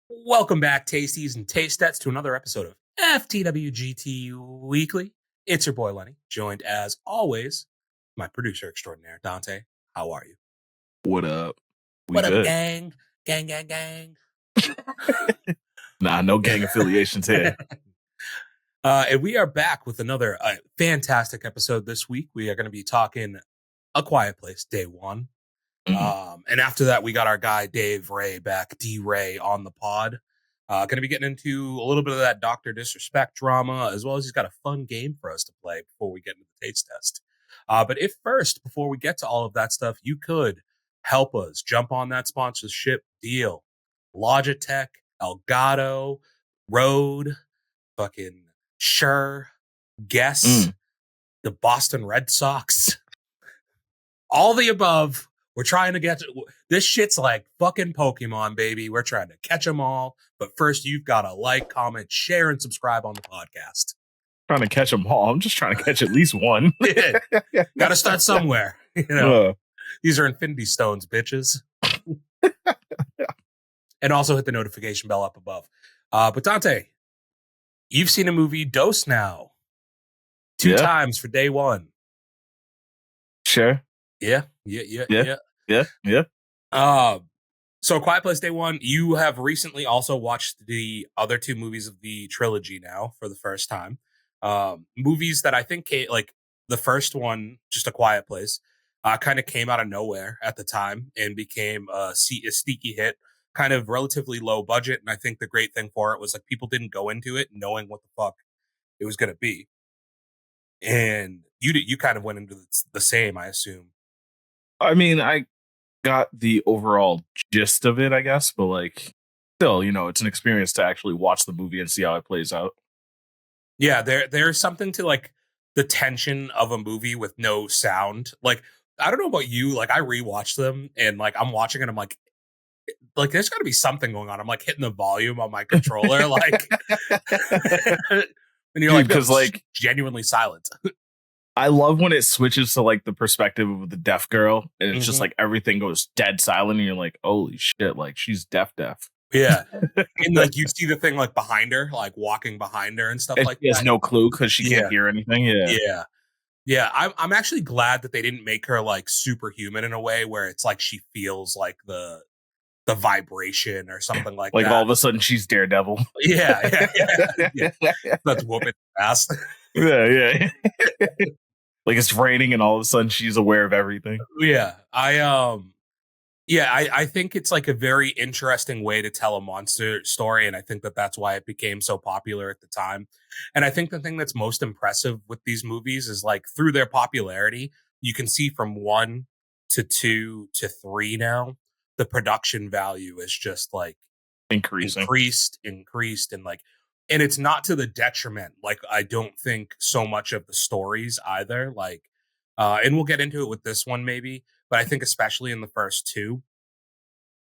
Welcome back, Tasties and Tastettes, to another episode of FTWGT Weekly. It's your boy Lenny, joined as always, my producer extraordinaire, Dante. How are you? What up? We What up, good? gang? Gang, gang, gang. Nah, no gang affiliations here. And we are back with another fantastic episode this week. We are going to be talking A Quiet Place, Day 1. And after that, we got our guy Dave Ray back, D Ray, on the pod. Going to be getting into a little bit of that Dr. DisRespect drama, as well as he's got a fun game for us to play before we get into the taste test. But if first, before we get to all of that stuff, you could help us jump on that sponsorship deal. Logitech, Elgato, Rode, fucking Shure, Guess, the Boston Red Sox, all the above. We're trying to get this shit's like fucking Pokemon, baby. We're trying to catch them all. But first, you've got to like, comment, share, and subscribe on the podcast. Trying to catch them all. I'm just trying to catch at least one. Got to start somewhere. These are Infinity Stones, bitches. And also hit the notification bell up above. But Dante, you've seen a movie Dose now. 2 times for day 1. Sure. Yeah. So Quiet Place Day 1, you have recently also watched the other 2 movies of the trilogy now for the first time. Movies that I think like the first one, just A Quiet Place, kind of came out of nowhere at the time and became a sneaky hit, kind of relatively low budget. And I think the great thing for it was like people didn't go into it knowing what the fuck it was going to be. And you kind of went into the same, I assume. I mean, I got the overall gist of it, I guess, but like still, it's an experience to actually watch the movie and see how it plays out. Yeah, there's something to like the tension of a movie with no sound. Like, I don't know about you, like I rewatched them and like I'm watching it, I'm like there's got to be something going on. I'm like hitting the volume on my controller, like, and you're like, because like genuinely silent. I love when it switches to like the perspective of the deaf girl and it's just like everything goes dead silent and you're like, holy shit, like she's deaf. Yeah. And like you see the thing like behind her, like walking behind her and stuff like that. She has no clue because she can't hear anything. Yeah. I'm actually glad that they didn't make her like superhuman in a way where it's like she feels like the vibration or something like that. Like all of a sudden she's Daredevil. Yeah. That's whooping ass. Yeah. Like it's raining and all of a sudden she's aware of everything. Yeah. I think it's like a very interesting way to tell a monster story. And I think that that's why it became so popular at the time. And I think the thing that's most impressive with these movies is like through their popularity, you can see from 1 to 2 to 3 now, the production value is just like increased and like, and it's not to the detriment. Like, I don't think so much of the stories either. Like, and we'll get into it with this one maybe, but I think especially in the first 2,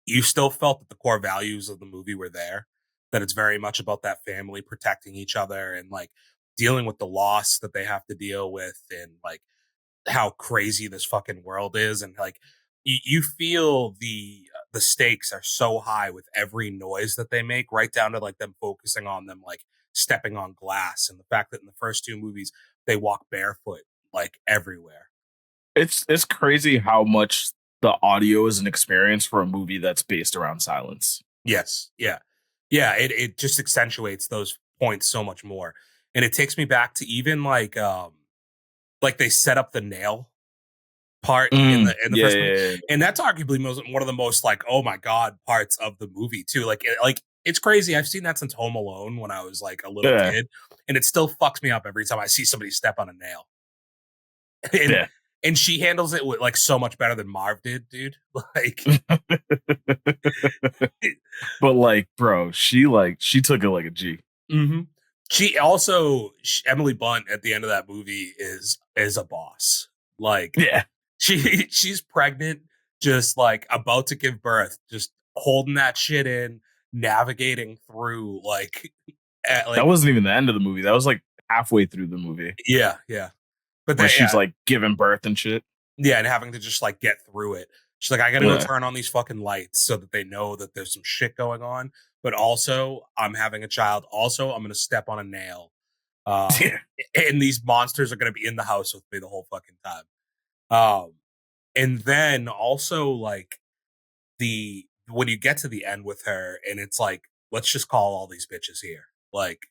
you still felt that the core values of the movie were there, that it's very much about that family protecting each other and like dealing with the loss that they have to deal with and like how crazy this fucking world is. And like, you feel the stakes are so high with every noise that they make, right down to like them focusing on them, like stepping on glass. And the fact that in the first 2 movies, they walk barefoot like everywhere. It's crazy how much the audio is an experience for a movie that's based around silence. Yes. Yeah. It just accentuates those points so much more. And it takes me back to even like they set up the nail part in the first movie. And that's arguably one of the most like, oh my God, parts of the movie too. Like it's crazy. I've seen that since Home Alone when I was like a little kid, and it still fucks me up every time I see somebody step on a nail. And she handles it with like so much better than Marv did, dude. Like, but like, bro, she took it like a G. Mm-hmm. She also Emily Blunt at the end of that movie is a boss. Like, she's pregnant, just like about to give birth, just holding that shit in, navigating through like that wasn't even the end of the movie. That was like halfway through the movie. Yeah. But she's like giving birth and shit. Yeah, and having to just like get through it. She's like, I gotta go Yeah. turn on these fucking lights so that they know that there's some shit going on. But also, I'm having a child. Also, I'm gonna step on a nail. Um, Yeah. and these monsters are gonna be in the house with me the whole fucking time. Um, and then also like the when you get to the end with her, and it's like, let's just call all these bitches here. Like,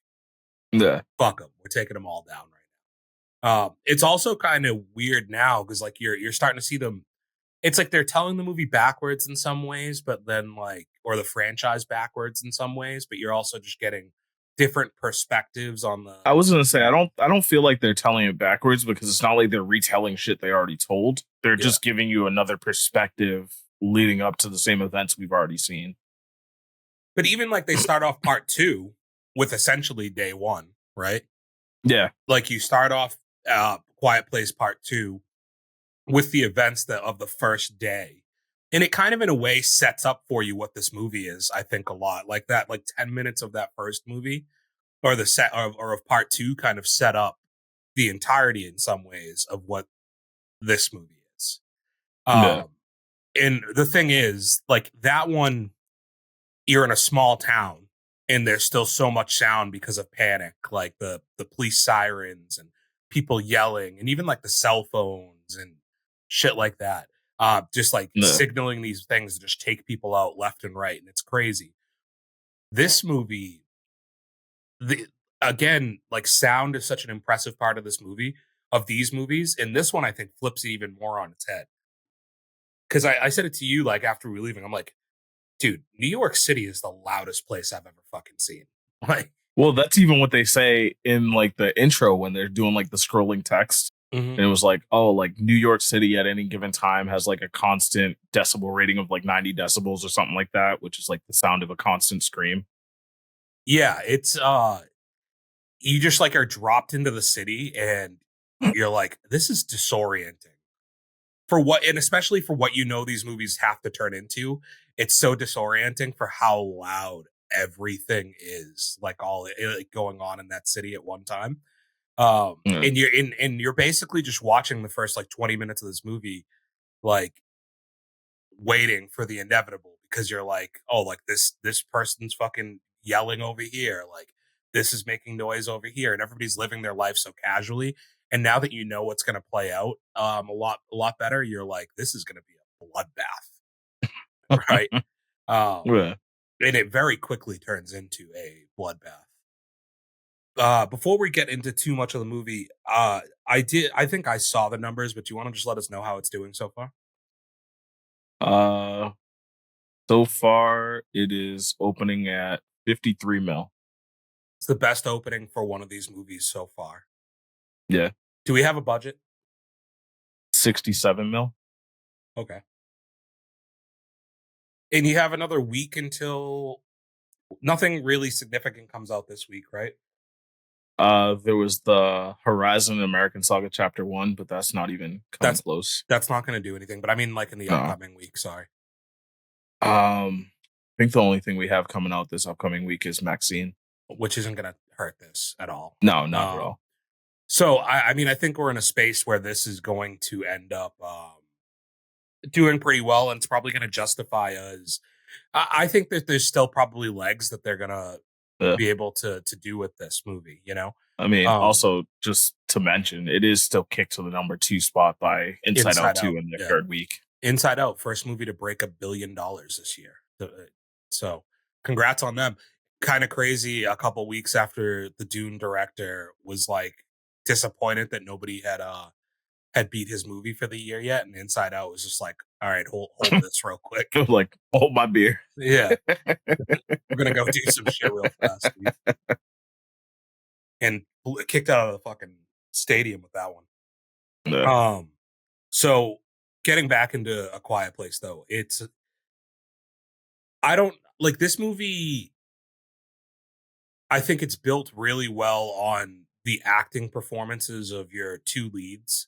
Yeah. fuck them. We're taking them all down right now. It's also kind of weird now because like you're starting to see them. It's like they're telling the movie backwards in some ways, but then like, or the franchise backwards in some ways, but you're also just getting different perspectives on the. I was gonna say I don't feel like they're telling it backwards because it's not like they're retelling shit they already told. They're Yeah. just giving you another perspective leading up to the same events we've already seen. But even like they start off part two with essentially day one, right? Yeah. Like you start off Quiet Place Part Two with the events of the first day. And it kind of in a way sets up for you what this movie is, I think a lot. Like that, like 10 minutes of that first movie or the set or of part two kind of set up the entirety in some ways of what this movie is. Yeah. Um and the thing is, like that one, you're in a small town and there's still so much sound because of panic, like the police sirens and people yelling and even like the cell phones and shit like that. Just like Yeah. signaling these things to just take people out left and right. And it's crazy. This movie, the again, like sound is such an impressive part of this movie, of these movies. And this one I think flips it even more on its head. Cause I said it to you like after we were leaving, I'm like, dude, New York City is the loudest place I've ever fucking seen. Like, Well, that's even what they say in like the intro when they're doing like the scrolling text. mhm. And it was like, oh, like New York City at any given time has like a constant decibel rating of like 90 decibels or something like that, which is like the sound of a constant scream. Yeah, it's you just like are dropped into the city and you're like, this is disorienting. For what, and especially for what these movies have to turn into, it's so disorienting for how loud everything is, like all like going on in that city at one time. Yeah. And you're basically just watching the first like 20 minutes of this movie, like waiting for the inevitable because you're like, oh, like this person's fucking yelling over here, like this is making noise over here, and everybody's living their life so casually. And now that you know what's going to play out a lot better, you're like, this is going to be a bloodbath, right? Um, Yeah. and it very quickly turns into a bloodbath. Before we get into too much of the movie, I think I saw the numbers, but do you want to just let us know how it's doing so far? Uh, so far it is opening at 53 mil. It's the best opening for one of these movies so far. Yeah. Do we have a budget? 67 mil. Okay. And you have another week until nothing really significant comes out this week, right? There was the Horizon American Saga Chapter 1, but that's not even coming That's close. that's not going to do anything, but I mean like in the No. upcoming week, sorry. I think the only thing we have coming out this upcoming week is Maxine. Which isn't going to hurt this at all. No, not at Um all. so I mean I think we're in a space where this is going to end up doing pretty well, and it's probably going to justify us. I think that there's still probably legs that they're going to Yeah. be able to do with this movie, you know? I mean, Um also just to mention, it is still kicked to the number 2 spot by Inside Out Inside 2 Out. in the Yeah. third week. Inside Out, first movie to break $1 billion this year. So, congrats on them. Kind of crazy. A couple weeks after the Dune director was like disappointed that nobody had beat his movie for the year yet, and Inside Out was just like, all right, hold this real quick. Like, hold my beer. Yeah, we're gonna go do some shit real fast, dude. And kicked out of the fucking stadium with that one. Yeah. So getting back into A Quiet Place though, I don't like this movie. I think it's built really well on the acting performances of your two leads.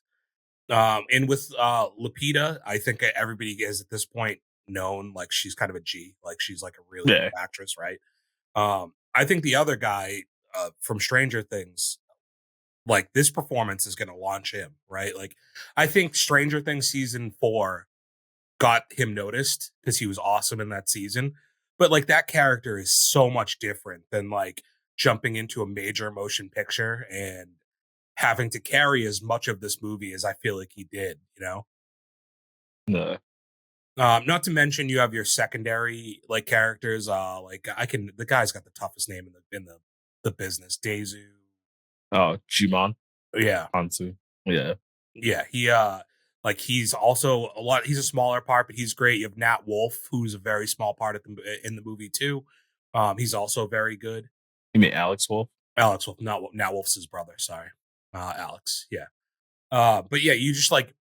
And with Lupita, I think everybody is at this point known like she's kind of a G, like she's like a really Yeah. good actress, right? I think the other guy from Stranger Things, like this performance is going to launch him, right? Like I think Stranger Things season 4 got him noticed because he was awesome in that season. But like that character is so much different than like jumping into a major motion picture and having to carry as much of this movie as I feel like he did, you know? No. Not to mention you have your secondary like characters. Like I can the guy's got the toughest name in the business. Dazu. Oh, Jimon Yeah. Hansu. Yeah. Yeah. Like he's also he's a smaller part, but he's great. You have Nat Wolf, who's a very small part in the movie too. He's also very good. You mean Alex Wolf? Alex Wolf, not Nat Wolf's his brother, sorry. Alex. Yeah. But yeah, you just like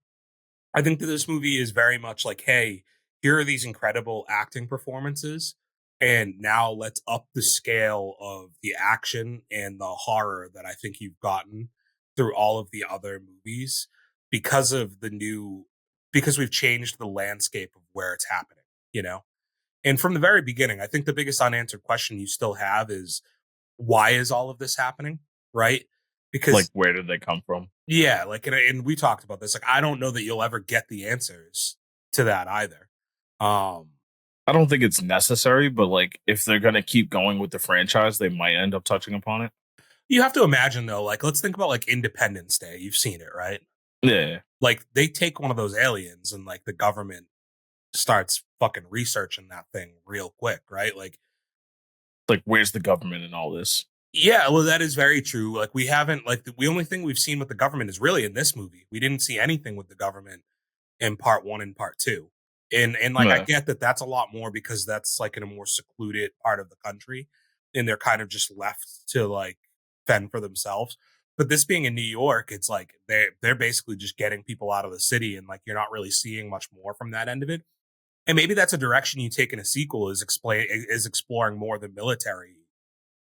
I think that this movie is very much like, hey, here are these incredible acting performances, and now let's up the scale of the action and the horror that I think you've gotten through all of the other movies because of because we've changed the landscape of where it's happening, you know? And from the very beginning, I think the biggest unanswered question you still have is why is all of this happening? Right? Like, Because where did they come from? yeah, like, and we talked about this. Like, I don't know that you'll ever get the answers to that either. Um, I don't think it's necessary, but like, if they're gonna keep going with the franchise, they might end up touching upon it. you have to imagine though, like, let's think about like Independence Day. You've seen it, right? Yeah. Like, they take one of those aliens, and like the government starts fucking researching that thing real quick, right? Like, Like, where's the government in all this? yeah, well, that is very true. Like, we haven't like the only thing we've seen with the government is really in this movie. We didn't see anything with the government in part one and part two. And like I Yeah. get that that's a lot more because that's like in a more secluded part of the country and they're kind of just left to like fend for themselves. But this being in New York, it's like they're basically just getting people out of the city and like you're not really seeing much more from that end of it. And maybe that's a direction you take in a sequel is exploring more the military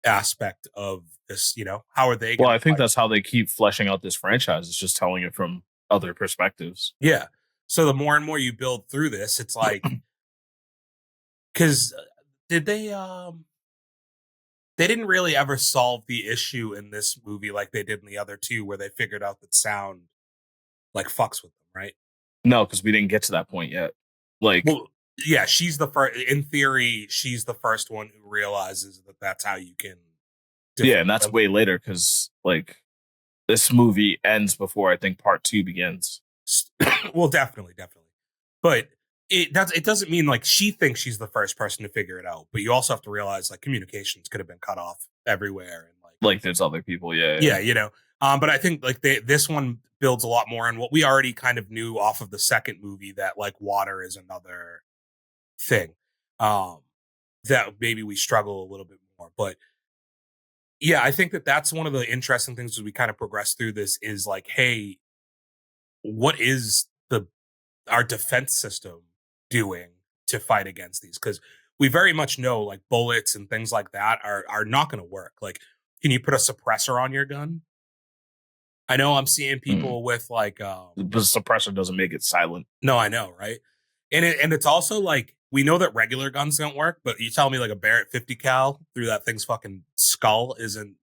aspect of this, you know, how are they Well, going to I think fight? that's how they keep fleshing out this franchise. It's just telling it from other perspectives. Yeah. So the more and more you build through this, it's like because did they didn't really ever solve the issue in this movie like they did in the other two, where they figured out that sound like fucks with them, right? No, because we didn't get to that point yet. Like, Well, yeah, she's the first. In theory, she's the first one who realizes that that's how you can yeah, defeat and that's them. way later because like this movie ends before I think part two begins. Well, definitely, definitely, but it doesn't mean like she thinks she's the first person to figure it out. But you also have to realize like communications could have been cut off everywhere, and like Like, there's other people. Yeah, yeah, yeah. you know. But I think like this one builds a lot more on what we already kind of knew off of the second movie that like water is another thing. Um, that maybe we struggle a little bit more, but yeah, I think that that's one of the interesting things as we kind of progress through this is like, hey, what is the our defense system doing to fight against these? Because we very much know like bullets and things like that are not going to work. Like, can you put a suppressor on your gun? I know I'm seeing Mm. people with like The suppressor doesn't make it silent. no, I know, right? And it's also like we know that regular guns don't work, but you tell me like a Barrett 50 cal through that thing's fucking skull isn't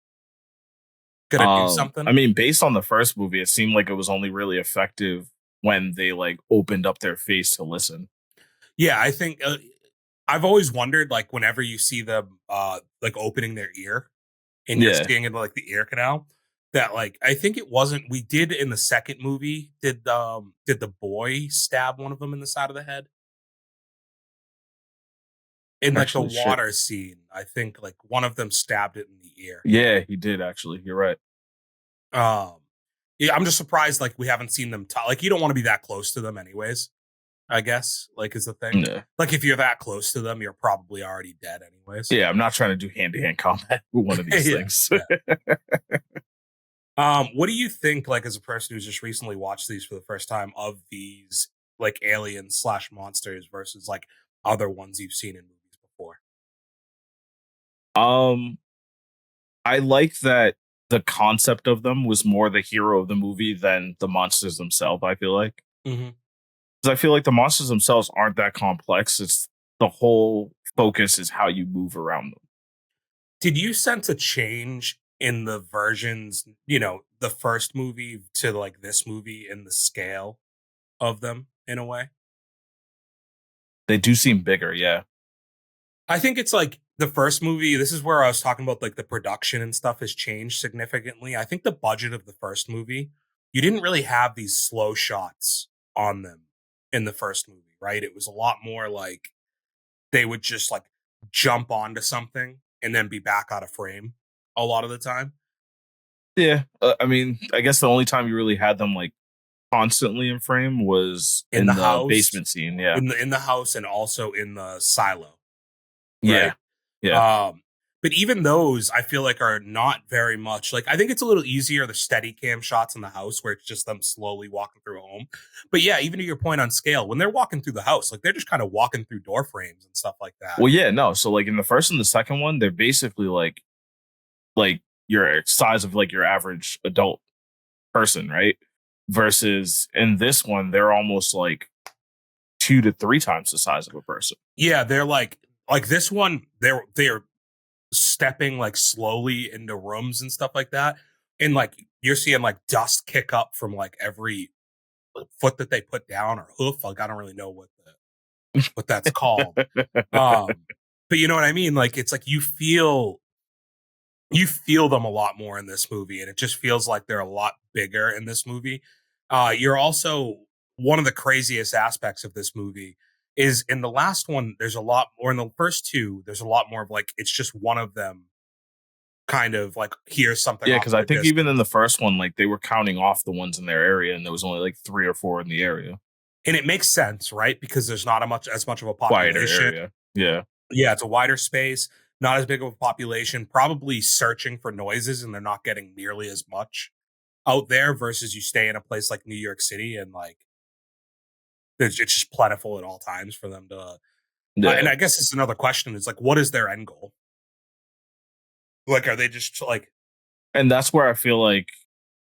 gonna do I something. mean, based on the first movie, it seemed like it was only really effective when they like opened up their face to listen. Yeah, I think I've always wondered like whenever you see them like opening their ear and you're Yeah, seeing into like the ear canal, that like I think it wasn't we did in the second movie did the boy stab one of them in the side of the head? In like the actually, shit. water scene, I think like one of them stabbed it in the ear. Yeah, he did actually. You're right. Um, yeah, I'm just surprised like we haven't seen them like you don't want to be that close to them anyways. I guess like is the thing. Yeah, Like if you're that close to them, you're probably already dead anyways. yeah. I'm not trying to do hand to hand combat with one of these Yeah, things. yeah. What do you think, like, as a person who's just recently watched these for the first time, of these like aliens slash monsters versus like other ones you've seen in movies before? um, I like that the concept of them was more the hero of the movie than the monsters themselves. I feel like Hmm. because I feel like the monsters themselves aren't that complex. It's the whole focus is how you move around them. Did you sense a change in the versions, you know, the first movie to like this movie in the scale of them in a way? They do seem bigger, yeah. I think it's like the first movie. This is where I was talking about like the production and stuff has changed significantly. I think the budget of the first movie, you didn't really have these slow shots on them in the first movie, right? It was a lot more like they would just like jump onto something and then be back out of frame a lot of the time Yeah, I mean, I guess the only time you really had them like constantly in frame was in in the the house, basement scene. Yeah, in the house, and also in the silo, yeah, right? yeah. Um, but even those, I feel like are not very much like. I think it's a little easier the steady cam shots in the house where it's just them slowly walking through a home. But yeah, even to your point on scale, when they're walking through the house, like they're just kind of walking through door frames and stuff like that. Well, yeah, no. So like in the first and the second one, they're basically like your size of like your average adult person, right? Versus in this one, they're almost like 2 to 3 times the size of a person. Yeah, they're like this one. They're stepping like slowly into rooms and stuff like that, and like you're seeing like dust kick up from like every foot that they put down or hoof. Like I don't really know what that's called. Um, but you know what I mean? Like it's like you feel them a lot more in this movie, and it just feels like they're a lot bigger in this movie. You're also one of the craziest aspects of this movie is in the last one, there's a lot more in the first two, there's a lot more of like it's just one of them kind of like hears something Yeah, off because in I the think even in the distance. first one, like they were counting off the ones in their area, and there was only like 3 or 4 in the area, And it makes sense, right? Because there's not a much as much of a quieter population. area. Yeah, Yeah, it's a wider space, not as big of a population, probably searching for noises and they're not getting nearly as much out there versus you stay in a place like New York City and like it's just plentiful at all times for them to and yeah. I guess it's another question is like what is their end goal? Like are they just like And that's where I feel like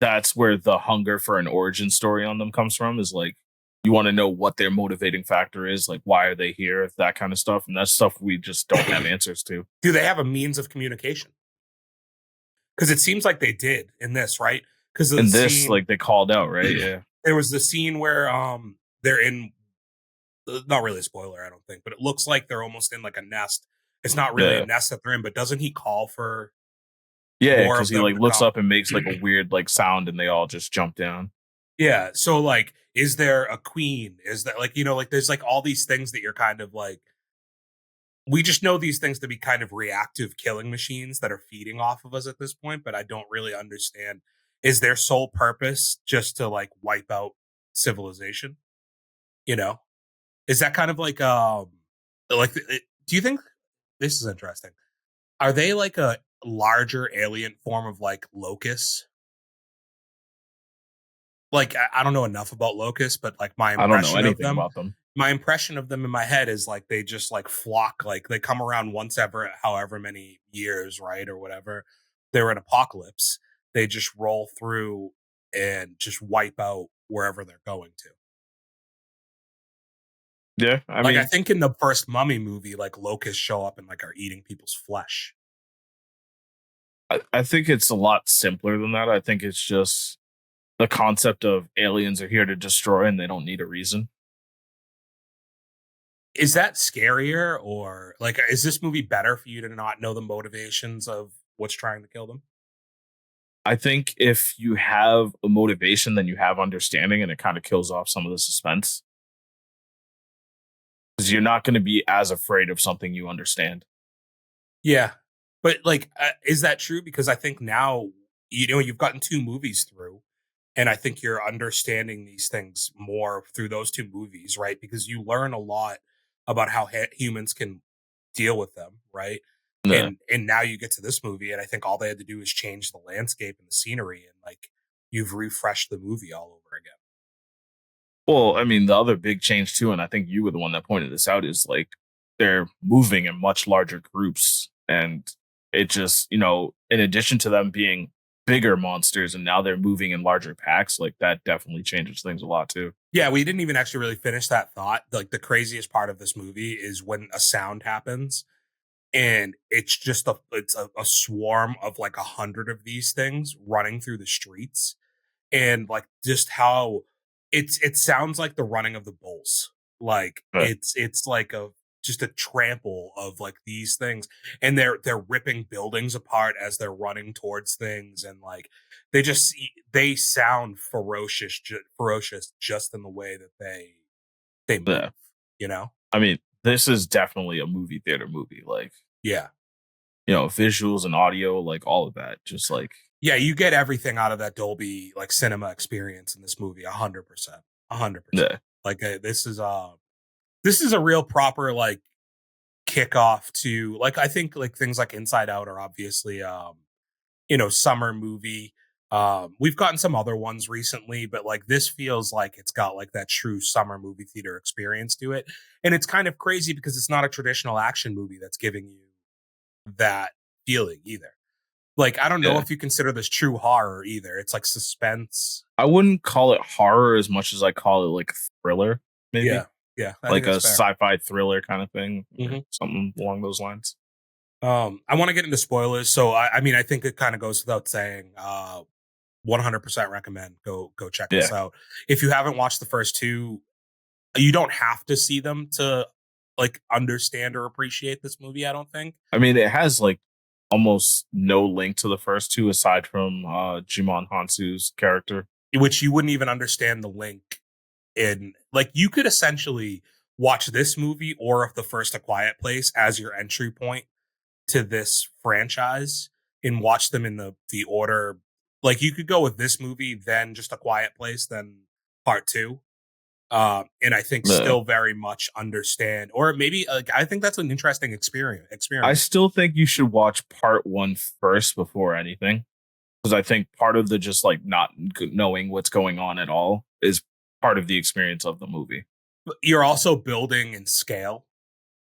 that's where the hunger for an origin story on them comes from. Is like you want to know what their motivating factor is, like why are they here, that kind of stuff, and that's stuff we just don't have answers to. do they have a means of communication? Because it seems like they did in this, right? Because of the And this, scene like they called out, right? Yeah, there was the scene where they're in not really a spoiler, I don't think, but it looks like they're almost in like a nest. It's not really a yeah. nest that they're in, but doesn't he call for Yeah, more because of he them like to looks come? up and makes like a weird like sound, and they all just jump down. Yeah. So like, is there a queen? Is that like, like there's like all these things that you're kind of like, we just know these things to be kind of reactive killing machines that are feeding off of us at this point, but I don't really understand. Is their sole purpose just to like wipe out civilization? You know? Is that kind of like do you think this is interesting? Are they like a larger alien form of like locusts? Like I don't know enough about locusts, but like I don't know anything about them. my impression of them in my head is like they just like flock, like they come around once ever, however many years, right, or whatever. They're an apocalypse. They just roll through and just wipe out wherever they're going to. Yeah, I Like I mean, think in the first Mummy movie, like locusts show up and like are eating people's flesh. I think it's a lot simpler than that. I think it's just the concept of aliens are here to destroy, and they don't need a reason. Is that scarier or like is this movie better for you to not know the motivations of what's trying to kill them? I think if you have a motivation, then you have understanding, and it kind of kills off some of the suspense because you're not going to be as afraid of something you understand. Yeah. But like is that true because I think now you've gotten two movies through and I think you're understanding these things more through those two movies, right? Because you learn a lot about how humans can deal with them, right? Yeah. And now you get to this movie and I think all they had to do is change the landscape and the scenery and like you've refreshed the movie all over again. Well, I mean, the other big change too, and I think you were the one that pointed this out, is like they're moving in much larger groups. And it just, in addition to them being bigger monsters and now they're moving in larger packs, like that definitely changes things a lot too. Yeah, we didn't even actually really finish that thought. Like the craziest part of this movie is when a sound happens and it's just a swarm of like 100 of these things running through the streets and like just how it sounds like the running of the bulls Like Right. it's like a just a trample of like these things, and they're ripping buildings apart as they're running towards things, and like they sound ferocious just in the way that they move, Yeah. you know? I mean, this is definitely a movie theater movie. Like, Yeah. visuals and audio, like all of that. Just like, Yeah, you get everything out of that Dolby like cinema experience in this movie 100%. 100%. yeah. Like this is a real proper like kickoff to like I think like things like Inside Out are obviously summer movie. We've gotten some other ones recently, but like this feels like it's got like that true summer movie theater experience to it. And it's kind of crazy because it's not a traditional action movie that's giving you that feeling either. Like I don't know Yeah. if you consider this true horror either. It's like suspense. I wouldn't call it horror as much as I call it like thriller, maybe Yeah. Yeah, I think like a that's fair. sci-fi thriller kind of thing or Mhm. something along those lines. I want to get into spoilers, so I mean, I think it kind of goes without saying. 100% recommend. Go check this Yeah. out. If you haven't watched the first two, you don't have to see them to like understand or appreciate this movie. I don't think, I mean, it has like almost no link to the first two aside from Jimon Hansu's character. which you wouldn't even understand the link in. Like, you could essentially watch this movie or the first A Quiet Place as your entry point to this franchise and watch them in the order. Like you could go with this movie, then just A Quiet Place, then part two. And I think Yeah. still very much understand, or maybe like I think that's an interesting I experiment. still think you should watch part one first before anything. Because I think part of the just like not knowing what's going on at all is part of the experience of the movie. But you're also building in scale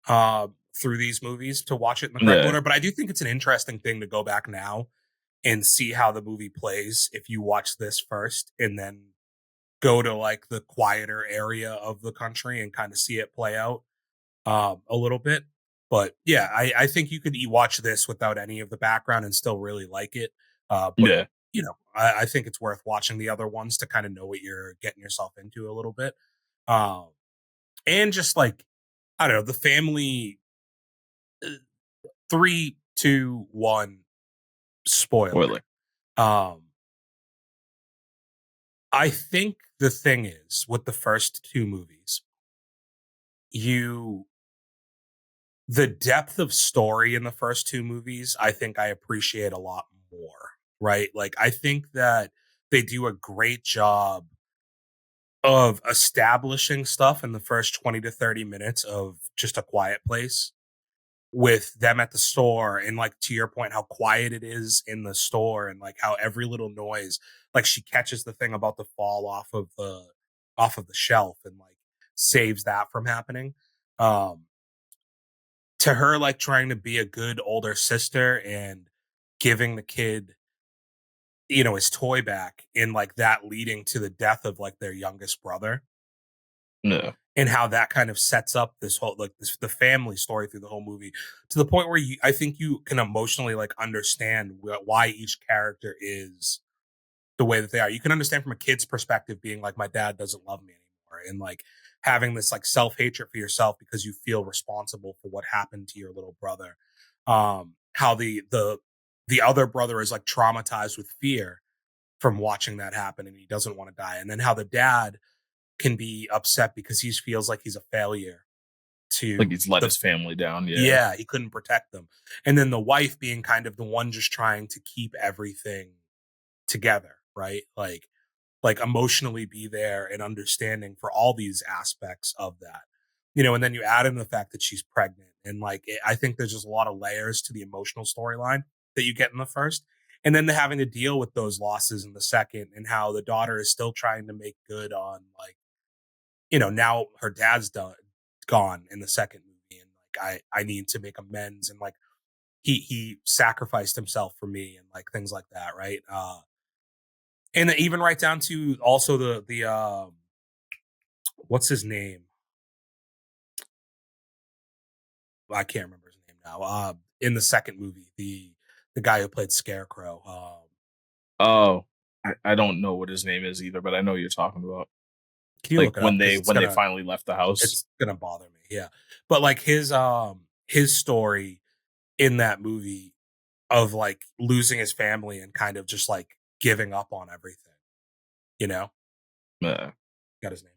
through these movies to watch it in the correct Yeah. order. But I do think it's an interesting thing to go back now and see how the movie plays if you watch this first and then go to like the quieter area of the country and kind of see it play out a little bit. But yeah, I think you could watch this without any of the background and still really like it. But Yeah. I think it's worth watching the other ones to kind of know what you're getting yourself into a little bit. Um, and just like I don't know, the family 3, 2, 1 spoiler. Spoiler. Um, I think the thing is with the first two movies, you the depth of story in the first two movies, I think I appreciate a lot more, right? Like, I think that they do a great job of establishing stuff in the first 20 to 30 minutes of just A Quiet Place with them at the store. And, like, to your point, how quiet it is in the store and like how every little noise, like, she catches the thing about to fall off of the shelf and like saves that from happening. Um, to her like trying to be a good older sister and giving the kid his toy back and like that leading to the death of like their youngest brother Yeah. and how that kind of sets up this whole like this the family story through the whole movie to the point where I think you can emotionally like understand why each character is the way that they are. You can understand from a kid's perspective being like, my dad doesn't love me anymore. And like having this like self hatred for yourself because you feel responsible for what happened to your little brother. How the other brother is like traumatized with fear from watching that happen and he doesn't want to die. And then how the dad can be upset because he feels like he's a failure Like to he's let the his family down. Yeah. yeah, he couldn't protect them. And then the wife being kind of the one just trying to keep everything together, right? Like emotionally be there and understanding for all these aspects of that. And then you add in the fact that she's pregnant and like I think there's just a lot of layers to the emotional storyline that you get in the first. And then having to deal with those losses in the second and how the daughter is still trying to make good on like, now her dad's gone in the second movie and like I need to make amends and like he sacrificed himself for me and like things like that, right? And even right down to also the what's his name? I can't remember his name now. In the second movie, the guy who played Scarecrow. Oh, I don't know what his name is either, but I know what you're talking about. Can you Like look it up? Because when they finally left the house. it's gonna bother me. Yeah. But like his story in that movie of like losing his family and kind of just like giving up on everything, you know? Uh, Got his name.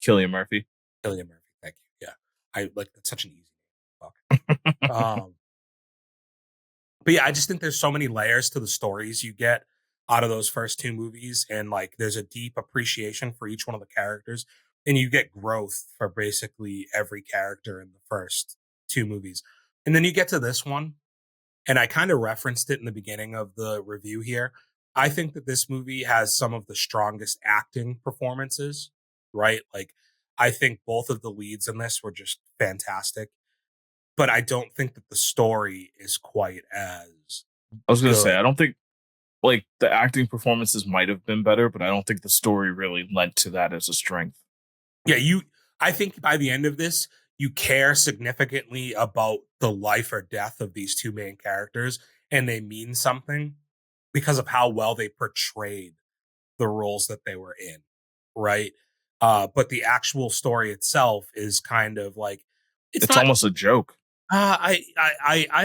Killian Murphy. Killian Murphy. Thank you. Yeah. I like that's such an easy name. Fuck. But yeah, I just think there's so many layers to the stories you get out of those first two movies, and like there's a deep appreciation for each one of the characters, and you get growth for basically every character in the first two movies. And then you get to this one, and I kind of referenced it in the beginning of the review here. I think that this movie has some of the strongest acting performances, right? Like, I think both of the leads in this were just fantastic, but I don't think that the story is quite as I was gonna say good. I don't think like the acting performances might have been better, but I don't think the story really lent to that as a strength. Yeah, I think by the end of this, you care significantly about the life or death of these two main characters, and they mean something because of how well they portrayed the roles that they were in, right? But the actual story itself is kind of like it's It's not. almost a joke. I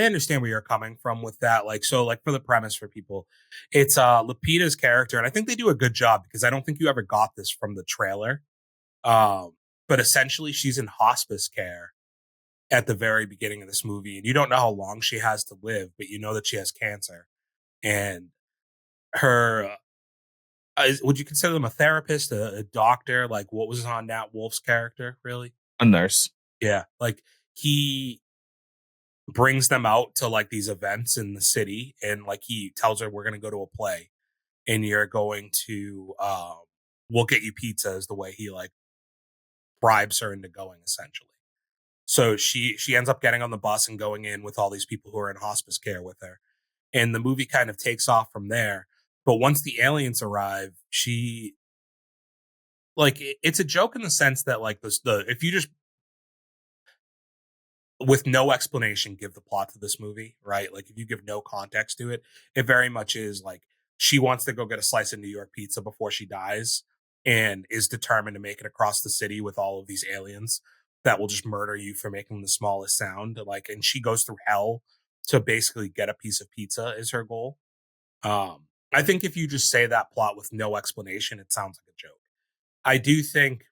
understand where you're coming from with that. Like, so like for the premise for people, it's Lupita's character, and I think they do a good job because I don't think you ever got this from the trailer. Um, but essentially, she's in hospice care at the very beginning of this movie, and you don't know how long she has to live, but you know that she has cancer. And her, would you consider them a therapist, a doctor? Like, what was on Nat Wolf's character, really? A nurse. Yeah, like he brings them out to like these events in the city, and like he tells her, "We're going to go to a play, and you're going to, we'll get you pizza," is the way he like bribes her into going, essentially. So she ends up getting on the bus and going in with all these people who are in hospice care with her. And the movie kind of takes off from there. But once the aliens arrive, she like it's a joke in the sense that like the if you just with no explanation give the plot to this movie, right? Like if you give no context to it, it very much is like she wants to go get a slice of New York pizza before she dies and is determined to make it across the city with all of these aliens that will just murder you for making the smallest sound. Like, and she goes through hell to basically get a piece of pizza is her goal. I think if you just say that plot with no explanation, it sounds like a joke. I do think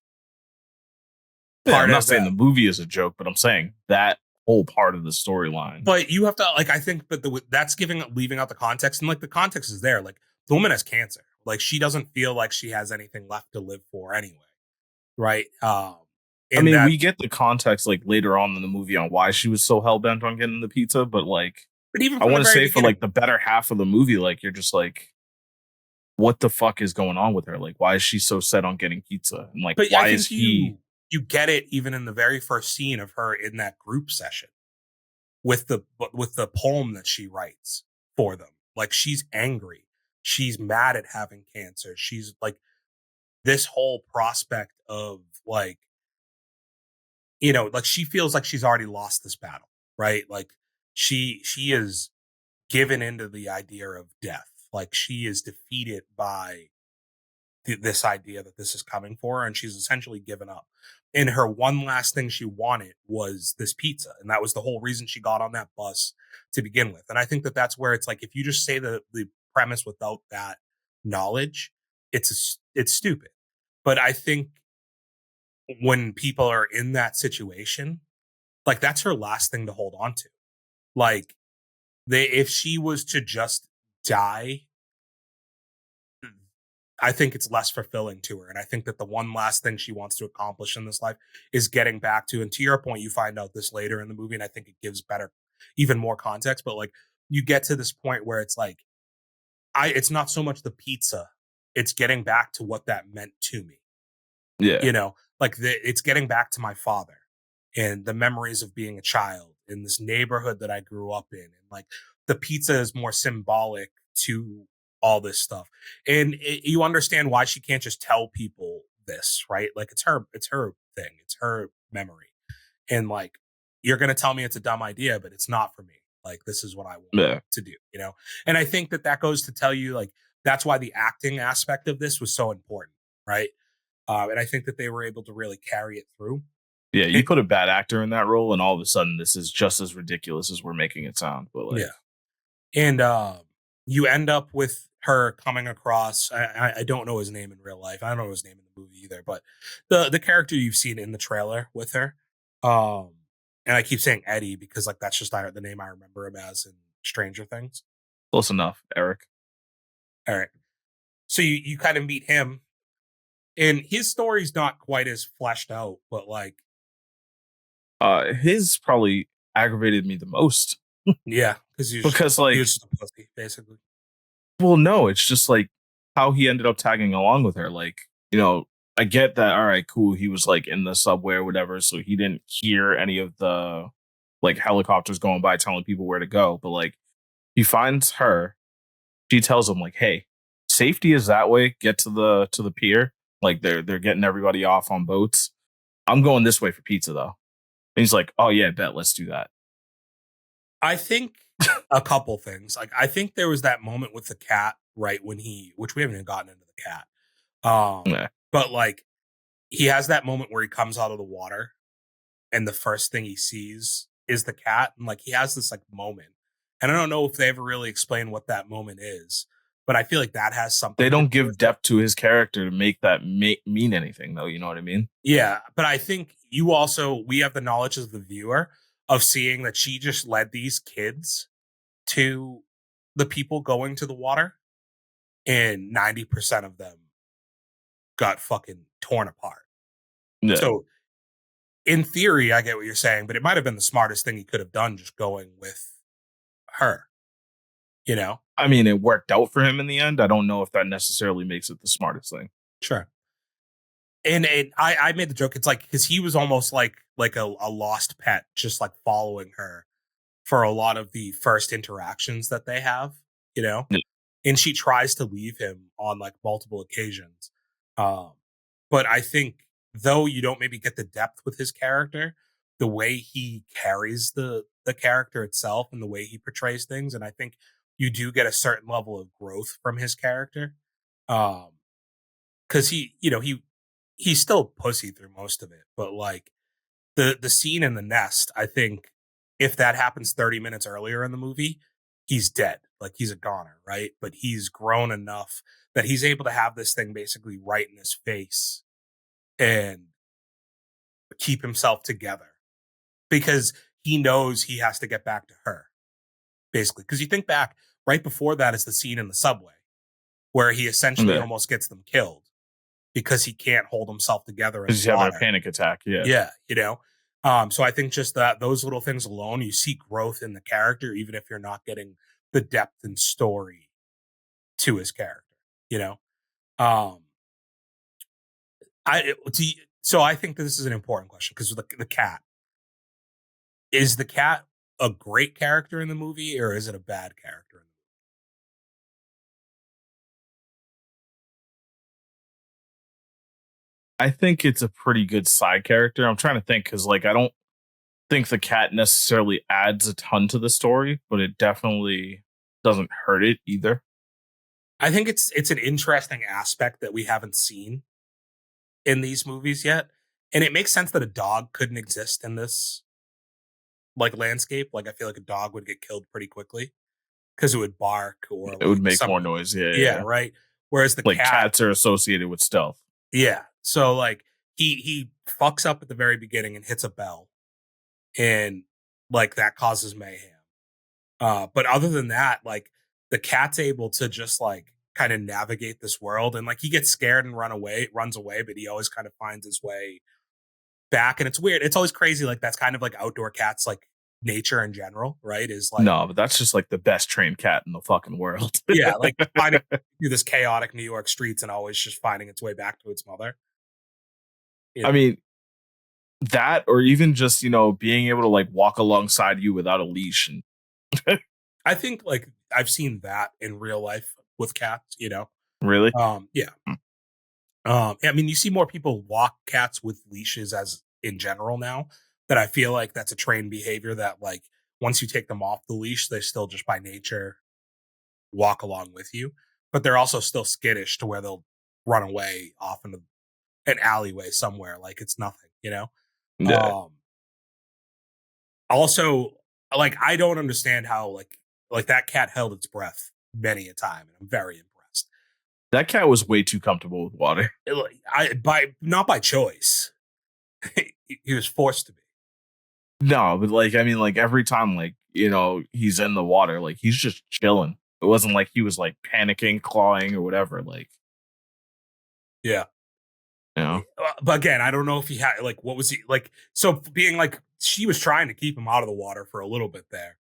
Yeah, part I'm not of saying that. the movie is a joke, but I'm saying that whole part of the storyline. But you have to like I think, but that's giving leaving out the context, and like the context is there. Like the woman has cancer, like she doesn't feel like she has anything left to live for anyway, right? I And mean, that, we get the context like later on in the movie on why she was so hell bent on getting the pizza, but like but even I from the want to very say for like beginning, the better half of the movie, like you're just like, what the fuck is going on with her? Like, why is she so set on getting pizza? And like, but I why is think he? you get it even in the very first scene of her in that group session with the poem that she writes for them. Like she's angry, she's mad at having cancer. She's like this whole prospect of like like she feels like she's already lost this battle, right? Like she is given into the idea of death. Like she is defeated by this idea that this is coming for her, and she's essentially given up. And her one last thing she wanted was this pizza, and that was the whole reason she got on that bus to begin with. And I think that that's where it's like if you just say the premise without that knowledge, it's stupid. But I think when people are in that situation, like that's her last thing to hold on to. Like they if she was to just die, I think it's less fulfilling to her. And I think that the one last thing she wants to accomplish in this life is getting back to, and to your point, you find out this later in the movie, and I think it gives better, even more context. But like you get to this point where it's like, it's not so much the pizza, it's getting back to what that meant to me. Yeah, Like it's getting back to my father and the memories of being a child in this neighborhood that I grew up in. And like the pizza is more symbolic to all this stuff. And you understand why she can't just tell people this, right? Like it's her thing. It's her memory. And like, you're going to tell me it's a dumb idea, but it's not for me. Like, this is what I want yeah. to do. And I think that goes to tell you, like, that's why the acting aspect of this was so important right? And I think that they were able to really carry it through. Yeah, you It, put a bad actor in that role, and all of a sudden, this is just as ridiculous as we're making it sound. But like, yeah, and you end up with her coming across. I don't know his name in real life. I don't know his name in the movie either. But the character you've seen in the trailer with her, um, and I keep saying Eddie because like that's just the name I remember him as in Stranger Things. close enough, Eric. All right, so you kind of meet him, and his story's not quite as fleshed out, but like His probably aggravated me the most yeah, because because, he was like, just a pussy basically. well, no, it's just like how he ended up tagging along with her. Like, you know, I get that. All right, cool. He was like in the subway or whatever, so he didn't hear any of the like helicopters going by telling people where to go. But like, he finds her. She tells him like, "Hey, safety is that way. Get to the pier. Like they're getting everybody off on boats. I'm going this way for pizza though." And he's like, "Oh yeah, bet. Let's do that." I think a couple things. Like I think there was that moment with the cat, right, when which we haven't even gotten into the cat. Yeah. But like he has that moment where he comes out of the water and the first thing he sees is the cat. And like he has this like moment. And I don't know if they ever really explain what that moment is, but I feel like that has They something to don't do give with it. depth to his character to make that mean anything, though. You know what I mean? Yeah. But I think we have the knowledge as the viewer of seeing that she just led these kids to the people going to the water, and 90% of them got fucking torn apart. Yeah. So, in theory, I get what you're saying, but it might have been the smartest thing he could have done just going with her, you know? I mean, it worked out for him in the end. I don't know if that necessarily makes it the smartest thing. Sure. And I made the joke. It's like, because he was almost like a lost pet, just like following her for a lot of the first interactions that they have, you know? Yeah. And she tries to leave him on like multiple occasions. Um, but I think though you don't maybe get the depth with his character, the way he carries the character itself and the way he portrays things, and I think you do get a certain level of growth from his character. Because he's still pussy through most of it, but like the scene in the nest, I think if that happens 30 minutes earlier in the movie, he's dead. Like he's a goner, right? But he's grown enough that he's able to have this thing basically right in his face and keep himself together because he knows he has to get back to her, basically. Because you think back, right before that is the scene in the subway where he essentially Yeah. almost gets them killed because he can't hold himself together in the He's having a water. panic attack. Yeah. Yeah, you know. So I think just that those little things alone, you see growth in the character, even if you're not getting the depth and story to his character. You know, um, so I think that this is an important question because the cat is the cat a great character in the movie or is it a bad character? I think it's a pretty good side character. I'm trying to think because, like, I don't think the cat necessarily adds a ton to the story, but it definitely doesn't hurt it either. I think it's an interesting aspect that we haven't seen in these movies yet, and it makes sense that a dog couldn't exist in this like landscape. Like I feel like a dog would get killed pretty quickly because it would bark or It would like make some more noise. Yeah, yeah, yeah, yeah. right. Whereas the Like cat, cats are associated with stealth. yeah. So like he fucks up at the very beginning and hits a bell, and like that causes mayhem. But other than that, like the cat's able to just like kind of navigate this world, and like he gets scared and runs away, but he always kind of finds his way back. And it's weird. It's always crazy. Like that's kind of like outdoor cats, like nature in general, right? Is like No, but that's just like the best trained cat in the fucking world. yeah, like finding through this chaotic New York streets and always just finding its way back to its mother. You I know, mean, that or even just, being able to like walk alongside you without a leash. And I think like I've seen that in real life with cats. really? Yeah. Hmm. I mean, you see more people walk cats with leashes as in general now. That I feel like that's a trained behavior that like once you take them off the leash, they still just by nature walk along with you, but they're also still skittish to where they'll run away off into an alleyway somewhere like it's nothing, Yeah. Um, also, like I don't understand how like that cat held its breath many a time, and I'm very impressed. That cat was way too comfortable with water. I by not by choice, he was forced to be. No, but like I mean, like every time, like he's in the water, like he's just chilling. It wasn't like he was like panicking, clawing, or whatever. Like Yeah. you know, But again, I don't know if he had like what was he like. So being like she was trying to keep him out of the water for a little bit there,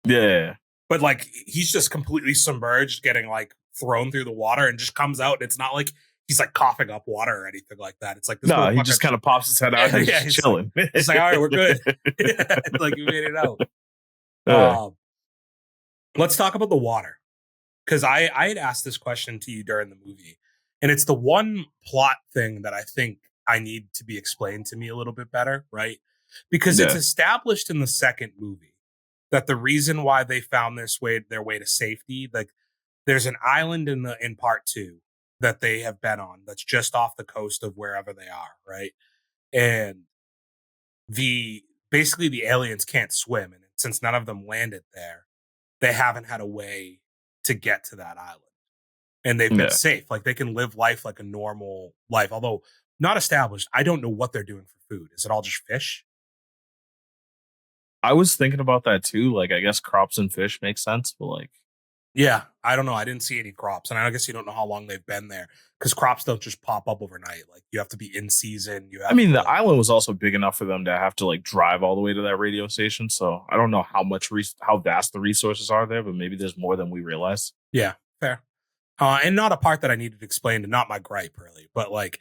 yeah. but like he's just completely submerged, getting like thrown through the water, and just comes out. And it's not like he's like coughing up water or anything like that. It's like this No, he motherfucker. just kind of pops his head out and Yeah, he's yeah. just chilling. He's like, all right, we're good. Like you made it out. Yeah, Um, let's talk about the water, because I had asked this question to you during the movie, and it's the one plot thing that I think I need to be explained to me a little bit better, right? Because it's yeah, established in the second movie that the reason why they found their way to safety, like there's an island in part two that they have been on that's just off the coast of wherever they are, right? And the basically the aliens can't swim, and since none of them landed there, they haven't had a way to get to that island, and they've been yeah. safe. Like they can live life like a normal life, although not established. I don't know what they're doing for food. Is it all just fish? I was thinking about that too. Like, I guess crops and fish make sense, but like, Yeah, I don't know. I didn't see any crops, and I guess you don't know how long they've been there because crops don't just pop up overnight. Like you have to be in season. You I have mean, the to. island was also big enough for them to have to like drive all the way to that radio station. So I don't know how much how vast the resources are there, but maybe there's more than we realize. Yeah, fair. And not a part that I needed explained, and not my gripe really, but like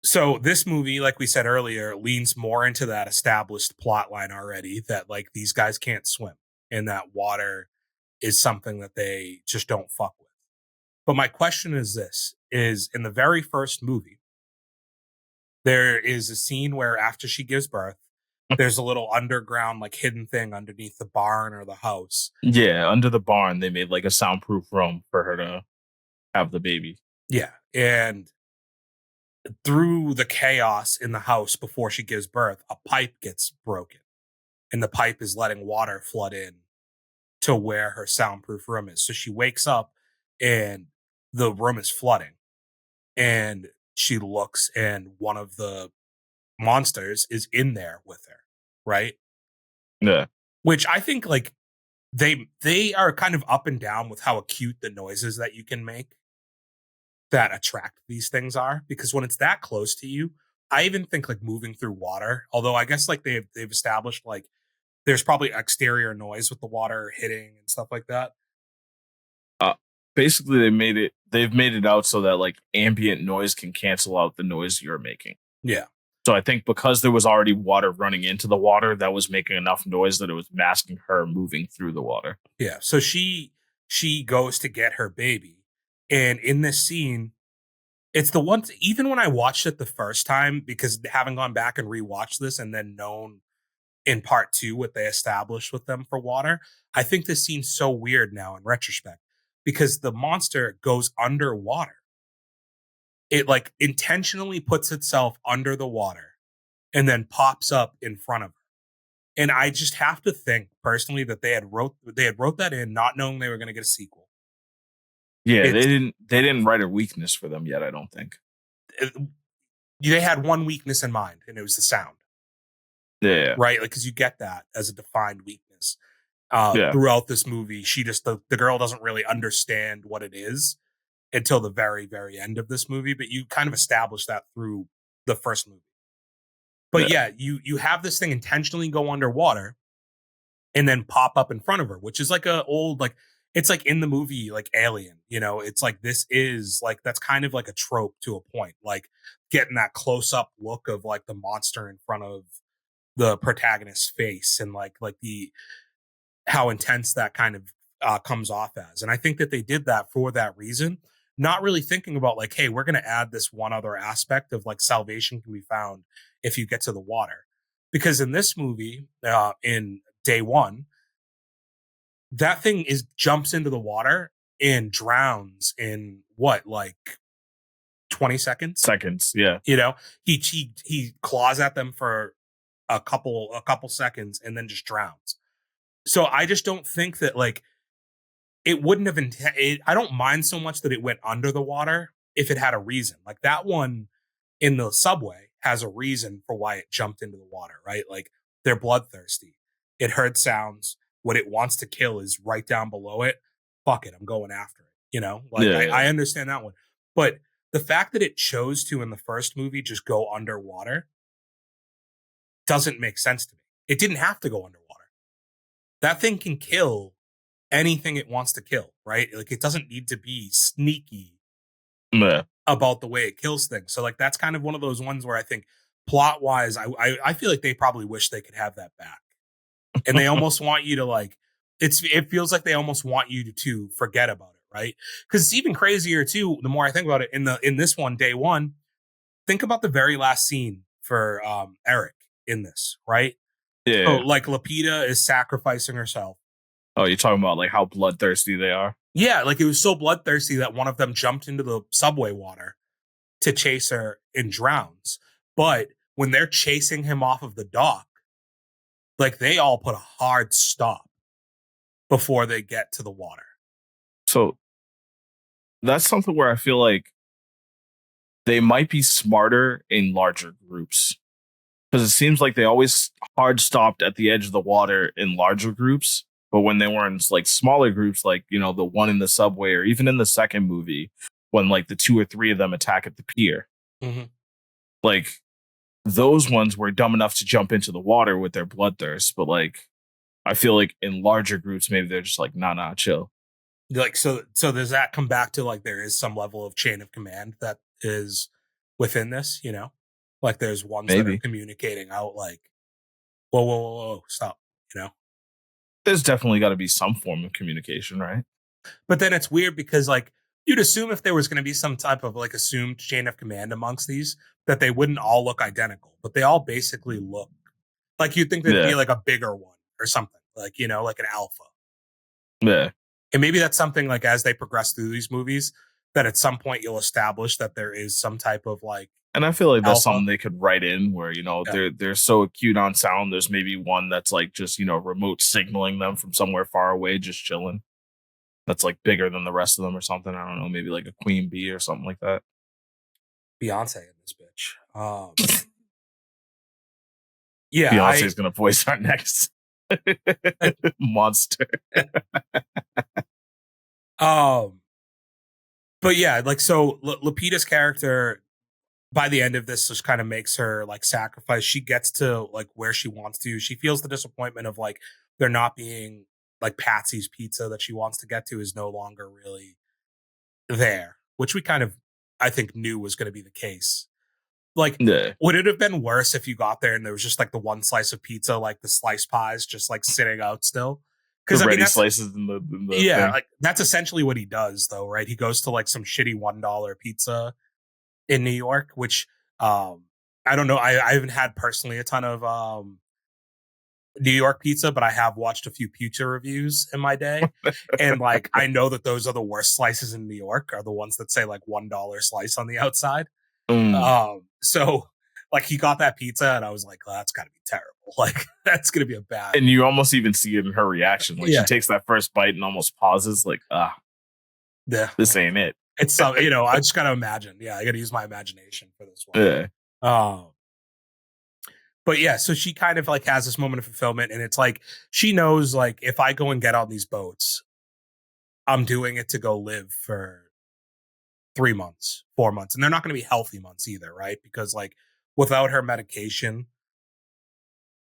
so this movie, like we said earlier, leans more into that established plot line already that like these guys can't swim and that water is something that they just don't fuck with. But my question is this is in the very first movie, there is a scene where after she gives birth, there's a little underground, like hidden thing underneath the barn or the house. Yeah, under the barn, they made like a soundproof room for her to have the baby. Yeah. And through the chaos in the house before she gives birth, a pipe gets broken and the pipe is letting water flood in to where her soundproof room is. So she wakes up and the room is flooding, and she looks and one of the monsters is in there with her, right? Yeah, Which I think like they are kind of up and down with how acute the noises that you can make that attract these things are, because when it's that close to you, I even think like moving through water, although I guess like they've established like there's probably exterior noise with the water hitting and stuff like that. uh, basically they've made it out so that like ambient noise can cancel out the noise you're making. Yeah. So I think because there was already water running into the water, that was making enough noise that it was masking her moving through the water. Yeah. So she goes to get her baby. And in this scene, it's the one even when I watched it the first time, because having gone back and rewatched this and then known in part two what they established with them for water, I think this scene's so weird now in retrospect because the monster goes underwater. It like intentionally puts itself under the water and then pops up in front of her. And I just have to think personally that they had wrote that in not knowing they were going to get a sequel. Yeah, It's they didn't write a weakness for them yet, I don't think. it, they had one weakness in mind, and it was the sound, Yeah. right? Like because you get that as a defined weakness Yeah. throughout this movie. She just the girl doesn't really understand what it is until the very very end of this movie, but you kind of establish that through the first movie. But Yeah. yeah, you have this thing intentionally go underwater and then pop up in front of her, which is like a old like it's like in the movie like Alien, it's like this is like that's kind of like a trope to a point, like getting that close up look of like the monster in front of the protagonist's face and like the how intense that kind of comes off as. And I think that they did that for that reason, not really thinking about like, hey, we're going to add this one other aspect of like salvation can be found if you get to the water. Because in this movie, in day one, that thing is jumps into the water and drowns in what, like 20 seconds. Seconds, yeah. You know, he claws at them for a couple seconds and then just drowns. So I just don't think that like it wouldn't have I don't mind so much that it went under the water if it had a reason. Like that one in the subway has a reason for why it jumped into the water, right? Like they're bloodthirsty. It heard sounds. What it wants to kill is right down below it. Fuck it, I'm going after it. You know, like Yeah, I yeah. understand that one. But the fact that it chose to in the first movie just go underwater doesn't make sense to me. It didn't have to go underwater. That thing can kill anything it wants to kill, right? Like it doesn't need to be sneaky Yeah. about the way it kills things. So like that's kind of one of those ones where I think plot wise, I feel like they probably wish they could have that back, and they almost want you to like it feels like they almost want you to forget about it, right? Because it's even crazier too. The more I think about it in this one, day one, think about the very last scene for Eric in this, right? Yeah, So yeah. like Lapita is sacrificing herself. Oh, you're talking about like how bloodthirsty they are? Yeah, like it was so bloodthirsty that one of them jumped into the subway water to chase her and drowns. But when they're chasing him off of the dock, like they all put a hard stop before they get to the water. So that's something where I feel like they might be smarter in larger groups, because it seems like they always hard stopped at the edge of the water in larger groups. But when they were in like smaller groups, like, you know, the one in the subway or even in the second movie, when like the two or three of them attack at the pier, Mm-hmm. like those ones were dumb enough to jump into the water with their bloodthirst. But like, I feel like in larger groups, maybe they're just like, nah, chill. Like so does that come back to like there is some level of chain of command that is within this, you know? Like there's ones that are Maybe. communicating out like, whoa, stop, you know? There's definitely got to be some form of communication, right? But then it's weird because like you'd assume if there was going to be some type of like assumed chain of command amongst these, that they wouldn't all look identical, but they all basically look like you'd think there'd be Yeah. like a bigger one or something, like, you know, like an alpha. Yeah. And maybe that's something like as they progress through these movies, that at some point you'll establish that there is some type of like And I feel like that's alpha. something they could write in where, you know, Yeah. they're so acute on sound. There's maybe one that's like just, you know, remote signaling them from somewhere far away, just chilling. That's like bigger than the rest of them or something. I don't know, maybe like a queen bee or something like that. Beyonce in this bitch. Yeah, Beyonce is gonna voice our next monster. um, but yeah, like so Lupita's character by the end of this just kind of makes her like sacrifice. She gets to like where she wants to. She feels the disappointment of like there not being like Patsy's pizza that she wants to get to is no longer really there, which we kind of I think knew was going to be the case. Like, Yeah, would it have been worse if you got there and there was just like the one slice of pizza, like the slice pies, just like sitting out still? the Because I mean, ready that's slices in the yeah, thing. like that's essentially what he does, though, right? He goes to like some shitty $1 pizza in New York, which um I don't know. I haven't had personally a ton of New York pizza, but I have watched a few pizza reviews in my day. And like I know that those are the worst slices in New York, are the ones that say like $1 slice on the outside. Mm. So like he got that pizza and I was like, oh, that's gotta be terrible. Like that's gonna be a bad. And you almost even see it in her reaction. Like she Yeah. takes that first bite and almost pauses, like, Yeah. this ain't it. It's so, you know, I just gotta imagine. Yeah, I gotta use my imagination for this one. Yeah. Um, but yeah, so she kind of like has this moment of fulfillment, and it's like she knows like if I go and get on these boats, I'm doing it to go live for 3 months, 4 months, and they're not going to be healthy months either, right? Because like without her medication,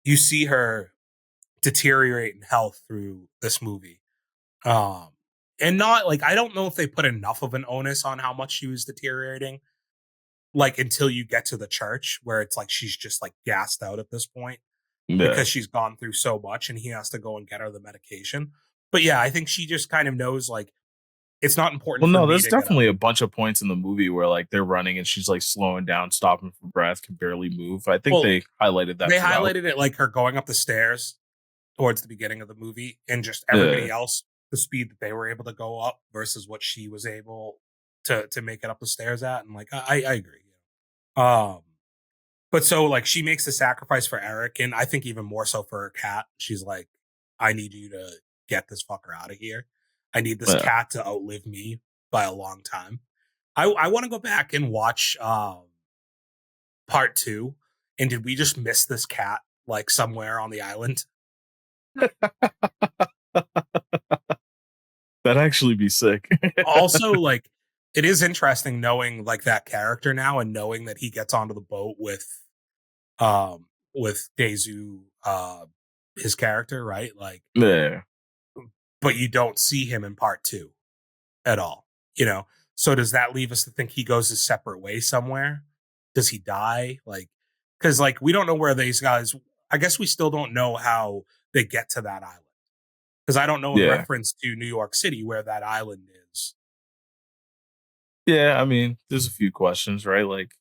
you see her deteriorate in health through this movie. Um, and not like I don't know if they put enough of an onus on how much she was deteriorating, like until you get to the church where it's like she's just like gassed out at this point Yeah. because she's gone through so much and he has to go and get her the medication. But yeah, I think she just kind of knows like it's not important Well, for no, me there's to get up. definitely a bunch of points in the movie where like they're running and she's like slowing down, stopping for breath, can barely move. I think Well, they highlighted that they throughout. highlighted it like her going up the stairs towards the beginning of the movie and just Yeah. everybody else, the speed that they were able to go up versus what she was able to make it up the stairs at. And like I agree. Um, but so like she makes the sacrifice for Eric, and I think even more so for her cat. She's like, I need you to get this fucker out of here. I need this Yeah. cat to outlive me by a long time. I want to go back and watch part two. And did we just miss this cat like somewhere on the island? That'd actually be sick. Also, like it is interesting knowing like that character now and knowing that he gets onto the boat with Daezu his character, right? Like, Yeah. but you don't see him in part two at all, you know? So does that leave us to think he goes his separate way somewhere? Does he die? Like, because like we don't know where these guys. I guess we still don't know how they get to that island because I don't know in Yeah. reference to New York City where that island is. Yeah, I mean, there's a few questions, right? Like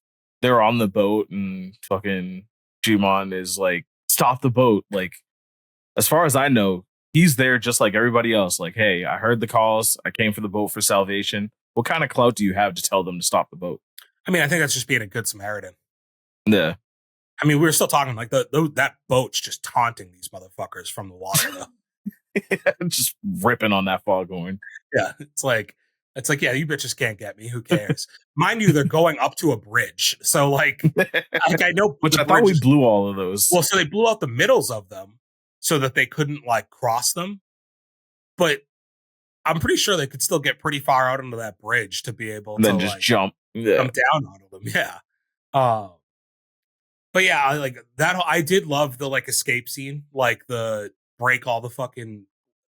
they're on the boat and fucking Jumon is like, stop the boat. Like, as far as I know, he's there just like everybody else. Like, hey, I heard the calls. I came for the boat for salvation. What kind of clout do you have to tell them to stop the boat? I mean, I think that's just being a good Samaritan. Yeah. I mean, we were still talking like that boat's just taunting these motherfuckers from the water, though. Just ripping on that foghorn. Yeah, it's like, yeah, you bitches can't get me. Who cares? Mind you, they're going up to a bridge, so like I know Which the I thought bridge we is blew all of those. well, so they blew out the middles of them so that they couldn't like cross them, but I'm pretty sure they could still get pretty far out onto that bridge to be able And to then just like jump. Yeah. come down onto them. Yeah. Uh, but yeah, I like that. I did love the like escape scene, like the break all the fucking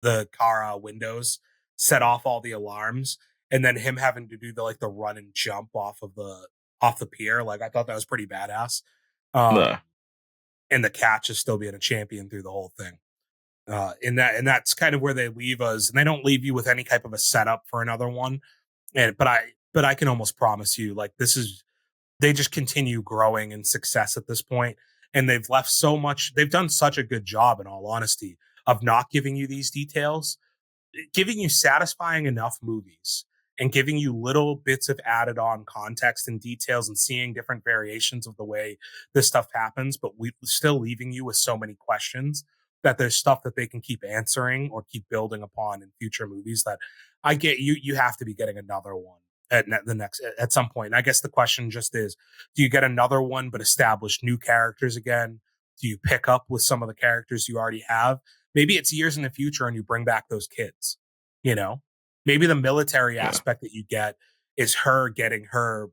the car windows, set off all the alarms, and then him having to do the like the run and jump off the pier. Like I thought that was pretty badass. Nah. And the catch is still being a champion through the whole thing. And that's kind of where they leave us, and they don't leave you with any type of a setup for another one. But I can almost promise you, like this is they just continue growing in success at this point, and they've left so much. They've done such a good job, in all honesty, of not giving you these details, giving you satisfying enough movies and giving you little bits of added on context and details and seeing different variations of the way this stuff happens, but we still leaving you with so many questions that there's stuff that they can keep answering or keep building upon in future movies that I get you have to be getting another one the next at some point. And I guess the question just is, do you get another one but establish new characters again? Do you pick up with some of the characters you already have? Maybe it's years in the future and you bring back those kids, you know? Maybe the military Yeah. aspect that you get is her getting her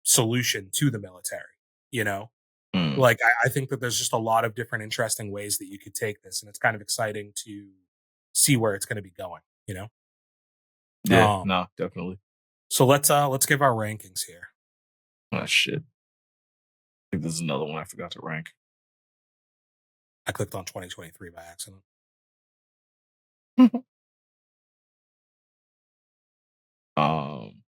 solution to the military, you know? Mm. Like, I think that there's just a lot of different interesting ways that you could take this, and it's kind of exciting to see where it's going to be going, you know? Yeah. Um, No, definitely. so let's give our rankings here. Oh, shit. I think this is another one I forgot to rank. I clicked on 2023 by accident. um,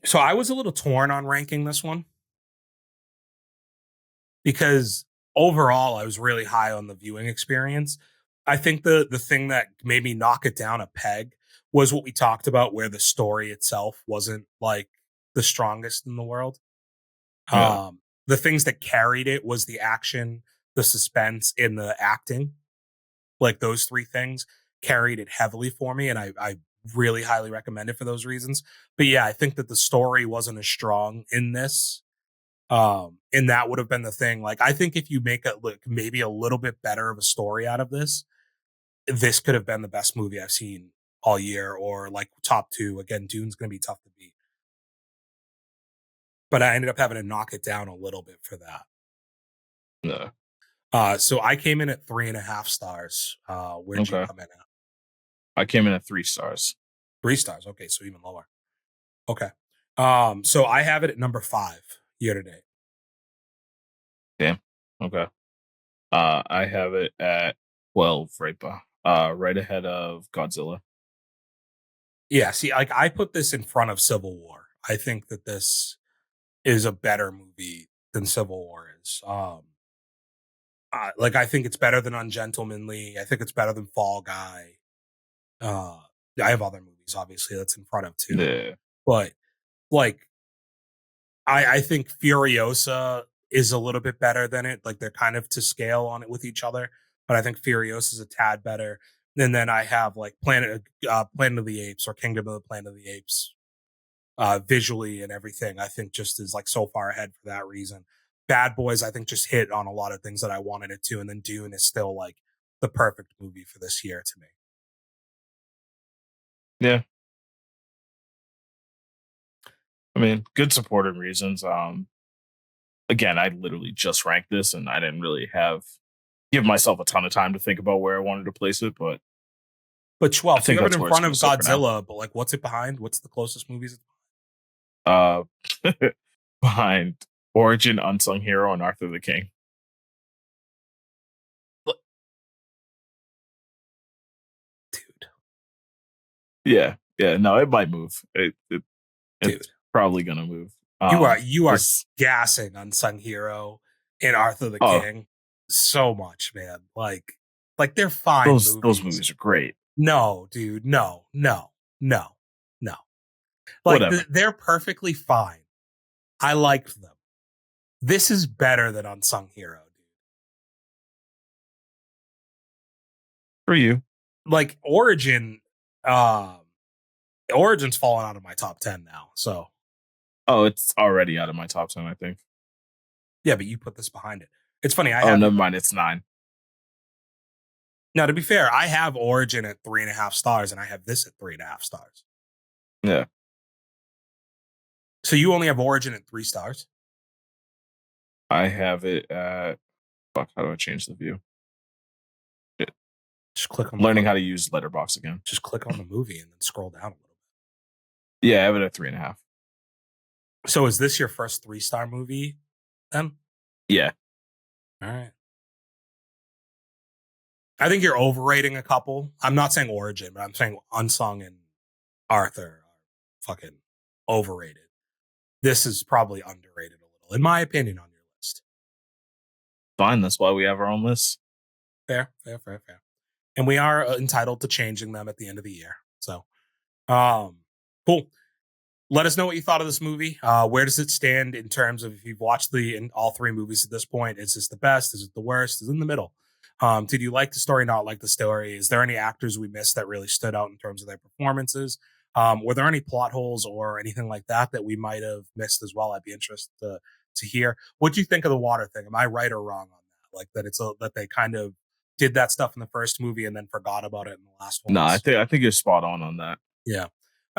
So I was a little torn on ranking this one because overall I was really high on the viewing experience. I think the thing that made me knock it down a peg was what we talked about, where the story itself wasn't like the strongest in the world. yeah. The things that carried it was the action, the suspense, and the acting. Like those three things carried it heavily for me, and I really highly recommend it for those reasons. But yeah, I think that the story wasn't as strong in this. And that would have been the thing. Like, I think if you make it look maybe a little bit better of a story out of this could have been the best movie I've seen all year, or like top two. Again, Dune's going to be tough to beat, but I ended up having to knock it down a little bit for that. No. So I came in at 3.5 stars. Where'd you Okay. come in at? I came in at 3 stars. 3 stars. Okay, so even lower. Okay. So I have it at number 5 year to date. Damn. Okay. I have it at 12, right ahead of Godzilla. Yeah, see, like I put this in front of Civil War. I think that this is a better movie than Civil War is. Like I think it's better than Ungentlemanly. I think it's better than Fall Guy. I have other movies movies, obviously, that's in front of two. Yeah. But like, I think Furiosa is a little bit better than it. Like they're kind of to scale on it with each other, but I think Furiosa is a tad better. And then I have like Planet of the Apes or Kingdom of the Planet of the Apes, visually and everything. I think just is like so far ahead for that reason. Bad Boys, I think, just hit on a lot of things that I wanted it to, and then Dune is still like the perfect movie for this year to me. Yeah. I mean, good supporting reasons. Again, I literally just ranked this, and I didn't really give myself a ton of time to think about where I wanted to place it, but But I 12, so think you have it that's in where it's front going of to sit for now. Godzilla, but like, what's it behind? What's the closest movies? Uh, behind Origin, Unsung Hero, and Arthur the King. Dude, Yeah, yeah. No, it might move. dude, It's probably going to move. you are This gassing Unsung Hero and Arthur the oh, King so much, man. Like they're fine those movies. movies are great. No, dude, no, no, no, no. Like Whatever they're perfectly fine. I liked them. This is better than Unsung Hero, dude. for you. Like um, Origin's fallen out of my top 10 now. So Oh, it's already out of my top 10, I think. yeah, but you put this behind it. It's funny. I Oh, have never mind. It's 9. now. To be fair, I have Origin at 3.5 stars, and I have this at 3.5 stars. Yeah, So you only have Origin at 3 stars. I have it at. Fuck, how do I change the view? Shit. Just click on Learning how to use Letterboxd again. just click on the movie and then scroll down a little Yeah, I have it at 3.5. bit. So is this your first 3 star movie then? Yeah. All right. I think you're overrating a couple. I'm not saying Origin, but I'm saying Unsung and Arthur are fucking overrated. This is probably underrated a little, in my opinion, on your list. Fine. That's why we have our own list. Fair, fair, fair, fair. And we are entitled to changing them at the end of the year. So, um, cool. Let us know what you thought of this movie. Where does it stand in terms of if you've watched all three movies at this point? Is this the best? Is it the worst? Is it in the middle? Did you like the story? Not like the story? Is there any actors we missed that really stood out in terms of their performances? Were there any plot holes or anything like that that we might have missed as well? I'd be interested to hear. What do you think of the water thing? Am I right or wrong on that? Like that they kind of did that stuff in the first movie and then forgot about it in the last No, ones. I think you're spot on that. Yeah.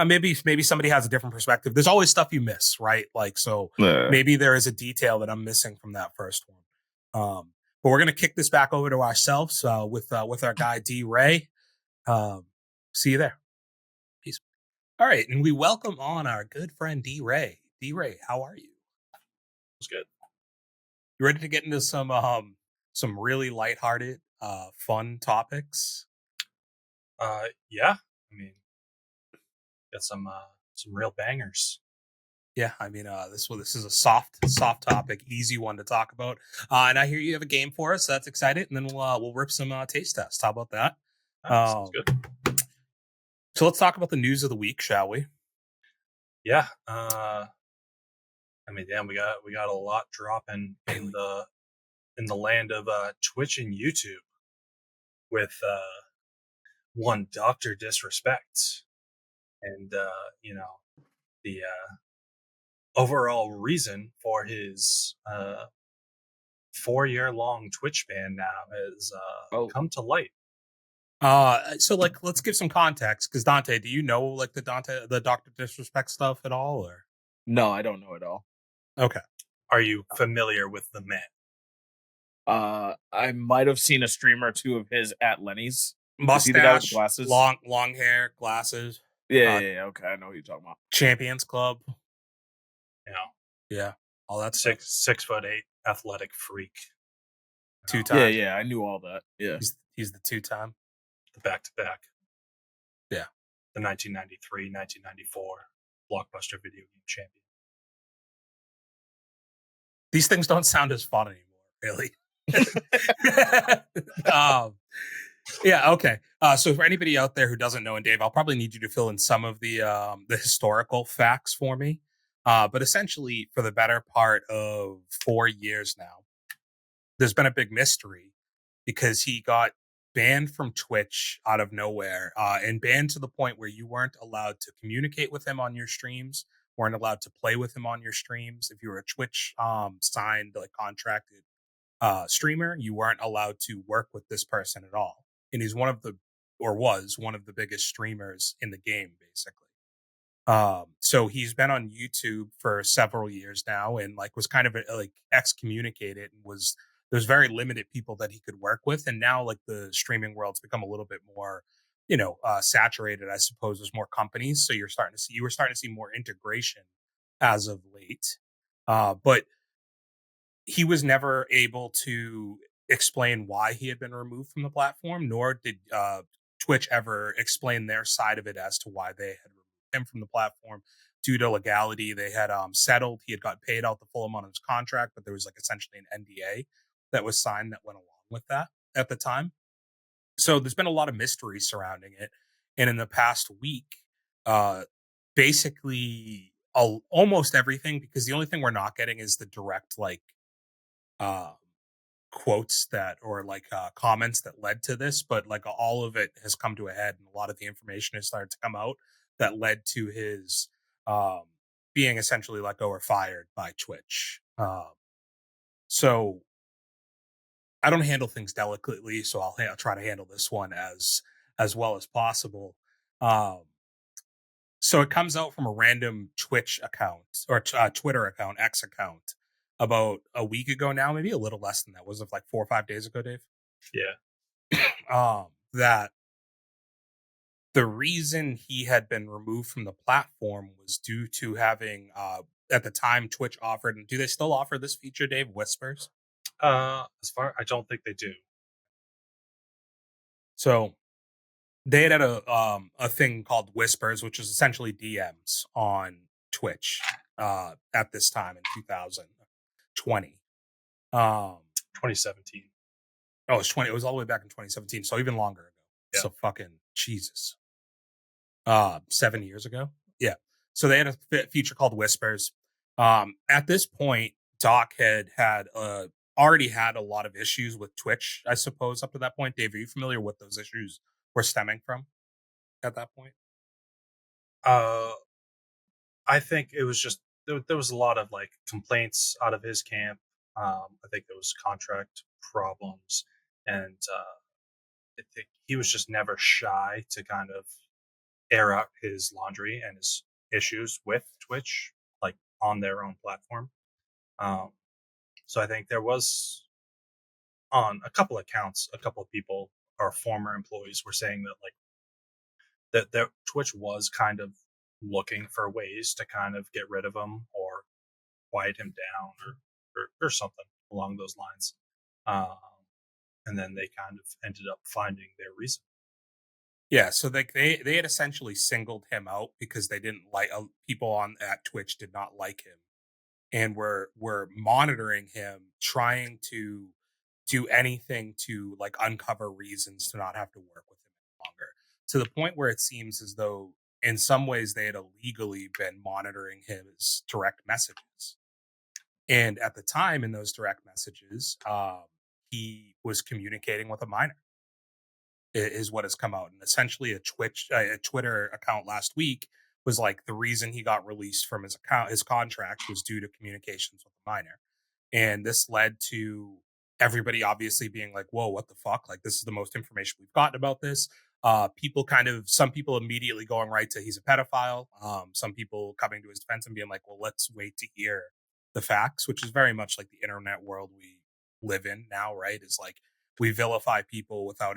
Maybe somebody has a different perspective. There's always stuff you miss, right? Like, so Yeah. maybe there is a detail that I'm missing from that first one. But we're gonna kick this back over to ourselves with our guy D Ray. See you there. Peace. All right, and we welcome on our good friend D Ray. D Ray, how are you? It's good. You ready to get into some really lighthearted, fun topics? Yeah. I mean, got some real bangers. Yeah, I mean, this is a soft topic, easy one to talk about. And I hear you have a game for us. So that's exciting. And then we'll rip some taste tests. How about that? Sounds good. So let's talk about the news of the week, shall we? Yeah. I mean, damn, we got a lot dropping in the land of Twitch and YouTube with one Dr. Disrespect, and the overall reason for his 4-year-long Twitch ban now has come to light. So like, let's give some context because Dante, do you know like the Dr. Disrespect stuff at all, or No, I don't know at all. okay? Are you familiar with the man? I might have seen a stream or two of his at Lenny's. Mustache, Is he the guy with the glasses? long hair, glasses. Yeah. Okay, I know what you're talking about. Champions Club. You know, Yeah, all that 6'8" athletic freak. 2-time. Yeah, I knew all that. Yeah, He's the 2-time. The back-to-back. Yeah. The 1993, 1994 Blockbuster video game champion. These things don't sound as fun anymore, really. Yeah, okay. So for anybody out there who doesn't know, and Dave, I'll probably need you to fill in some of the historical facts for me. But essentially, for the better part of 4 years now, there's been a big mystery because he got banned from Twitch out of nowhere, and banned to the point where you weren't allowed to communicate with him on your streams, weren't allowed to play with him on your streams. If you were a Twitch signed, like contracted streamer, you weren't allowed to work with this person at all. And he's one of the, or was one of the biggest streamers in the game, basically. So he's been on YouTube for several years now, and like was kind of like excommunicated, and was there's very limited people that he could work with. And now like the streaming world's become a little bit more, saturated, I suppose. There's more companies, so you were starting to see more integration as of late. But he was never able to explain why he had been removed from the platform, nor did Twitch ever explain their side of it as to why they had removed him from the platform due to legality. They had settled. He had got paid out the full amount of his contract, but there was like essentially an NDA that was signed that went along with that at the time. So there's been a lot of mystery surrounding it. And in the past week, uh, basically almost everything, because the only thing we're not getting is the direct like uh, quotes that or like comments that led to this, but like all of it has come to a head, and a lot of the information has started to come out that led to his um, being essentially let go or fired by Twitch. So I don't handle things delicately, so I'll try to handle this one as well as possible. Um, so it comes out from a random Twitch account or Twitter account, X account, about a week ago now, maybe a little less than that. Was it like 4 or 5 days ago, Dave? Yeah. That the reason he had been removed from the platform was due to having, at the time, Twitch offered, and do they still offer this feature, Dave? Whispers. I don't think they do. So they had a thing called Whispers, which is essentially DMs on Twitch at this time in 2020. 2017. Oh, it's 20. It was all the way back in 2017, so even longer ago. Yeah. So fucking Jesus. 7 years ago. Yeah. So they had a feature called Whispers. At this point, Doc had already had a lot of issues with Twitch, I suppose, up to that point. Dave, are you familiar with those issues were stemming from at that point? Uh, I think it was just there was a lot of like complaints out of his camp. I think there was contract problems, and I think he was just never shy to kind of air out his laundry and his issues with Twitch, like on their own platform. Um, so I think there was on a couple accounts, a couple of people, our former employees, were saying that like that Twitch was kind of looking for ways to kind of get rid of him or quiet him down or something along those lines. Um, and then they kind of ended up finding their reason. Yeah, so they had essentially singled him out because they didn't like people on at Twitch did not like him, and were monitoring him, trying to do anything to like uncover reasons to not have to work with him any longer. To the point where it seems as though in some ways they had illegally been monitoring his direct messages. And at the time in those direct messages, he was communicating with a minor is what has come out. And essentially a Twitter account last week was like the reason he got released from his contract was due to communications with a minor. And this led to everybody obviously being like, whoa, what the fuck? Like, this is the most information we've gotten about this. Some people immediately going right to he's a pedophile. Some people coming to his defense and being like, well, let's wait to hear the facts, which is very much like the internet world we live in now, right? Is like we vilify people without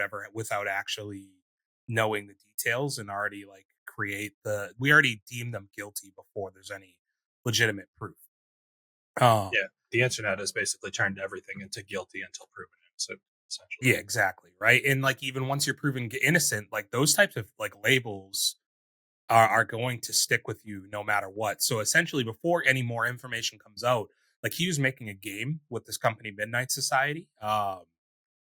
actually knowing the details, and already like we already deem them guilty before there's any legitimate proof. Yeah, the internet has basically turned everything into guilty until proven innocent, essentially. Yeah, exactly. Right. And like even once you're proven innocent, like those types of like labels are going to stick with you no matter what. So essentially, before any more information comes out, like he was making a game with this company, Midnight Society.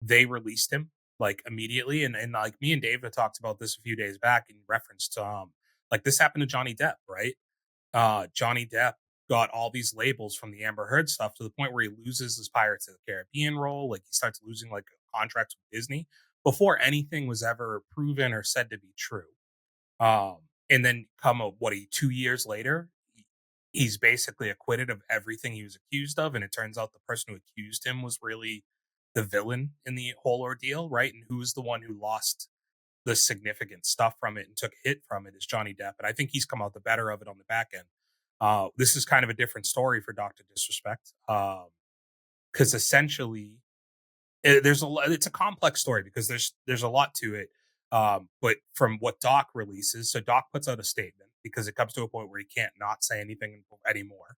They released him like immediately. And like me and David talked about this a few days back in reference to like this happened to Johnny Depp, right? Johnny Depp got all these labels from the Amber Heard stuff to the point where he loses his Pirates of the Caribbean role. Like he starts losing like contracts with Disney before anything was ever proven or said to be true. Um, and then come a, what 2 years later, he's basically acquitted of everything he was accused of, and it turns out the person who accused him was really the villain in the whole ordeal, right? And who was the one who lost the significant stuff from it and took a hit from it is Johnny Depp, and I think he's come out the better of it on the back end. This is kind of a different story for Doctor Disrespect, because essentially there's a it's a complex story because there's a lot to it. But from what Doc releases, so Doc puts out a statement because it comes to a point where he can't not say anything anymore.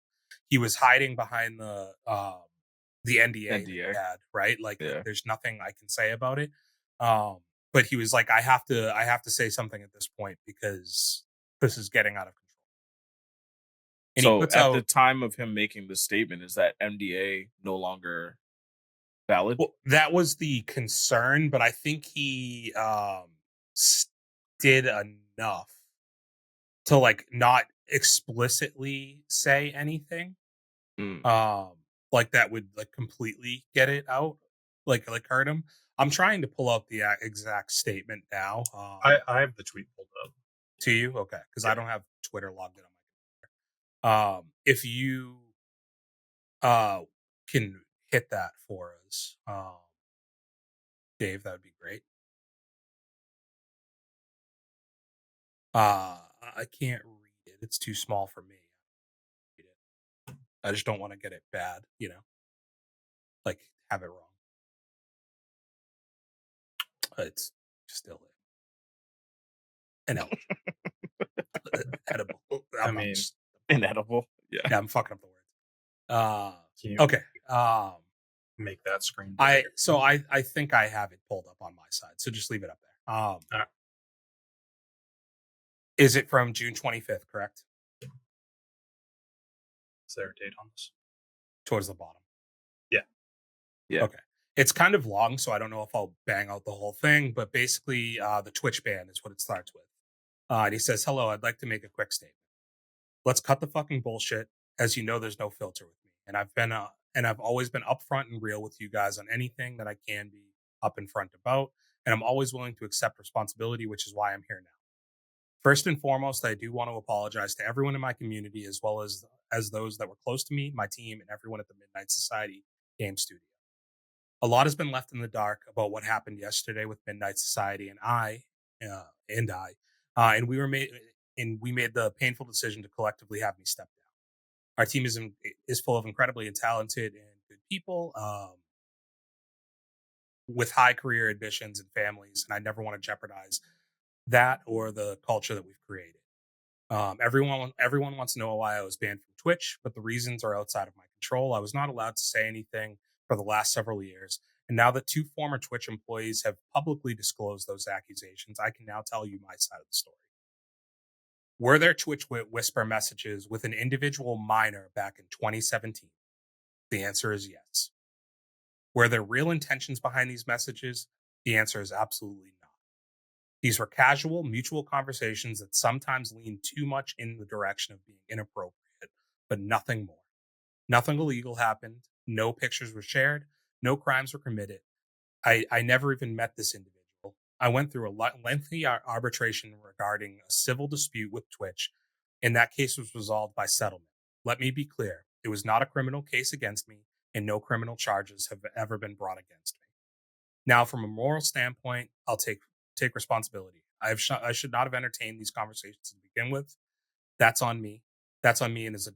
He was hiding behind the NDA that he NDA. had, right? Like Yeah. there's nothing I can say about it. Um, but he was like, I have to say something at this point because this is getting out of control. And he So puts at the out time of him making the statement, is that MDA no longer valid? well, that was the concern, but I think he did enough to like not explicitly say anything Mm. um like that would like completely get it out, like hurt him. I'm trying to pull up the exact statement now I have the tweet pulled up. to you, okay, because I Yeah. don't have Twitter logged in on if you uh can hit that for us, Dave, that would be great. I can't read it. It's too small for me. Read it. I just don't want to get it bad, like have it wrong. It's still ineligible. Edible. I I'm mean, just, Inedible. Yeah. yeah, I'm fucking up the words. can you Okay. make that screen I bigger? so I think I have it pulled up on my side. So just leave it up there. Alright. Is it from June 25th, correct? Is there a date on this? Towards the bottom. Yeah. Yeah. Okay. It's kind of long, so I don't know if I'll bang out the whole thing, but basically, the Twitch ban is what it starts with. And he says, "Hello, I'd like to make a quick statement. Let's cut the fucking bullshit. As you know, there's no filter with me, and I've always been upfront and real with you guys on anything that I can be up in front about, and I'm always willing to accept responsibility, which is why I'm here now. First and foremost, I do want to apologize to everyone in my community, as well as those that were close to me, my team, and everyone at the Midnight Society game studio. A lot has been left in the dark about what happened yesterday with Midnight Society and we were made and we made the painful decision to collectively have me step down. Our team is full of incredibly talented and good people with high career ambitions and families, and I never want to jeopardize that or the culture that we've created. Everyone wants to know why I was banned from Twitch, but the reasons are outside of my control. I was not allowed to say anything for the last several years, and now that two former Twitch employees have publicly disclosed those accusations, I can now tell you my side of the story. Were there Twitch whisper messages with an individual minor back in 2017? The answer is yes. Were there real intentions behind these messages? The answer is absolutely not. These were casual, mutual conversations that sometimes leaned too much in the direction of being inappropriate, but nothing more. Nothing illegal happened. No pictures were shared. No crimes were committed. I never even met this individual. I went through a lengthy arbitration regarding a civil dispute with Twitch, and that case was resolved by settlement. Let me be clear, it was not a criminal case against me, and no criminal charges have ever been brought against me. Now, from a moral standpoint, I'll take responsibility. I should not have entertained these conversations to begin with. That's on me. That's on me and as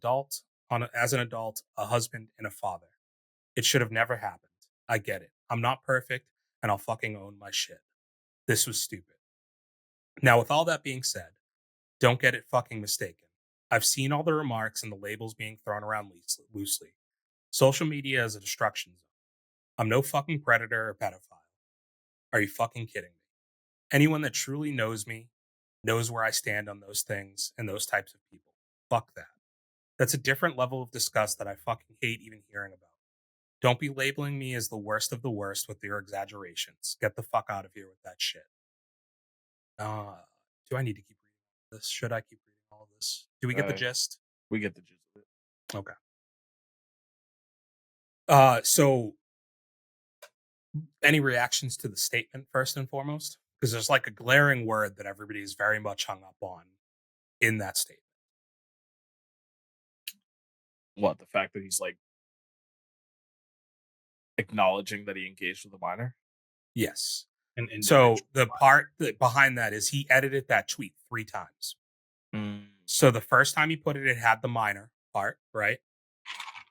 an adult, a husband, and a father. It should have never happened. I get it. I'm not perfect, and I'll fucking own my shit. This was stupid. Now, with all that being said, don't get it fucking mistaken. I've seen all the remarks and the labels being thrown around loosely. Social media is a destruction zone. I'm no fucking predator or pedophile. Are you fucking kidding me? Anyone that truly knows me knows where I stand on those things and those types of people. Fuck that. That's a different level of disgust that I fucking hate even hearing about. Don't be labeling me as the worst of the worst with your exaggerations. Get the fuck out of here with that shit. Do I need to keep reading all this? Should I keep reading all of this? Do we get the gist? We get the gist of it. Okay. So any reactions to the statement first and foremost? Because there's like a glaring word that everybody's very much hung up on in that statement. What, the fact that he's like acknowledging that he engaged with a minor? Yes. An So individual. the part that behind that is he edited that tweet 3 times. Mm. So the first time he put it, it had the minor part, right?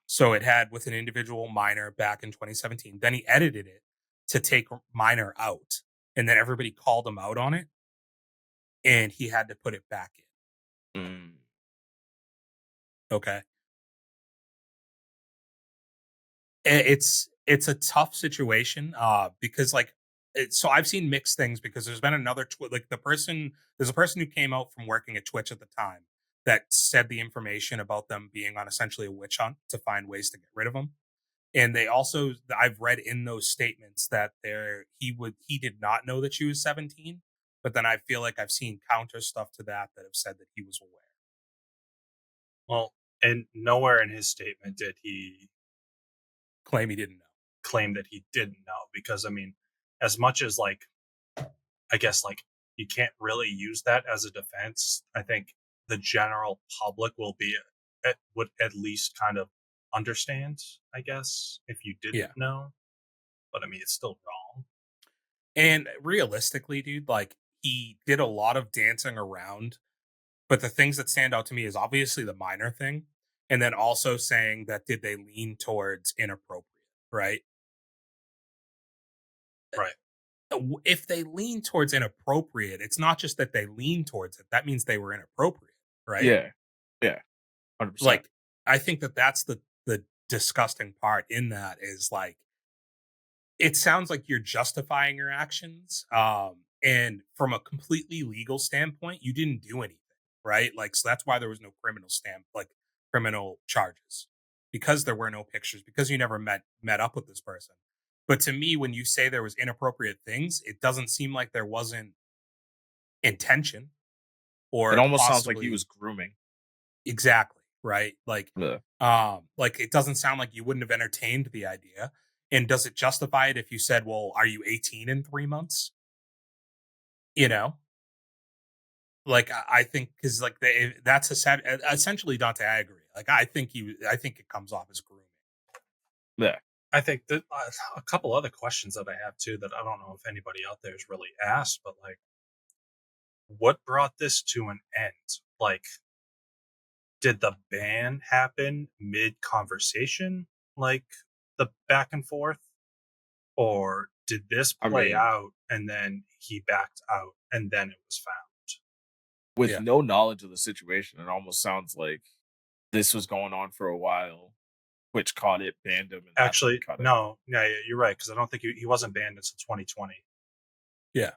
So it had with an individual minor back in 2017. Then he edited it to take minor out. And then everybody called him out on it. And he had to put it back in. Mm. Okay. It's a tough situation because like so I've seen mixed things because there's been another like there's a person who came out from working at Twitch at the time that said the information about them being on essentially a witch hunt to find ways to get rid of them. And they also I've read in those statements that he did not know that she was 17, but then I feel like I've seen counter stuff to that have said that he was aware. Well, and nowhere in his statement did he Claim he didn't know. claim that he didn't know, because I mean, as much as like, I guess like you can't really use that as a defense. I think the general public would at least kind of understand, I guess, if you didn't Yeah. know. But I mean, it's still wrong. And realistically, dude, like he did a lot of dancing around, but the things that stand out to me is obviously the minor thing, and then also saying that did they lean towards inappropriate, right? Right. If they lean towards inappropriate, it's not just that they lean towards it. That means they were inappropriate, right? Yeah. Yeah. 100%. Like I think that that's the disgusting part in that is like it sounds like you're justifying your actions. And from a completely legal standpoint, you didn't do anything, right? Like, so that's why there was no criminal charges because there were no pictures, because you never met up with this person. But to me, when you say there was inappropriate things, it doesn't seem like there wasn't intention it or almost sounds like he possibly was grooming. exactly right. Yeah. Like it doesn't sound like you wouldn't have entertained the idea. And does it justify it if you said, well, are you 18 in 3 months? You know, like I think because like that's essentially Dante. I agree. Like I think it comes off as grooming. Yeah. I think that a couple other questions that I have too that I don't know if anybody out there has really asked, but like, what brought this to an end? Like, did the ban happen mid conversation, like the back and forth, or did this play out and then he backed out and then it was found? With Yeah. no knowledge of the situation, it almost sounds like this was going on for a while, which caught it, banned him. And Actually, no, yeah, you're right, because I don't think he wasn't banned until 2020. Yeah.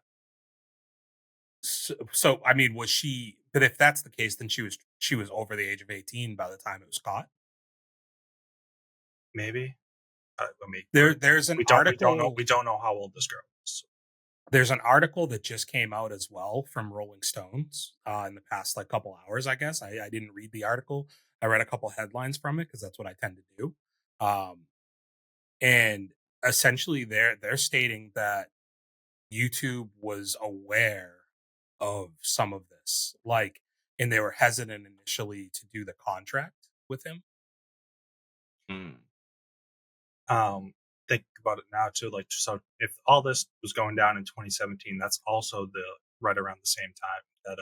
So I mean, was she? But if that's the case, then she was over the age of 18 by the time it was caught. Maybe. I mean, There's an article. We don't know how old this girl is. There's an article that just came out as well from Rolling Stones in the past like couple hours. I guess I didn't read the article. I read a couple headlines from it because that's what I tend to do. And essentially, they're stating that YouTube was aware of some of this, like, and they were hesitant initially to do the contract with him. Think about it now too. Like, so if all this was going down in 2017, that's also right around the same time that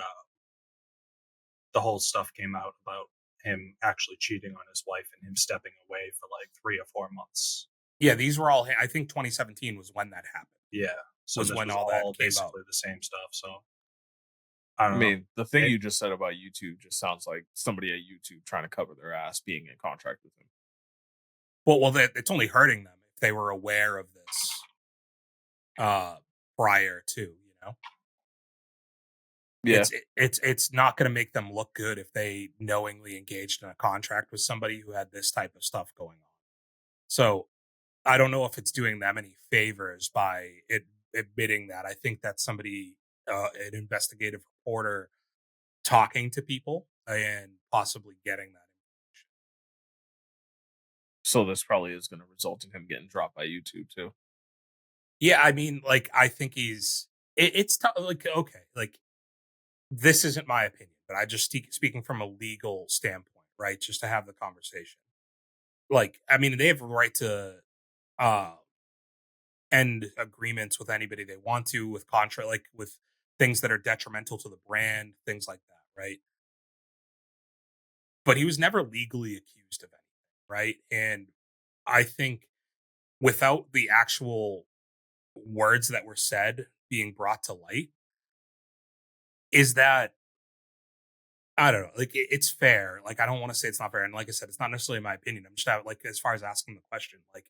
the whole stuff came out about him actually cheating on his wife and him stepping away for like 3 or 4 months. Yeah, these were all. I think 2017 was when that happened. Yeah, so was when all that came basically out. the same stuff. So I don't know. I mean, the thing you just said about YouTube just sounds like somebody at YouTube trying to cover their ass being in contract with him. Well, it's only hurting them if they were aware of this prior to, you know. Yeah, it's not going to make them look good if they knowingly engaged in a contract with somebody who had this type of stuff going on. So I don't know if it's doing them any favors by admitting that. I think that somebody, an investigative reporter, talking to people and possibly getting that information. So this probably is going to result in him getting dropped by YouTube too. Yeah, I mean, like, I think it's tough. Like, okay, like, this isn't my opinion, but I just speaking from a legal standpoint, right? Just to have the conversation. Like, I mean, they have a right to uh end agreements with anybody they want to, with contract, like with things that are detrimental to the brand, things like that, right? But he was never legally accused of anything, right? And I think without the actual words that were said being brought to light, is that, I don't know, like, it's fair. Like, I don't want to say it's not fair. And like I said, it's not necessarily my opinion. I'm just out, like, as far as asking the question, like,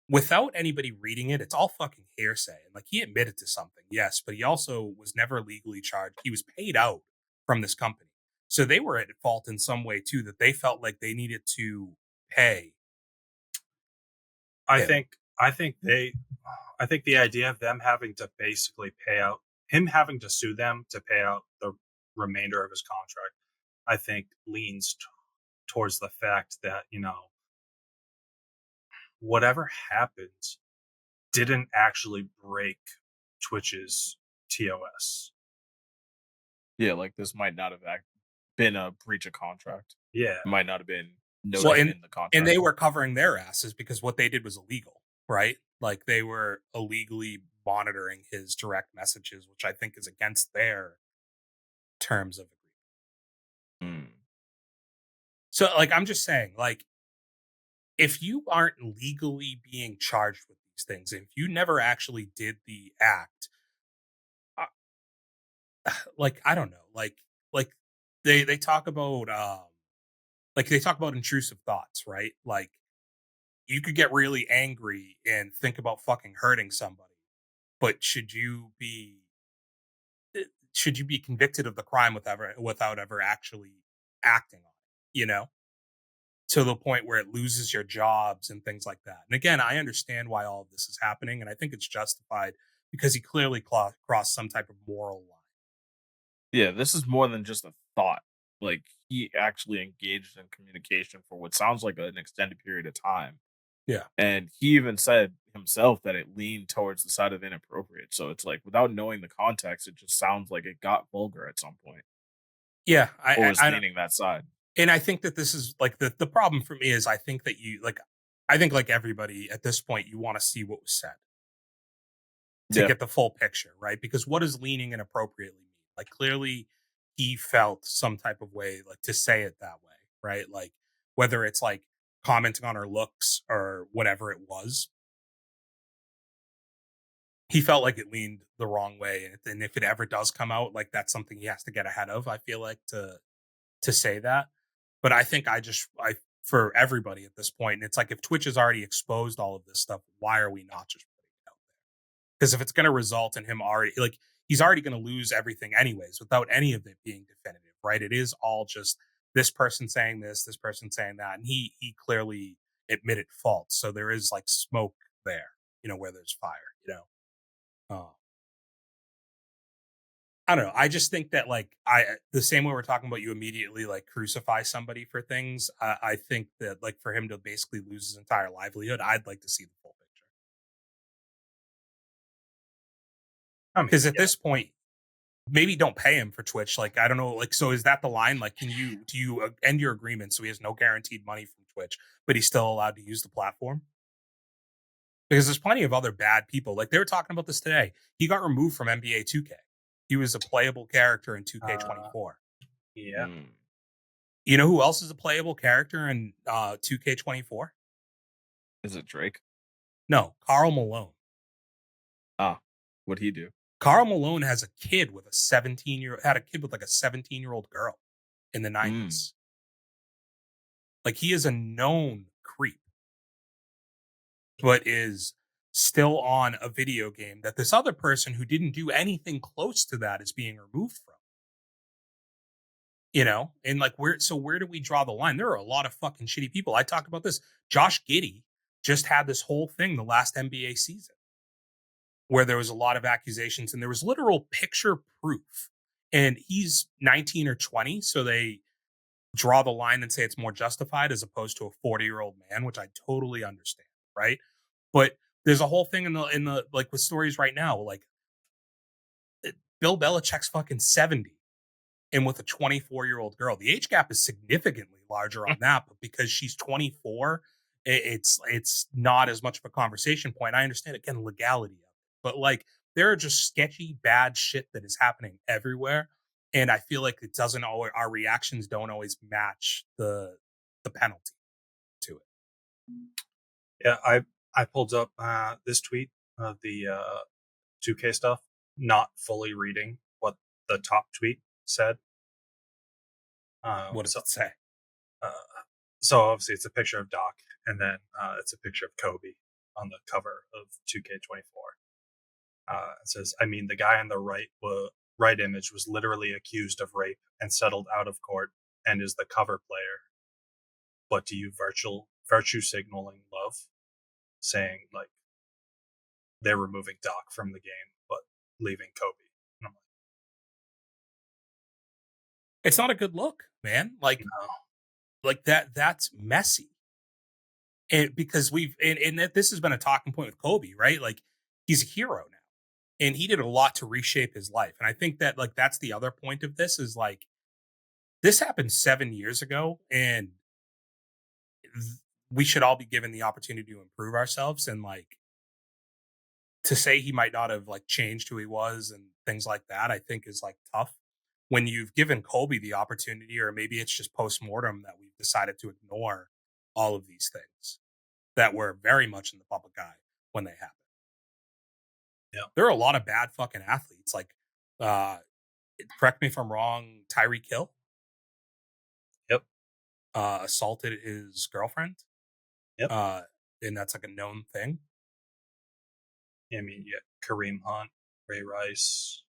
without anybody reading it, it's all fucking hearsay. And like, he admitted to something, yes, but he also was never legally charged. He was paid out from this company. So they were at fault in some way too, that they felt like they needed to pay I him. think I think they I think the idea of them having to basically pay out him having to sue them to pay out the remainder of his contract, I think leans towards the fact that, whatever happened didn't actually break Twitch's TOS. Yeah, like this might not have been a breach of contract. Yeah. It might not have been Well, noted in the and contract. they were covering their asses because what they did was illegal, right? Like, they were illegally monitoring his direct messages, which I think is against their terms of agreement. Mm. So, like, I'm just saying, like, if you aren't legally being charged with these things, if you never actually did the act, uh, like, I don't know, like they talk about like, they talk about intrusive thoughts, right? Like, you could get really angry and think about fucking hurting somebody, but should you be convicted of the crime without ever actually acting on it, you know? To the point where it loses your jobs and things like that. And again, I understand why all of this is happening, and I think it's justified because he clearly crossed some type of moral line. Yeah, this is more than just a thought. Like he actually engaged in communication for what sounds like an extended period of time. Yeah. And he even said himself that it leaned towards the side of inappropriate. So it's like without knowing the context, it just sounds like it got vulgar at some point Yeah, or was I don't, leaning that side. and I think that this is like the problem for me is I think like everybody at this point, you want to see what was said to Yeah. get the full picture, right? Because what does leaning inappropriately mean? Like, clearly he felt some type of way, like, to say it that way, right? Like, whether it's like commenting on her looks or whatever it was, he felt like it leaned the wrong way. And if it ever does come out, like, that's something he has to get ahead of, I feel like, to say that. But I think I for everybody at this point, and it's like, if Twitch has already exposed all of this stuff, why are we not just putting it out? Because if it's going to result in him already, like, he's already going to lose everything anyways without any of it being definitive, right? It is all just this person saying this person saying that, and he clearly admitted fault. So there is like smoke there, where there's fire, Uh, I don't know. I just think that, like, the same way we're talking about, you immediately like crucify somebody for things. I think that, like, for him to basically lose his entire livelihood, I'd like to see the full picture. I mean, Because at yeah. this point, maybe don't pay him for Twitch. Like, I don't know. Like, so is that the line? Like, do you end your agreement so he has no guaranteed money from Twitch, but he's still allowed to use the platform? Because there's plenty of other bad people. Like, they were talking about this today. He got removed from NBA 2K. He was a playable character in 2K24. Yeah. Mm. You know who else is a playable character in 2K24? Is it Drake? No, Karl Malone. Ah, what'd he do? Karl Malone has a kid with a 17-year had a kid with like a 17-year-old girl in the 90s. Like, he is a known creep, but is still on a video game that this other person who didn't do anything close to that is being removed from. And like, where do we draw the line? There are a lot of fucking shitty people. I talked about this. Josh Giddey just had this whole thing the last NBA season where there was a lot of accusations and there was literal picture proof. And he's 19 or 20, so they draw the line and say it's more justified as opposed to a 40-year-old man, which I totally understand, right? But there's a whole thing in the like with stories right now, like Bill Belichick's fucking 70 and with a 24-year-old girl. The age gap is significantly larger on that, but because she's 24, it's not as much of a conversation point. I understand again legality of it, but like there are just sketchy bad shit that is happening everywhere, and I feel like it doesn't always our reactions don't always match the penalty to it. Yeah, I pulled up this tweet of the 2K stuff, not fully reading what the top tweet said. What does So, it say? uh, so obviously it's a picture of Doc, and then it's a picture of Kobe on the cover of 2K24. It says, "I mean, the guy on the right image was literally accused of rape and settled out of court, and is the cover player. But do you virtue signaling love, saying like they're removing Doc from the game, but leaving Kobe?" And I'm It's not a good look, man. like, no. Like that's messy. And because and that this has been a talking point with Kobe, right? Like he's a hero now. And he did a lot to reshape his life. And I think that like that's the other point of this is like this happened 7 years ago and we should all be given the opportunity to improve ourselves and like to say he might not have like changed who he was and things like that, I think is like tough when you've given Kobe the opportunity, or maybe it's just post-mortem that we've decided to ignore all of these things that were very much in the public eye when they happened. Yeah. There are a lot of bad fucking athletes. Like, correct me if I'm wrong, Tyreek Hill Yep. Assaulted his girlfriend. Yep. And that's like a known thing. I mean, yeah, Kareem Hunt, Ray Rice.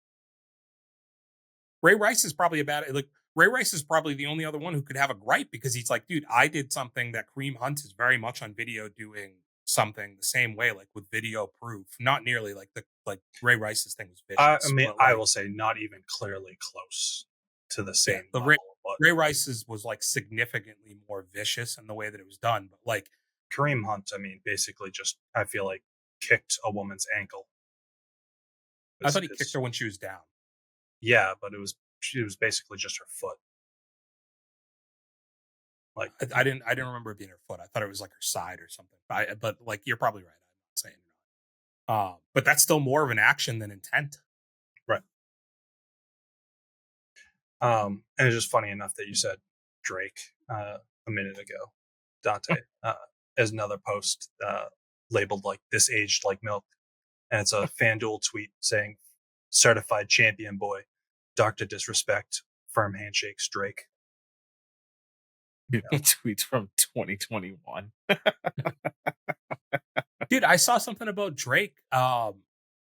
Ray Rice is probably Ray Rice is probably the only other one who could have a gripe because he's like, dude, I did something that Kareem Hunt is very much on video doing something the same way, like with video proof. Not nearly like Ray Rice's thing was I vicious. mean, but, I like, will say not even clearly close to the yeah, same the level. But Ray Rice's was like significantly more vicious in the way that it was done. But like Kareem Hunt, I mean, basically just I feel like kicked a woman's ankle. I thought he kicked her when she was down. Yeah, but she was basically just her foot. Like I didn't remember it being her foot. I thought it was like her side or something. But like you're probably right. I'm not saying you're not. But that's still more of an action than intent. right. And it's just funny enough that you said Drake a minute ago, Dante, as another post labeled like "This aged like milk," and it's a FanDuel tweet saying "Certified champion boy, Dr. Disrespect, firm handshakes Drake." Tweets from 2021. Dude, I saw something about Drake on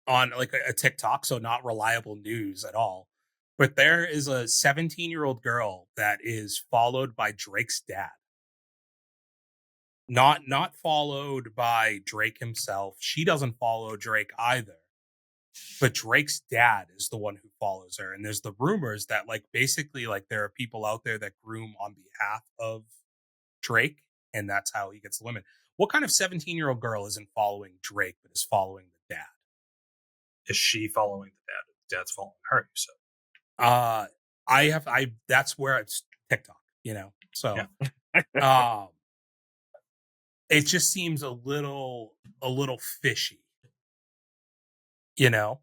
like a TikTok, so not reliable news at all. But there is a 17-year-old girl that is followed by Drake's dad. Not followed by Drake himself. She doesn't follow Drake either. But Drake's dad is the one who follows her. And there's the rumors that like basically like there are people out there that groom on behalf of Drake, and that's how he gets the women. What kind of 17-year-old girl isn't following Drake but is following the dad? Is she following the dad? The dad's following her. You said. That's where it's TikTok, you know. So Yeah. it just seems a little fishy, you know,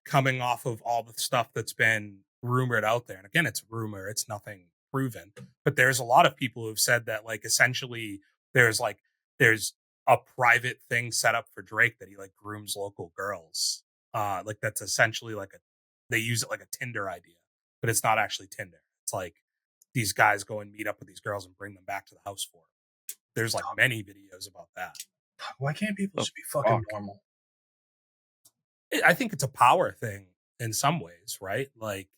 coming off of all the stuff that's been rumored out there. And again, it's rumor, it's nothing proven. But there's a lot of people who've said that like essentially there's a private thing set up for Drake that he like grooms local girls. Like that's essentially like they use it like a Tinder idea, but it's not actually Tinder. It's like these guys go and meet up with these girls and bring them back to the house for them. There's like many videos about that. Why can't people just be fucking normal? I think it's a power thing in some ways, right? Like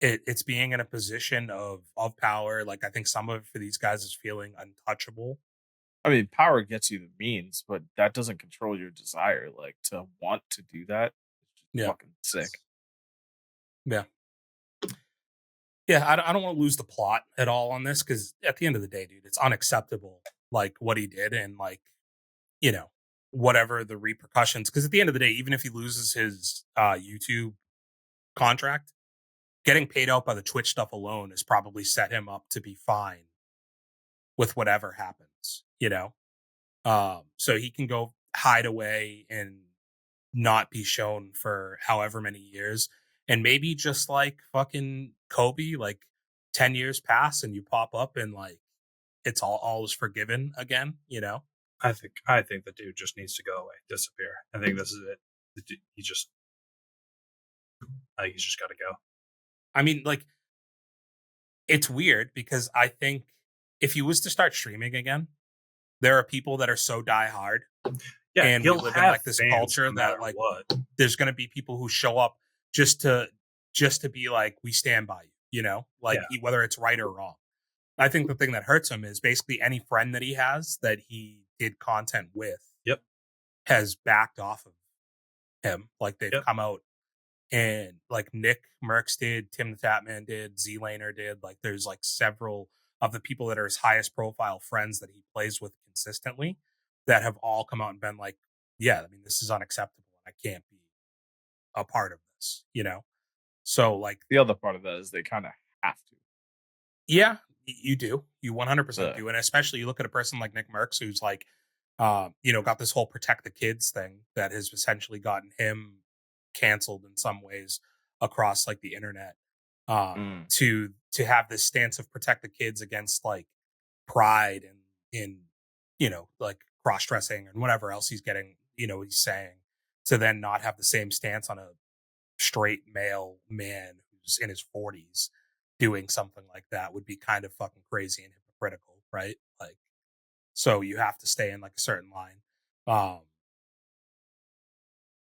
it's being in a position of power. Like I think some of it for these guys is feeling untouchable. I mean, power gets you the means, but that doesn't control your desire. Like to want to do that, it's just Yeah. fucking sick. Yeah. Yeah, I don't want to lose the plot at all on this because at the end of the day, dude, it's unacceptable, like what he did and like, you know, whatever the repercussions. Because at the end of the day, even if he loses his YouTube contract, getting paid out by the Twitch stuff alone has probably set him up to be fine with whatever happens, you know? So he can go hide away and not be shown for however many years. And maybe just like fucking Kobe, like 10 years pass and you pop up and like it's all is forgiven again, you know? I think the dude just needs to go away, disappear. I think this is it. He's just got to go. I mean, like, it's weird because I think if he was to start streaming again, there are people that are so die hard Yeah, and we he'll live in have like this fans culture no matter that like what. there's going to be people who show up just to be like we stand by you, you know, like Yeah. whether it's right or wrong. I think the thing that hurts him is basically any friend that he has that he did content with Yep. has backed off of him. Like they've Yep. come out and like Nick Merckx did, Tim the Tatman did, Z Laner did. Like there's like several of the people that are his highest profile friends that he plays with consistently that have all come out and been like, yeah, I mean, this is unacceptable. I can't be a part of this, you know? So like, The other part of that is they kind of have to. yeah, you do. You 100% The do. And especially you look at a person like Nick Merckx, who's like, you know, got this whole protect the kids thing that has essentially gotten him canceled in some ways across like the internet. mm, To have this stance of protect the kids against like pride and in, you know, like cross dressing and whatever else he's getting, you know, he's saying, to then not have the same stance on a straight male man who's in his 40s doing something like that would be kind of fucking crazy and hypocritical, right? Like, so you have to stay in like a certain line. Um,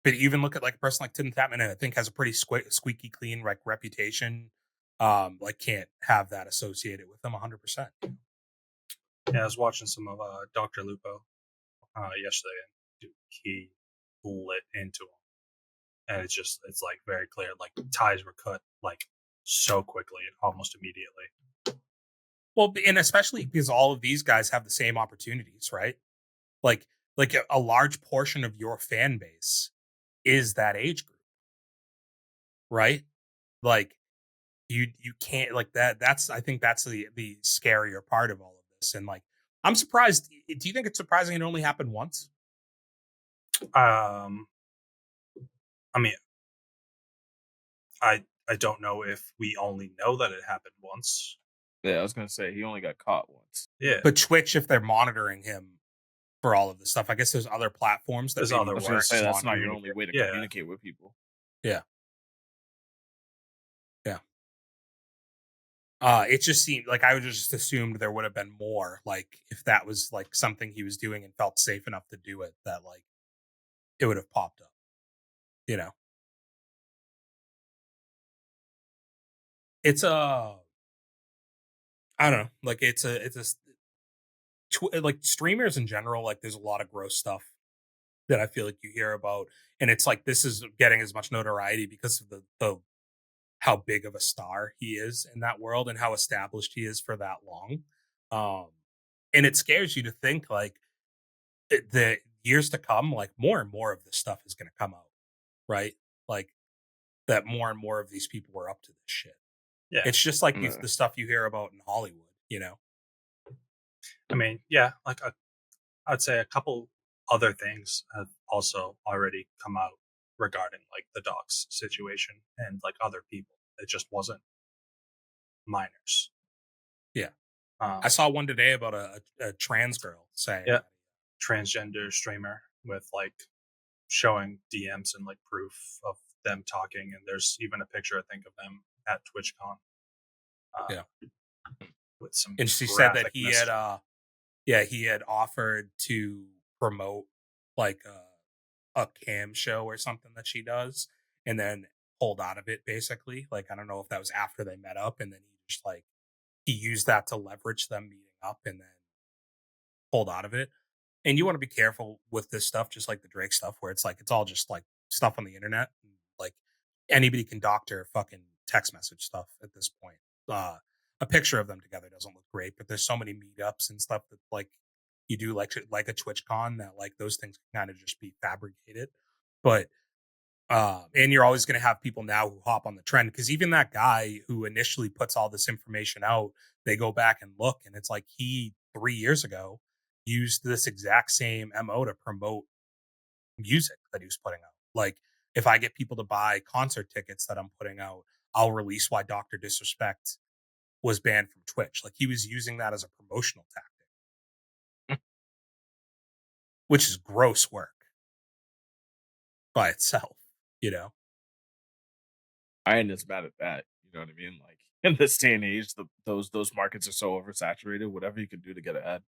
but even look at like a person like Tim Tatman, I think has a pretty squeaky clean like reputation. Like can't have that associated with them 100%. Yeah, I was watching some of Dr. Lupo yesterday, and dude, he lit into him, and it's like very clear, like ties were cut like so quickly and almost immediately. Well, and especially because all of these guys have the same opportunities, right? Like, a large portion of your fan base is that age group, right? Like, you can't like that. That's I think that's the scarier part of all of this. And like, I'm surprised. Do you think it's surprising it only happened once? Um, I mean, I don't know if we only know that it happened once. yeah, I was gonna say he only got caught once. Yeah, But Twitch, if they're monitoring him for all of this stuff, I guess there's other platforms that there's maybe other I was gonna ways say to that's not your only communicate. way to Yeah, communicate with people. yeah, yeah. It just seemed like I would just assumed there would have been more. Like if that was like something he was doing and felt safe enough to do it, that like it would have popped up. You know, it's a I don't know, like like streamers in general. Like there's a lot of gross stuff that I feel like you hear about, and it's like this is getting as much notoriety because of the how big of a star he is in that world and how established he is for that long. Um, and it scares you to think like the years to come, like more and more of this stuff is going to come out, right? Like that more and more of these people were up to this shit. yeah. It's just like Yeah. the stuff you hear about in Hollywood, you know? I mean, yeah, like I'd say a couple other things have also already come out regarding like the docs situation and like other people. It just wasn't minors. Yeah. Um, I saw one today about a trans girl saying, yeah, transgender streamer with like showing DMs and like proof of them talking, and there's even a picture I think of them at TwitchCon. Yeah. With some and she said that graphic he messaging. had, he had offered to promote like a cam show or something that she does and then pulled out of it basically. Like, I don't know if that was after they met up and then he just like, he used that to leverage them meeting up and then pulled out of it. And you want to be careful with this stuff, just like the Drake stuff, where it's like it's all just like stuff on the internet. Like anybody can doctor fucking text message stuff at this point. A picture of them together doesn't look great, but there's so many meetups and stuff that like you do like a Twitch con that like those things can kind of just be fabricated. But and you're always going to have people now who hop on the trend because even that guy who initially puts all this information out, they go back and look, and it's like he 3 years ago used this exact same MO to promote music that he was putting out. Like, if I get people to buy concert tickets that I'm putting out, I'll release why Dr. Disrespect was banned from Twitch. Like, he was using that as a promotional tactic, which is gross work by itself, you know? I ain't as mad at that. You know what I mean? Like in this day and age, those markets are so oversaturated. Whatever you can do to get ahead.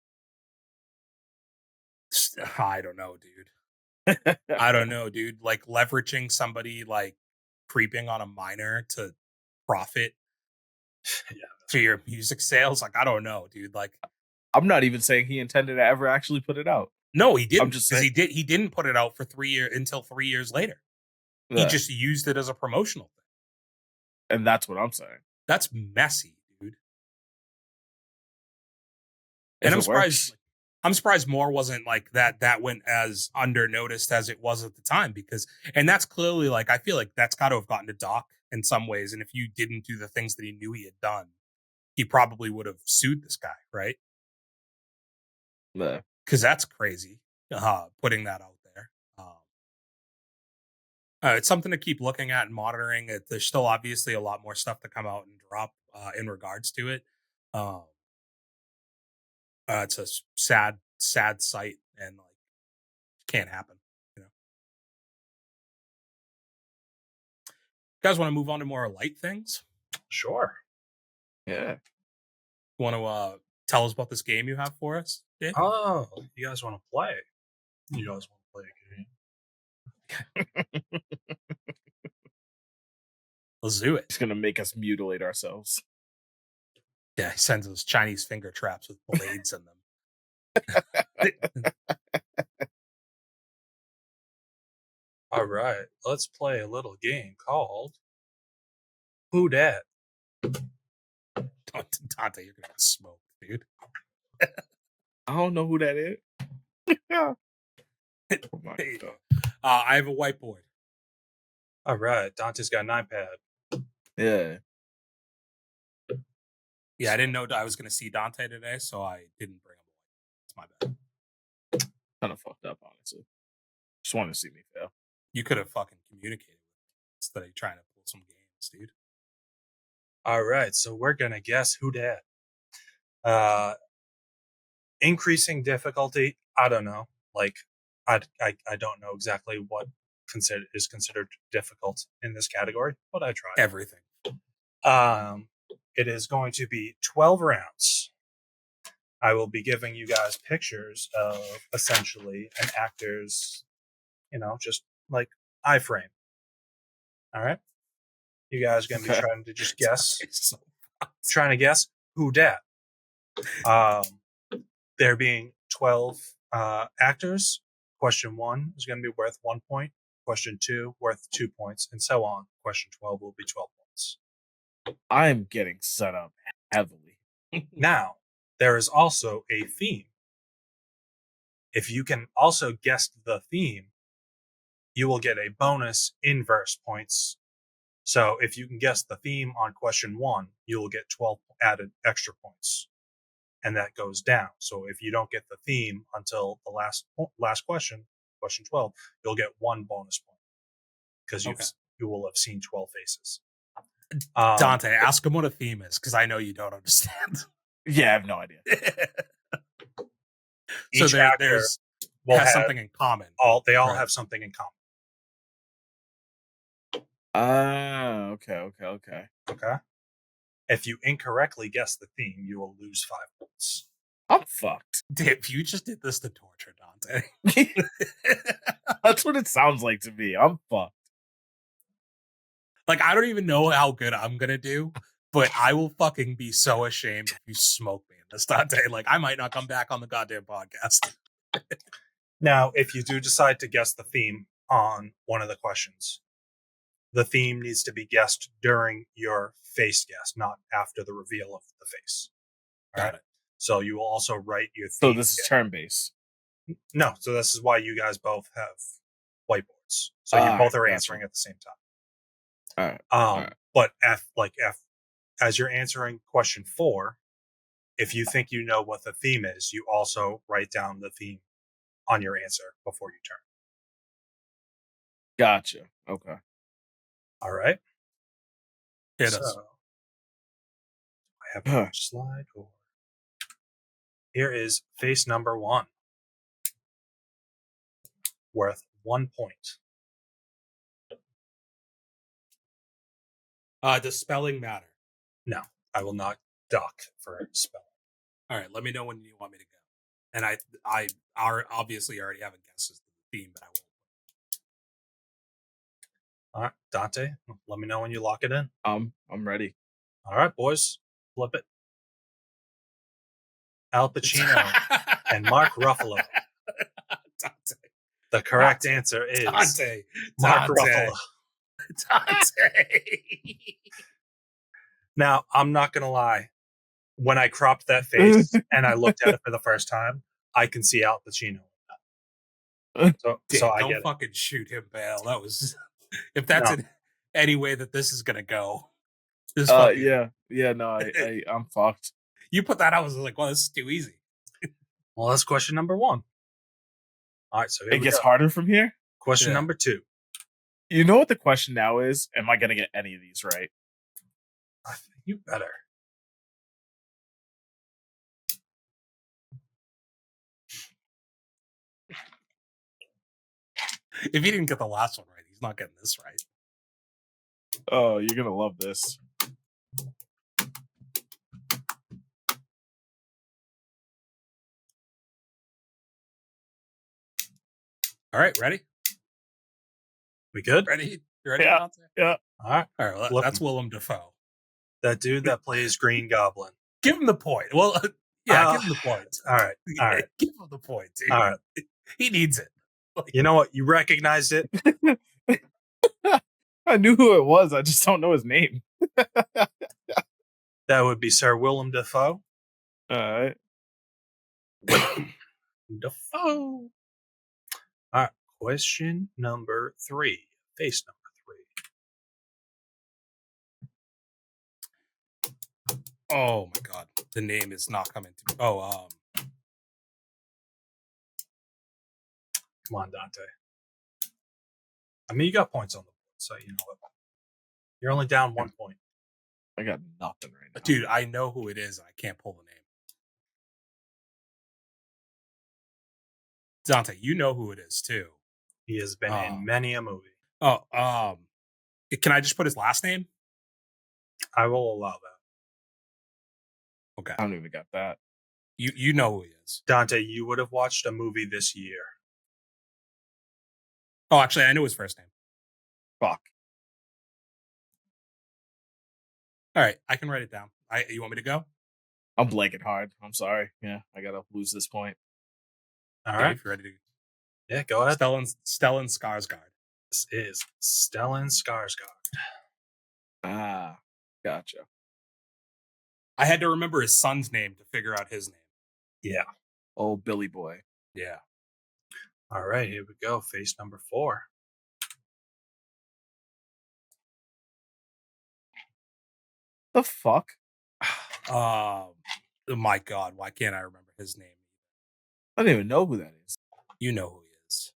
I don't know, dude. I don't know, dude. Like leveraging somebody like creeping on a minor to profit for your music sales. Like, I don't know, dude. Like, I'm not even saying he intended to ever actually put it out. no, he didn't. I'm just saying he didn't put it out for 3 years until 3 years later. He Yeah. just used it as a promotional thing. And that's what I'm saying. That's messy, dude. If And I'm it works. surprised. I'm surprised more wasn't like that went as under noticed as it was at the time because, and that's clearly like, I feel like that's got to have gotten to Doc in some ways. And if you didn't do the things that he knew he had done, he probably would have sued this guy, right? Yeah. Because that's crazy, putting that out there. It's something to keep looking at and monitoring. There's still obviously a lot more stuff to come out and drop in regards to it. It's a sad sight, and like can't happen. You know, you guys want to move on to more light things? Sure. Yeah. Want to tell us about this game you have for us, Dave? Oh, you guys want to play? You guys want to play a game? Let's do it. He's gonna make us mutilate ourselves. Yeah, he sends those Chinese finger traps with blades in them. All right, let's play a little game called Who Dat? Dante, you're gonna get smoked, dude. I don't know who that is. Oh my God. I have a whiteboard. All right, Dante's got an iPad. Yeah. Yeah, I didn't know I was going to see Dante today, so I didn't bring him away. It's my bad. Kind of fucked up, honestly. Just wanted to see me fail. You could have fucking communicated with him instead of trying to pull some games, dude. All right, so we're gonna guess Who Dat. Increasing difficulty. I don't know. Like, I don't know exactly what is considered difficult in this category, but I tried. Everything. It is going to be 12 rounds. I will be giving you guys pictures of essentially an actor's, just like iframe. All right. You guys are going to be trying to just guess. Trying to guess who dat. There being 12 actors. Question 1 is going to be worth 1 point. Question 2 worth 2 points, and so on. Question 12 will be 12 points. I'm getting set up heavily. Now, there is also a theme. If you can also guess the theme, you will get a bonus inverse points. So if you can guess the theme on question 1, you will get 12 added extra points. And that goes down. So if you don't get the theme until the last question, question 12, you'll get 1 bonus point because you will have seen 12 faces. Dante, ask him what a theme is because I know you don't understand. Yeah, I have no idea. So there's has something in common. They all have something in common. Okay. If you incorrectly guess the theme, you will lose 5 points. I'm fucked. Dave, you just did this to torture Dante. That's what it sounds like to me. I'm fucked. Like, I don't even know how good I'm gonna do, but I will fucking be so ashamed if you smoke me in this, Dante. Like, I might not come back on the goddamn podcast. Now, if you do decide to guess the theme on one of the questions, the theme needs to be guessed during your face guess, not after the reveal of the face. All Got right. it. So you will also write your So theme. this is turn based. No, so this is why you guys both have whiteboards. So you both are answering at the same time. All right. But as you're answering question 4, if you think you know what the theme is, you also write down the theme on your answer before you turn. Gotcha. Okay. All right. Hit so us. I have a slide. Here is face number 1. Worth 1 point. Does spelling matter? No, I will not dock for spelling. All right, let me know when you want me to go. And I obviously already have a guess as the theme, but I won't. All right, Dante, let me know when you lock it in. I'm ready. All right, boys, flip it. Al Pacino and Mark Ruffalo. Dante. The correct answer is Dante. Mark Ruffalo. Dante. Now, I'm not going to lie. When I cropped that face and I looked at it for the first time, I can see Al Pacino. So I don't get fucking shoot him, Bale. That was if that's in any way that this is gonna go. This yeah. No, I'm fucked. You put that out, I was like, well, this is too easy. Well, that's question number 1. All right, so here it gets harder from here. Question number 2. You know what the question now is? Am I gonna get any of these right? I think you better. If he didn't get the last one right, he's not getting this right. Oh, you're gonna love this. All right, ready? We good? Ready? You ready? Yeah. Dante? Yeah. All right. Well, that's Willem Dafoe. That dude that plays Green Goblin. Give him the point. Well, yeah, give him the point. All right. Give him the point, dude. All right. He needs it. You know what? You recognized it. I knew who it was. I just don't know his name. That would be Sir Willem Dafoe. All right. Dafoe. All right. Question number 3. Face number 3. Oh my god, the name is not coming to me. Oh, come on, Dante. I mean, you got points on the board, so you know what. You're only down 1 point. I got nothing right now. dude, I know who it is. I can't pull the name. Dante, you know who it is too. He has been in many a movie. Oh, can I just put his last name? I will allow that. Okay. I don't even got that. You know who he is. Dante, you would have watched a movie this year. Oh, actually, I knew his first name. Fuck. All right, I can write it down. You want me to go? I'm blanking hard. I'm sorry. Yeah, I gotta lose this point. All right. If you're ready to. Yeah, go ahead. Stellan Skarsgård. This is Stellan Skarsgård. Ah, gotcha. I had to remember his son's name to figure out his name. Yeah. Oh, Billy Boy. Yeah. All right, here we go. Face number 4. The fuck? My God, why can't I remember his name? I don't even know who that is. You know who he is.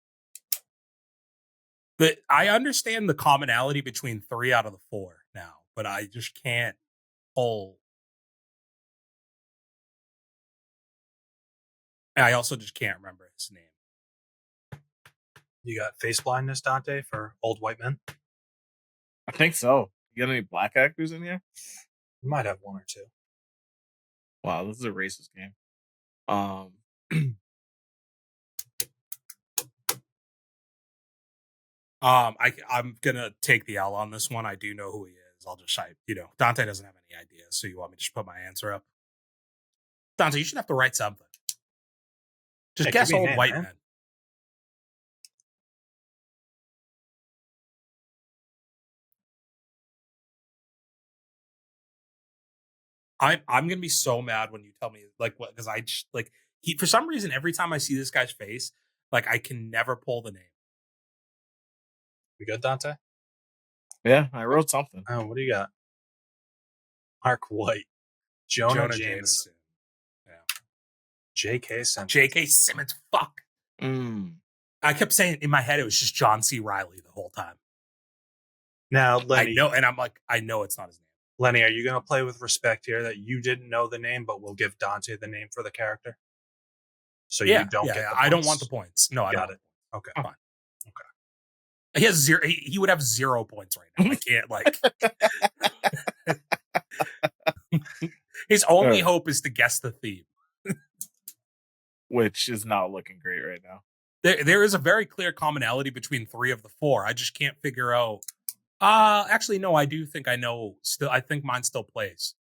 But I understand the commonality between 3 out of the 4 now, but I just can't pull. And I also just can't remember his name. You got face blindness, Dante, for old white men? I think so. You got any black actors in here? You might have 1 or 2. Wow, this is a racist game. I'm gonna take the L on this one. I do know who he is. I'll just Dante doesn't have any idea, so you want me to just put my answer up? Dante, you should have to write something. Just Yeah, guess give me a old name, white man. men. I'm gonna be so mad when you tell me like what, because I just like he for some reason every time I see this guy's face, like I can never pull the name. We good, Dante? Yeah, I wrote something. Oh, what do you got? Mark White, Jonah Jameson, Yeah. J.K. Simmons. J.K. Simmons. Fuck. I kept saying in my head it was just John C. Riley the whole time. Now, Lenny, I know, and I'm like, I know it's not his name. Lenny, are you going to play with respect here that you didn't know the name, but we'll give Dante the name for the character? So you don't get the points? I don't want the points. No, I Got don't. it. Okay. Fine. Okay. He has 0. He would have 0 points right now. I can't like. His only hope is to guess the theme, which is not looking great right now. There is a very clear commonality between 3 of the 4. I just can't figure out. Actually, no. I do think I know. Still, I think mine still plays.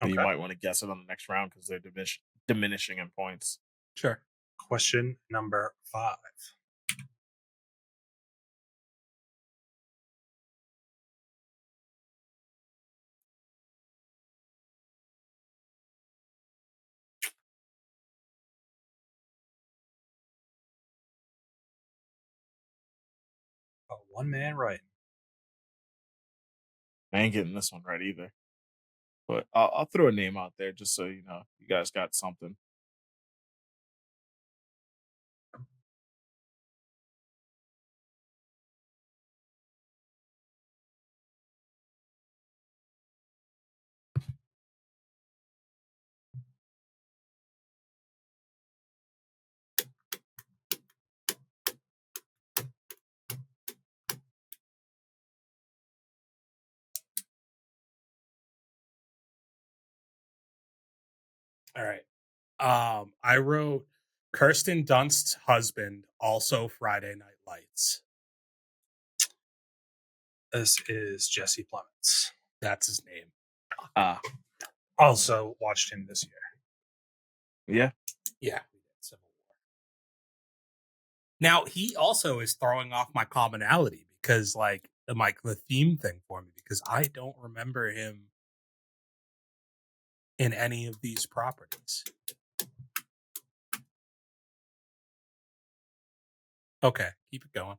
Okay. You might want to guess it on the next round because they're diminishing in points. Sure. Question number 5. One man right. I ain't getting this one right either. But I'll throw a name out there just so you know you guys got something. All right. I wrote Kirsten Dunst's husband, also Friday Night Lights. This is Jesse Plemons. That's his name. Also watched him this year. Yeah. Yeah. Civil War. Now he also is throwing off my commonality because like the theme thing for me, because I don't remember him in any of these properties. Okay, keep it going.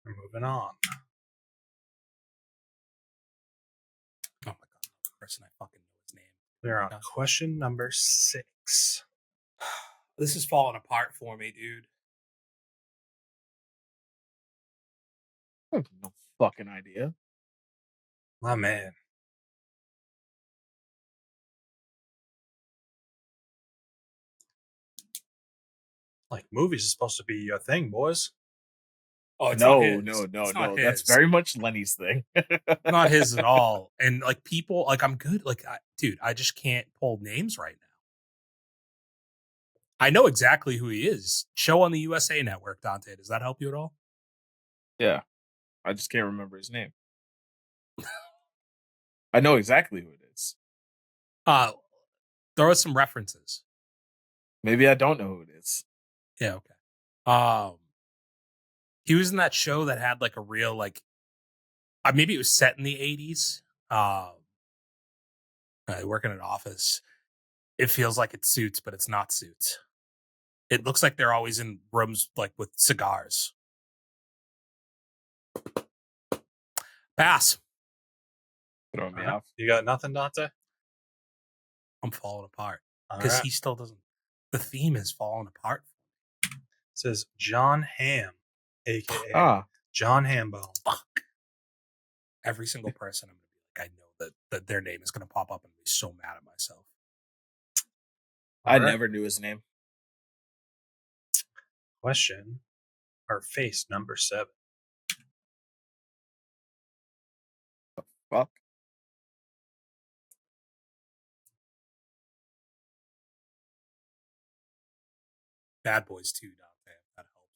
We're moving on. Oh my god, the person I fucking know his name. We're on question number 6. This is falling apart for me, dude. I have no fucking idea. My man. Like movies is supposed to be your thing, boys. Oh, it's no. His. That's very much Lenny's thing. Not his at all. And like people, like I'm good. Like, dude, I just can't pull names right now. I know exactly who he is. Show on the USA Network, Dante. Does that help you at all? Yeah, I just can't remember his name. I know exactly who it is. Throw us some references. Maybe I don't know who it is. Yeah, okay. He was in that show that had like a real like maybe it was set in the 80s. Work in an office. It feels like it's Suits, but it's not Suits. It looks like they're always in rooms like with cigars. Pass. Throwing me off. You got nothing, Dante? I'm falling apart because he still doesn't. The theme is falling apart. It says John Hamm, aka John Hambone. Fuck. Every single person I'm gonna be like, I know that their name is gonna pop up and be so mad at myself. I never knew his name. Question or face number 7. The fuck? Bad Boys 2, Dante. That helps.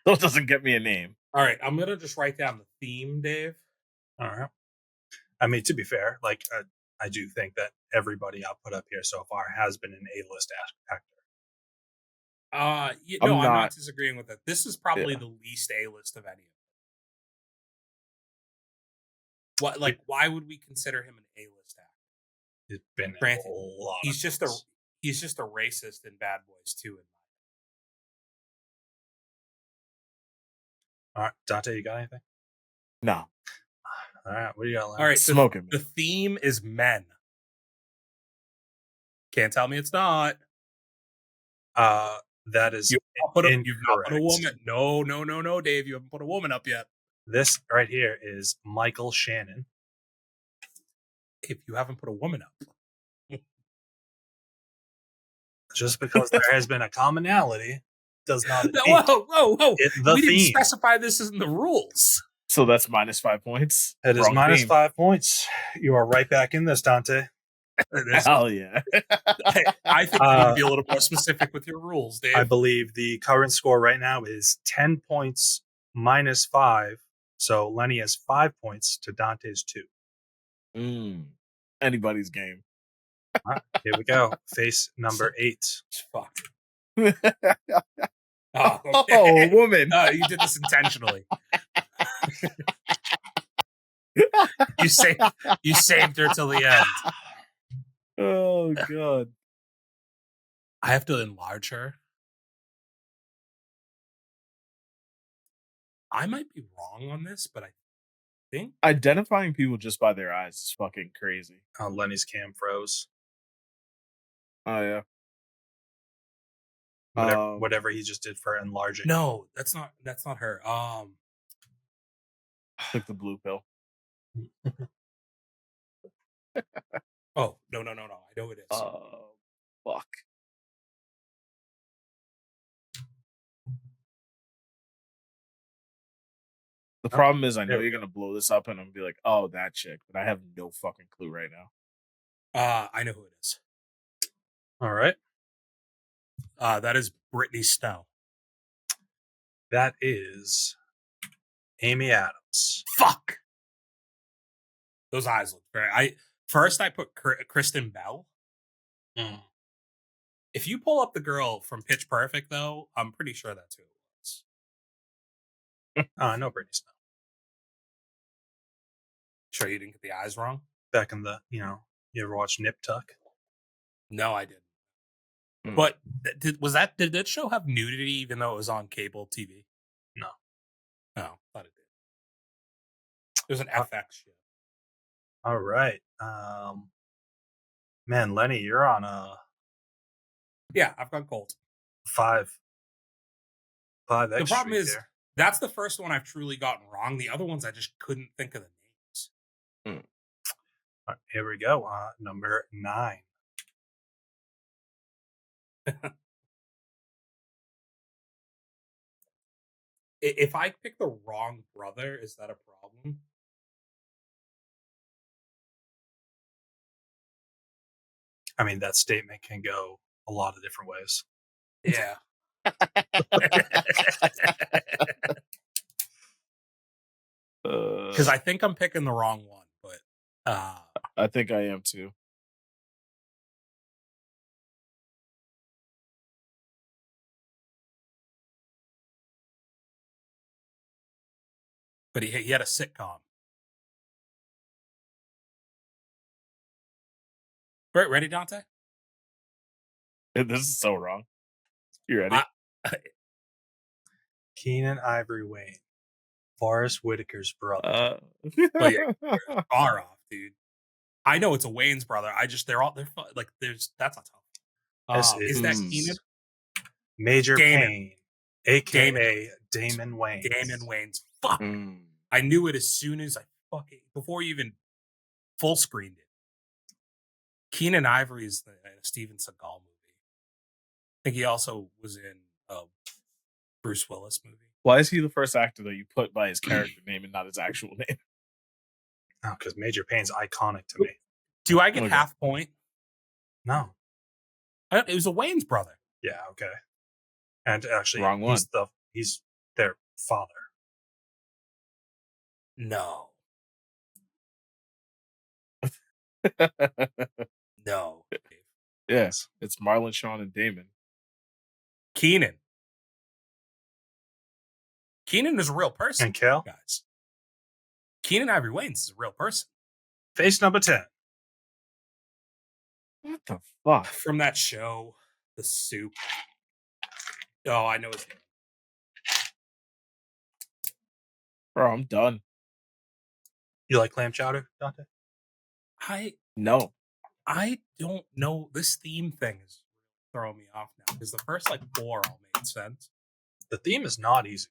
Still doesn't get me a name. All right, I'm gonna just write down the theme, Dave. All right. I mean, to be fair, like I do think that everybody I've put up here so far has been an A-list actor. I'm not disagreeing with that. This is probably the least A-list of any of them. What, like, why would we consider him an A-list actor? It's been Granted, a lot. he's just a racist in Bad Boys 2. All right, Dante, you got anything? No. All right, what do you got? All right, smoking. The theme is men. Can't tell me it's not. That is you've not put a woman. No, Dave, you haven't put a woman up yet. This right here is Michael Shannon. If you haven't put a woman up, just because there has been a commonality does not. Whoa! We didn't theme. specify this in the rules. So that's -5 points. It is -5 points. You are right back in this, Dante. Hell yeah! I think you need to be a little more specific with your rules, Dave. I believe the current score right now is 10 points -5. So Lenny has 5 points to Dante's 2. Anybody's game. Right, here we go. Face number 8. Fuck. Oh, woman! You did this intentionally. You saved her till the end. Oh god! I have to enlarge her. I might be wrong on this, but I think identifying people just by their eyes is fucking crazy. Oh, Lenny's cam froze. Oh yeah. Whatever he just did for enlarging. No, that's not her. Took the blue pill. Oh, no. I know it is. Oh, fuck. The problem is I know you're going to blow this up and I'm going to be like, oh, that chick. But I have no fucking clue right now. I know who it is. All right. That is Brittany Snow. That is Amy Adams. Fuck! Those eyes look very... First, I put Kristen Bell. If you pull up the girl from Pitch Perfect, though, I'm pretty sure that's who it was. I know Brittany Snow. Sure you didn't get the eyes wrong? Back in the, you ever watch Nip Tuck? No, I didn't. But did that show have nudity even though it was on cable TV? No. Oh, thought it did. It was an FX show. All right. Man, Lenny, you're on Yeah, I've gone cold. 5 extra. The problem is that's the first one I've truly gotten wrong. The other ones I just couldn't think of the names. Right, here we go. Number 9. If I pick the wrong brother, is that a problem? I mean, that statement can go a lot of different ways. Yeah. Because I think I'm picking the wrong one, but I think I am too. But he had a sitcom. Right, ready, Dante? This is so wrong. You ready? Keenan Ivory Wayne, Forrest Whitaker's brother. Well, yeah, far off, dude. I know it's a Wayne's brother. They're like that's not tough. Is that Keenan? Major Payne, aka Damon Wayans. Damon Wayans. Fuck. I knew it as soon as before you even full screened it. Keenan Ivory is a Steven Seagal movie. I think he also was in a Bruce Willis movie. Why is he the first actor that you put by his character name and not his actual name? Oh, because Major Payne's iconic to me. Do I get half point? No. It was a Wayne's brother. Yeah, okay. And actually, wrong one. He's their father. No. No. Yeah, it's Marlon, Sean, and Damon. Keenan. Keenan is a real person. And Kale? Guys. Keenan Ivory Wayans is a real person. Face number 10. What the fuck? From that show, The Soup. Oh, I know his name. Bro, I'm done. You like clam chowder, Dante? No. I don't know. This theme thing is throwing me off now because the first 4 all made sense. The theme is not easy.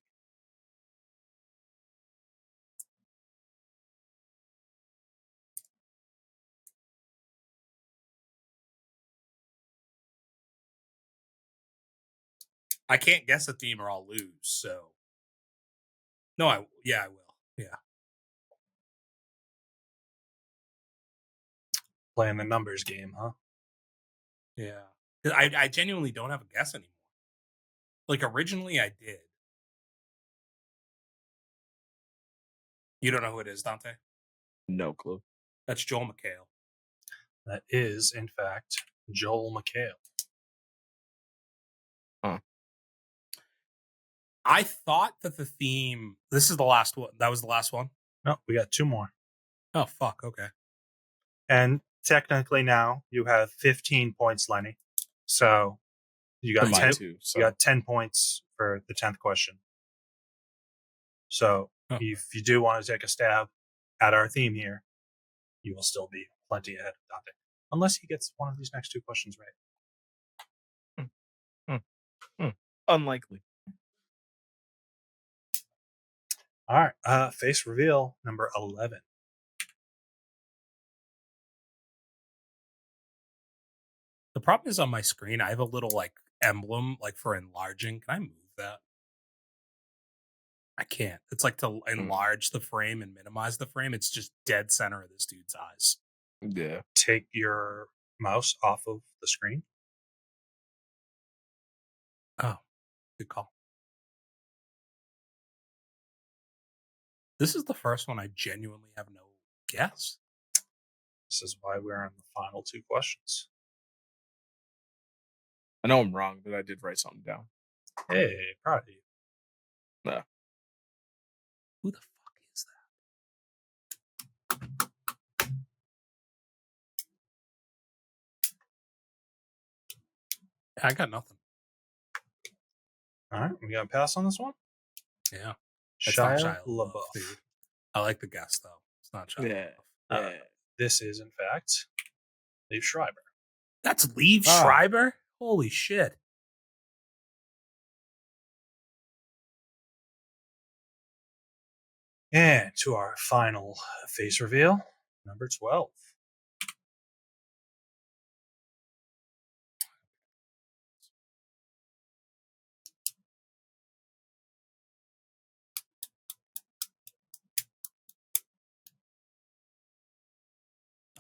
I can't guess a theme or I'll lose. So, no, I will. Yeah. Playing the numbers game, huh? Yeah. I genuinely don't have a guess anymore. Originally I did. You don't know who it is, Dante? No clue. That's Joel McHale. That is, in fact, Joel McHale. Huh. I thought that the theme... This is the last one. That was the last one? No, we got 2 more. Oh, fuck. Okay. And technically now you have 15 points, Lenny. So you got 10, too, so. You got 10 points for the 10th question. So if you do want to take a stab at our theme here, you will still be plenty ahead of Dante. Unless he gets one of these next 2 questions right. Unlikely. All right. Face reveal number 11. The problem is on my screen, I have a little emblem for enlarging. Can I move that? I can't. It's to enlarge the frame and minimize the frame. It's just dead center of this dude's eyes. Yeah. Take your mouse off of the screen. Oh, good call. This is the first one I genuinely have no guess. This is why we're on the final 2 questions. I know I'm wrong, but I did write something down. Hey, proud of you. No. Who the fuck is that? I got nothing. All right, we got to pass on this one? Yeah. Shia LaBeouf. Dude. I like the guess, though. It's not Shia LaBeouf. This is, in fact, Liev Schreiber. That's Liev Schreiber? Holy shit. And to our final face reveal, number 12.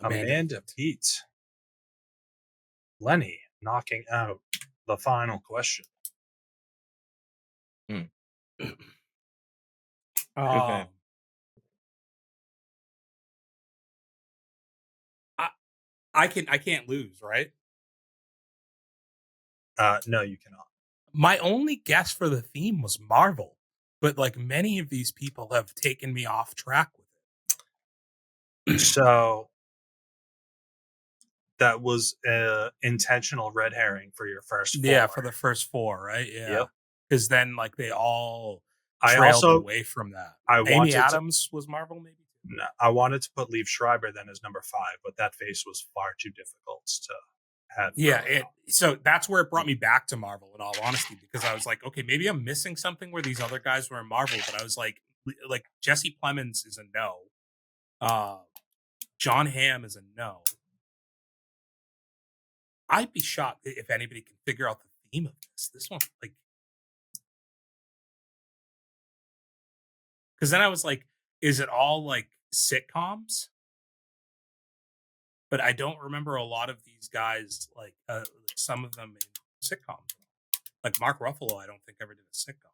Amanda Peet. Lenny knocking out the final question. Okay. I can't lose, right? No, you cannot. My only guess for the theme was Marvel, but many of these people have taken me off track with it. So that was an intentional red herring for your first 4. Yeah, for the first 4, right? Yeah. Yep. Because then they all trailed away from that. Amy Adams was Marvel, maybe? No, I wanted to put Liev Schreiber then as number 5, but that face was far too difficult to have. Yeah, so that's where it brought me back to Marvel, in all honesty, because I was okay, maybe I'm missing something where these other guys were in Marvel, but I was like Jesse Plemons is a no. John Hamm is a no. I'd be shocked if anybody can figure out the theme of this. This one, because then I was is it all sitcoms? But I don't remember a lot of these guys, some of them in sitcoms. Mark Ruffalo, I don't think ever did a sitcom.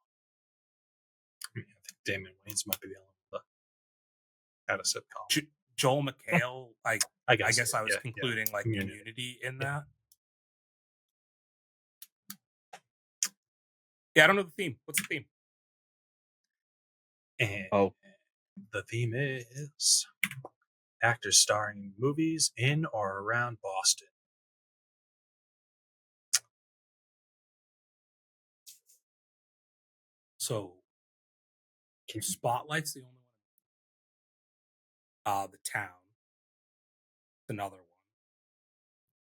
Damon Wayans might be the only one that had a sitcom. Joel McHale, I I guess. guess I was Yeah, concluding like Community. Community in that. Yeah, I don't know the theme. What's the theme? And the theme is actors starring in movies in or around Boston. So Spotlight's the only one. The Town, another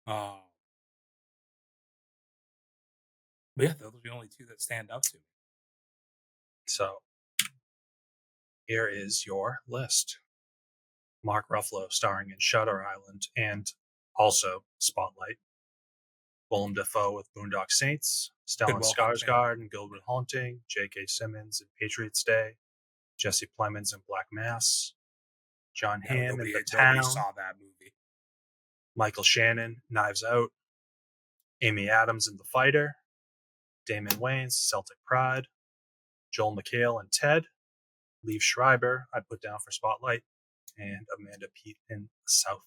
one. But yeah, those are the only two that stand out to me. So here is your list. Mark Ruffalo starring in Shutter Island and also Spotlight. Willem Dafoe with Boondock Saints. Stellan Good Will Hunting. Skarsgård in Good Will Hunting. J.K. Simmons in Patriots Day. Jesse Plemons in Black Mass. John Hamm in The Town. Nobody saw that movie. Michael Shannon, Knives Out. Amy Adams in The Fighter. Damon Wayans, Celtic Pride. Joel McHale in Ted. Liev Schreiber, I put down for Spotlight. And Amanda Peet in South.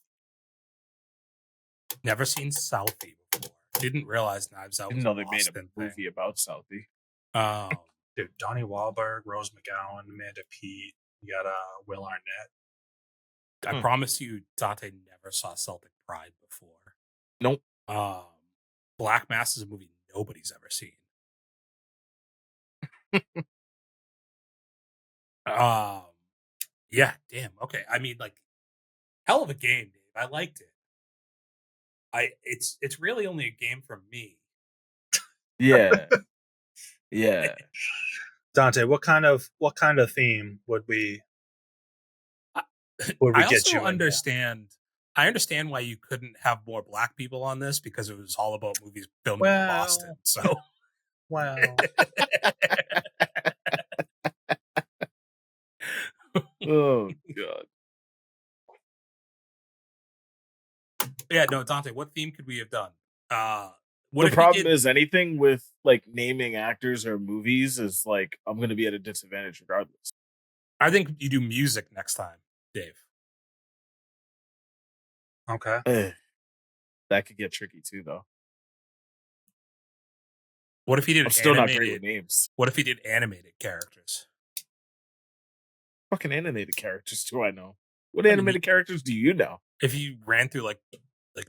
Never seen Southie before. Didn't realize Knives Out. Didn't was know they made a movie thing. about Southie. Dude, Donnie Wahlberg, Rose McGowan, Amanda Peet. You got Will Arnett. I promise you, Dante never saw Celtic Pride before. Nope. Black Mass is a movie nobody's ever seen. Yeah, damn. Okay. I mean, like, hell of a game, Dave. I liked it. It's really only a game for me. Yeah. Yeah. Dante, what kind of theme would we I get you? I understand why you couldn't have more black people on this because it was all about movies filmed in Boston. So, wow. Oh God. Yeah, no, Dante. What theme could we have done? The problem is anything with like naming actors or movies is like I'm going to be at a disadvantage regardless. I think you do music next time, Dave. Okay. That could get tricky too, though. What if he did? I'm still not great with names. What if he did animated characters? Fucking animated characters do I know? What animated characters do you know? If you ran through like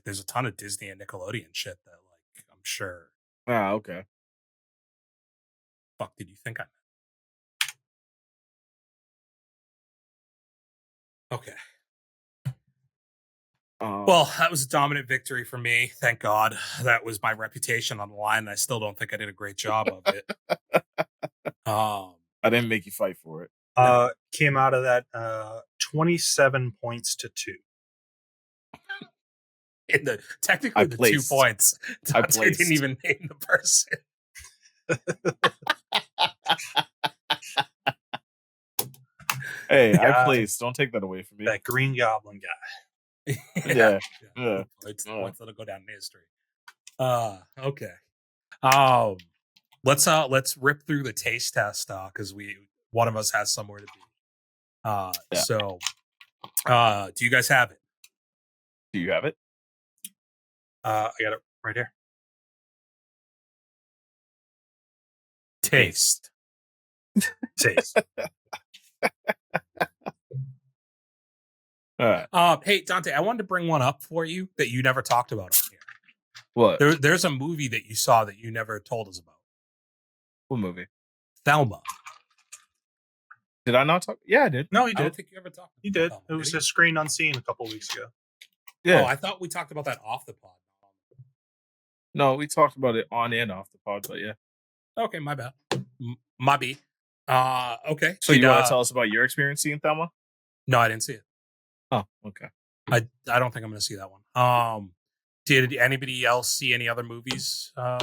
there's a ton of Disney and Nickelodeon shit that like I'm sure. Ah, okay. Fuck, did you think I meant? Okay. Well, that was a dominant victory for me. Thank God. That was my reputation on the line. And I still don't think I did a great job of it. I didn't make you fight for it. Came out of that 27 points to 2. Technically the 2 points. I didn't even name the person. Hey, I placed. Don't take that away from me. That Green Goblin guy. Yeah. It's points that'll go down in history. Okay. Let's rip through the taste test because one of us has somewhere to be. So do you guys have it? Do you have it? I got it right here. Taste. Taste. All right. Hey Dante, I wanted to bring one up for you that you never talked about on here. What? There's a movie that you saw that you never told us about. What movie? Thelma. Did I not talk? Yeah, I did. No, you did. I don't think you ever talked. You did. It was a Screen Unseen a couple weeks ago. Yeah. Oh, I thought we talked about that off the pod. No, we talked about it on and off the pod, but yeah. Okay, my bad. My B. Okay. So you want to tell us about your experience seeing Thelma? No, I didn't see it. Oh, okay. I don't think I'm going to see that one. Did anybody else see any other movies at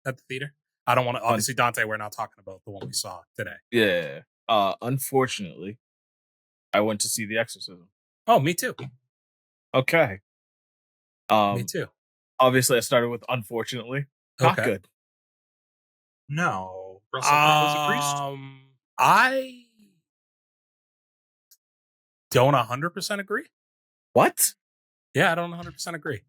the theater? I don't want to. Obviously, Dante, we're not talking about the one we saw today. Yeah. Unfortunately, I went to see The Exorcism. Oh, me too. Okay. Me too. Obviously, I started with unfortunately. Not good. No. Russell Crowe was a priest? don't 100% agree. What? Yeah, I don't 100% agree.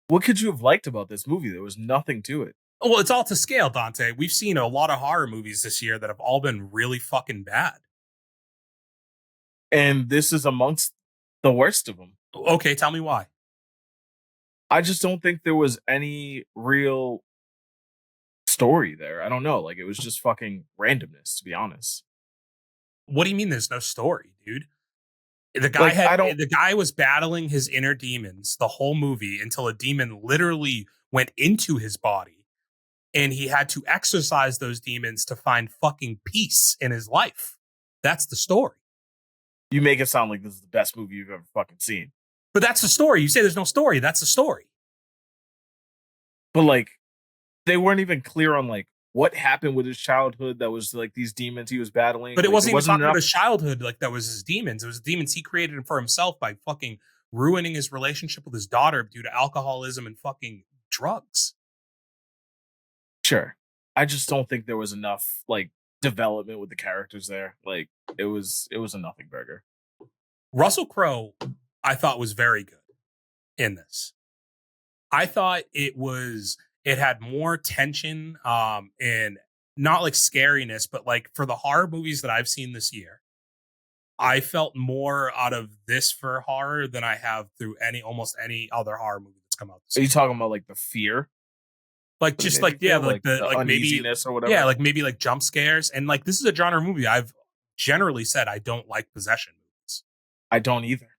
What could you have liked about this movie? There was nothing to it. Well, it's all to scale, Dante. We've seen a lot of horror movies this year that have all been really fucking bad. And this is amongst the worst of them. Okay, tell me why. I just don't think there was any real story there. I don't know. Like, it was just fucking randomness, to be honest. What do you mean there's no story, dude? The guy Like, the guy was battling his inner demons the whole movie until a demon literally went into his body and he had to exorcise those demons to find fucking peace in his life. That's the story. You make it sound like this is the best movie you've ever fucking seen. But that's the story. You say there's no story. That's the story. But like, they weren't even clear on like what happened with his childhood that was like these demons he was battling. But it like, wasn't even talking enough. about his childhood like that was his demons. It was demons he created for himself by fucking ruining his relationship with his daughter due to alcoholism and fucking drugs. Sure. I just don't think there was enough like development with the characters there. Like, it was a nothing burger. Russell Crowe, I thought was very good in this. I thought it had more tension and not like scariness, but like for the horror movies that I've seen this year, I felt more out of this for horror than I have through almost any other horror movie that's come out this Are year. you talking about like the fear? Like just like yeah, like the like maybe uneasiness or whatever. Yeah, like maybe like jump scares. And like this is a genre movie I've generally said I don't like possession movies. I don't either.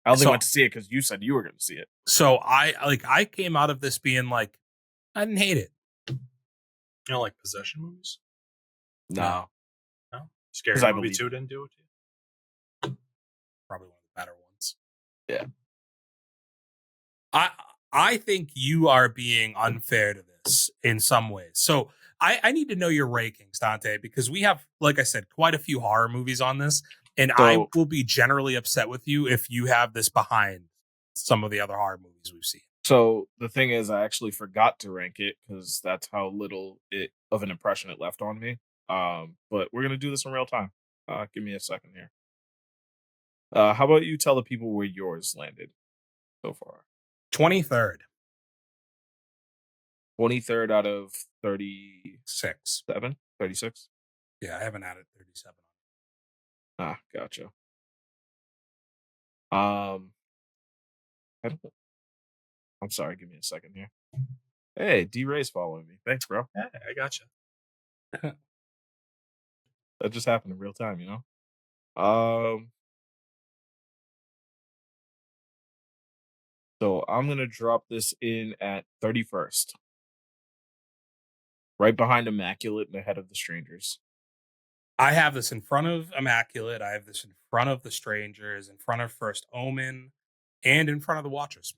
I only went to see it because you said you were going to see it. So I came out of this being like, I didn't hate it. You don't like possession movies? No. Scary Movie 2 didn't do it to you? Probably one of the better ones. Yeah. I think you are being unfair to this in some ways. So I need to know your rankings, Dante, because we have, like I said, quite a few horror movies on this. And I will be generally upset with you if you have this behind some of the other horror movies we've seen. So the thing is, I actually forgot to rank it because that's how little of an impression it left on me. But we're gonna do this in real time. Give me a second here. How about you tell the people where yours landed so far? 23rd. 23rd out of 36. 36? Yeah, I haven't added 37. Ah, gotcha. I'm sorry, give me a second here. Hey, D-Ray's following me. Thanks, bro. Yeah, I gotcha. That just happened in real time, you know? So I'm gonna drop this in at 31st. Right behind Immaculate and ahead of The Strangers. I have this in front of Immaculate. I have this in front of The Strangers, in front of First Omen, and in front of The Watchers.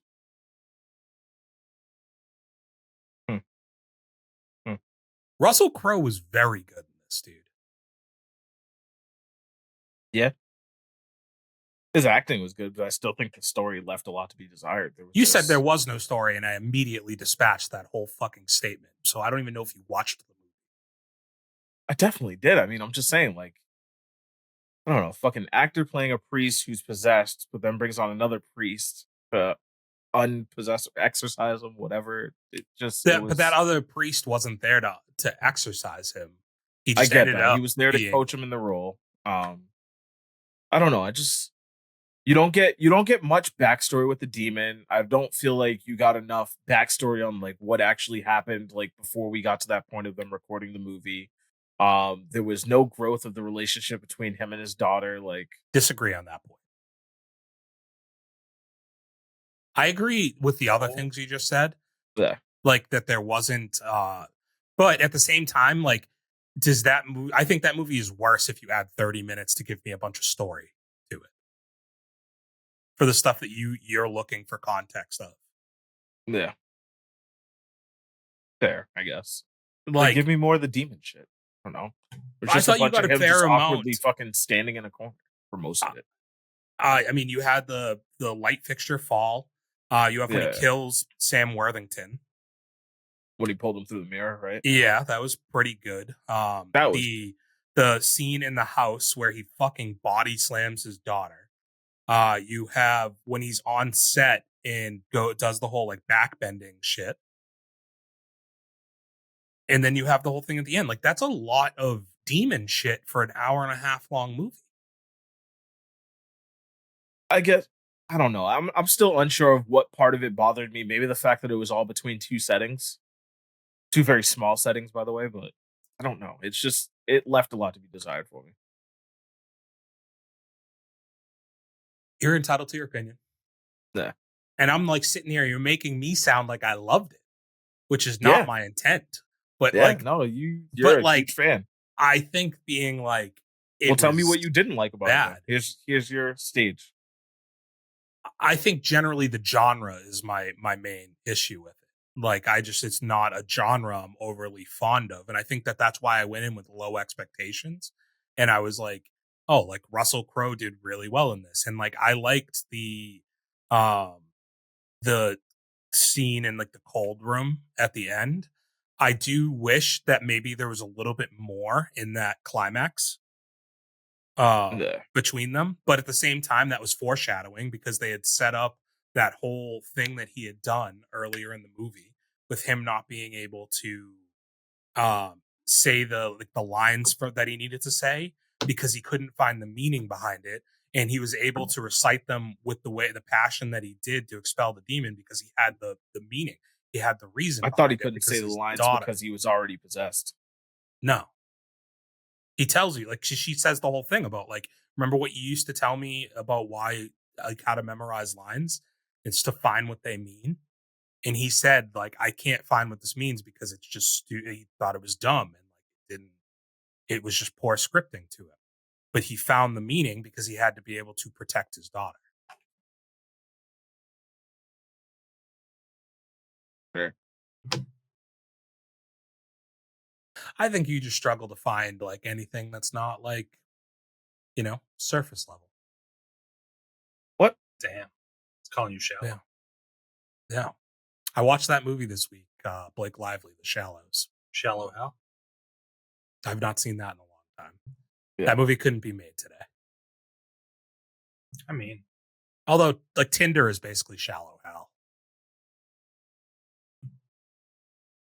Russell Crowe was very good in this, dude. Yeah. His acting was good, but I still think the story left a lot to be desired. You said there was no story, and I immediately dispatched that whole fucking statement. So I don't even know if you watched the movie. I definitely did. I mean, I'm just saying, like, I don't know, fucking actor playing a priest who's possessed, but then brings on another priest to unpossess, exorcise him, whatever. But that other priest wasn't there to exorcise him. He just I get ended that. up He was there to coach him in the role. I don't know. You don't get much backstory with the demon. I don't feel like you got enough backstory on like what actually happened like before we got to that point of them recording the movie. There was no growth of the relationship between him and his daughter. Like, disagree on that point. I agree with the other things you just said. Yeah. Like that there wasn't but at the same time, like does that movie I think that movie is worse if you add 30 minutes to give me a bunch of story to it. For the stuff that you're looking for context of. Yeah. Fair, I guess. Like give me more of the demon shit. I don't know. There's I just thought a bunch you got of a him fair just amount. awkwardly fucking standing in a corner for most of it. I mean, you had the light fixture fall. You have when he kills Sam Worthington. When he pulled him through the mirror, right? Yeah, that was pretty good. That was the scene in the house where he fucking body slams his daughter. You have when he's on set and does the whole like backbending shit. And then you have the whole thing at the end. Like that's a lot of demon shit for an hour and a half long movie. I guess I don't know. I'm still unsure of what part of it bothered me. Maybe the fact that it was all between two settings, two very small settings, by the way. But I don't know. It's just it left a lot to be desired for me. You're entitled to your opinion. Yeah. And I'm like sitting here, you're making me sound like I loved it, which is not my intent. But like, no, you're a huge fan. I think being like, well, tell me what you didn't like about bad. it. Here's your stage. I think generally the genre is my main issue with it. Like it's not a genre I'm overly fond of. And I think that's why I went in with low expectations. And I was like, oh, like Russell Crowe did really well in this. And like, I liked the scene in like the cold room at the end. I do wish that maybe there was a little bit more in that climax between them. But at the same time, that was foreshadowing because they had set up that whole thing that he had done earlier in the movie with him not being able to say the lines that he needed to say because he couldn't find the meaning behind it. And he was able to recite them with the passion that he did to expel the demon because he had the meaning. He had the reason. I thought he couldn't say the lines because he was already possessed. No. He tells you, like, she says the whole thing about, like, remember what you used to tell me about why, like, how to memorize lines? It's to find what they mean. And he said, like, I can't find what this means because it's just, he thought it was dumb and, like, it was just poor scripting to him. But he found the meaning because he had to be able to protect his daughter. Sure. I think you just struggle to find like anything that's not like, surface level. What? Damn. It's calling you shallow. Yeah. I watched that movie this week, Blake Lively, The Shallows. Shallow Hal? I've not seen that in a long time. Yeah. That movie couldn't be made today. I mean, although like Tinder is basically Shallow Hal.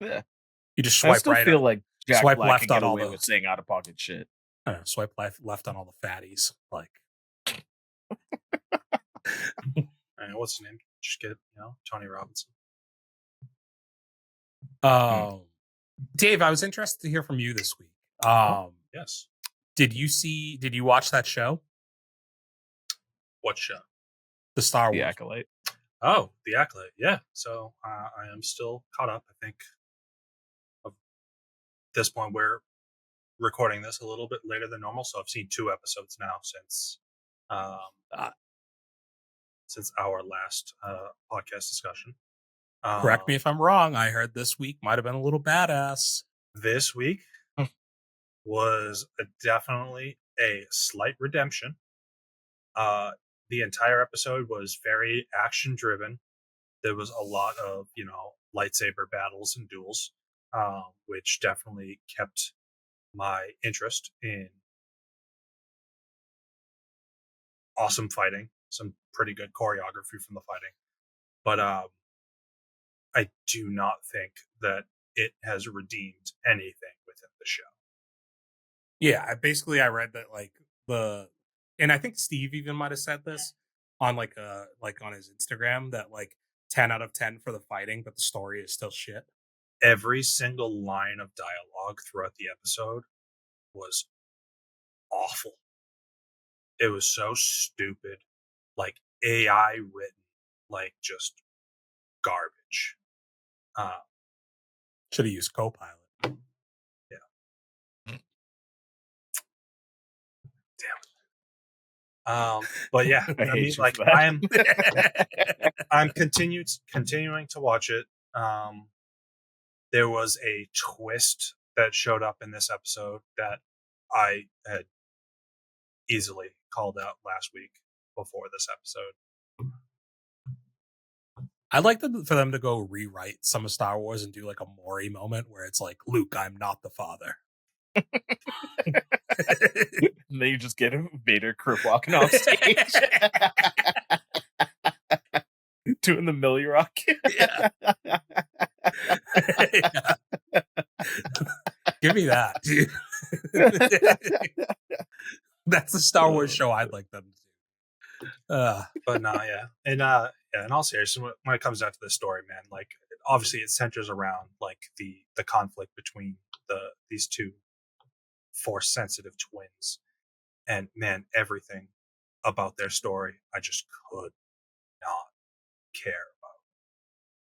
Yeah. You just swipe right. I feel like Jack swipe Black left can on get all away the with saying out of pocket shit. I don't know, swipe left on all the fatties. Like, what's his name? Just get Tony Robinson. Dave, I was interested to hear from you this week. Yes. Did you watch that show? What show? The Star Wars. The Acolyte. Oh, The Acolyte. Yeah. So I am still caught up. I think at this point we're recording this a little bit later than normal, so I've seen 2 episodes now since our last podcast discussion. Correct me if I'm wrong. I heard this week might have been a little badass. This week was definitely a slight redemption. The entire episode was very action driven. There was a lot of, lightsaber battles and duels, which definitely kept my interest in awesome fighting, some pretty good choreography from the fighting. But I do not think that it has redeemed anything within the show. Yeah, I read that and I think Steve even might have said this on like on his Instagram that like 10 out of 10 for the fighting, but the story is still shit. Every single line of dialogue throughout the episode was awful. It was so stupid, like AI written, like just garbage. Should have used Copilot. Yeah. Damn it. But yeah, I mean, like I'm continuing to watch it. There was a twist that showed up in this episode that I had easily called out last week before this episode. I'd like for them to go rewrite some of Star Wars and do like a Maury moment where it's like, Luke, I'm not the father. And then you just get Vader crip walking off stage. Doing the Millie Rock. Yeah. Yeah. Give me that, dude. That's the Star Wars show I'd like them to do. But no, yeah. And yeah, in all seriousness, when it comes down to the story, man, like obviously it centers around like the conflict between these two force sensitive twins. And man, everything about their story I just could not care about.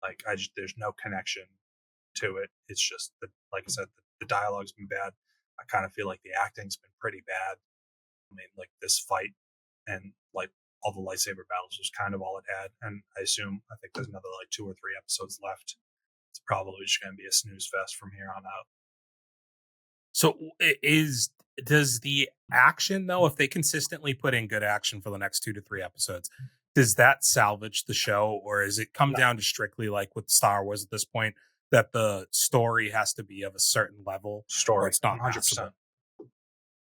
Like there's no connection to it. It's just like I said, the dialogue's been bad. I kind of feel like the acting's been pretty bad. I mean, like this fight and like all the lightsaber battles was kind of all it had. And I think there's another like 2 or 3 episodes left. It's probably just going to be a snooze fest from here on out. So does the action though, if they consistently put in good action for the next 2 to 3 episodes, does that salvage the show, or is it come down to strictly like with Star Wars at this point that the story has to be of a certain level? Story, it's not 100%.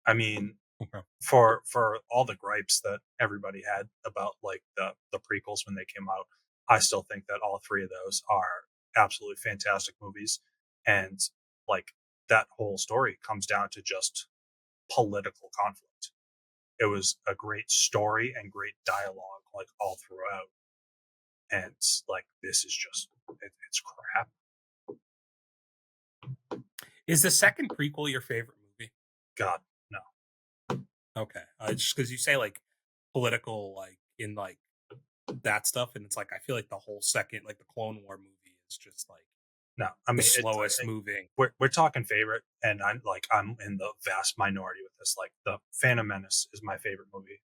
I mean, okay. for all the gripes that everybody had about like the prequels when they came out, I still think that all 3 of those are absolutely fantastic movies, and like that whole story comes down to just political conflict. It was a great story and great dialogue like all throughout, and like this is just it's crap. Is the second prequel your favorite movie? God, no. Okay, just because you say like political, like in like that stuff, and it's like I feel like the whole second, like the Clone War movie, is just like no. I mean, the slowest moving. We're talking favorite, and I'm in the vast minority with this. Like the Phantom Menace is my favorite movie,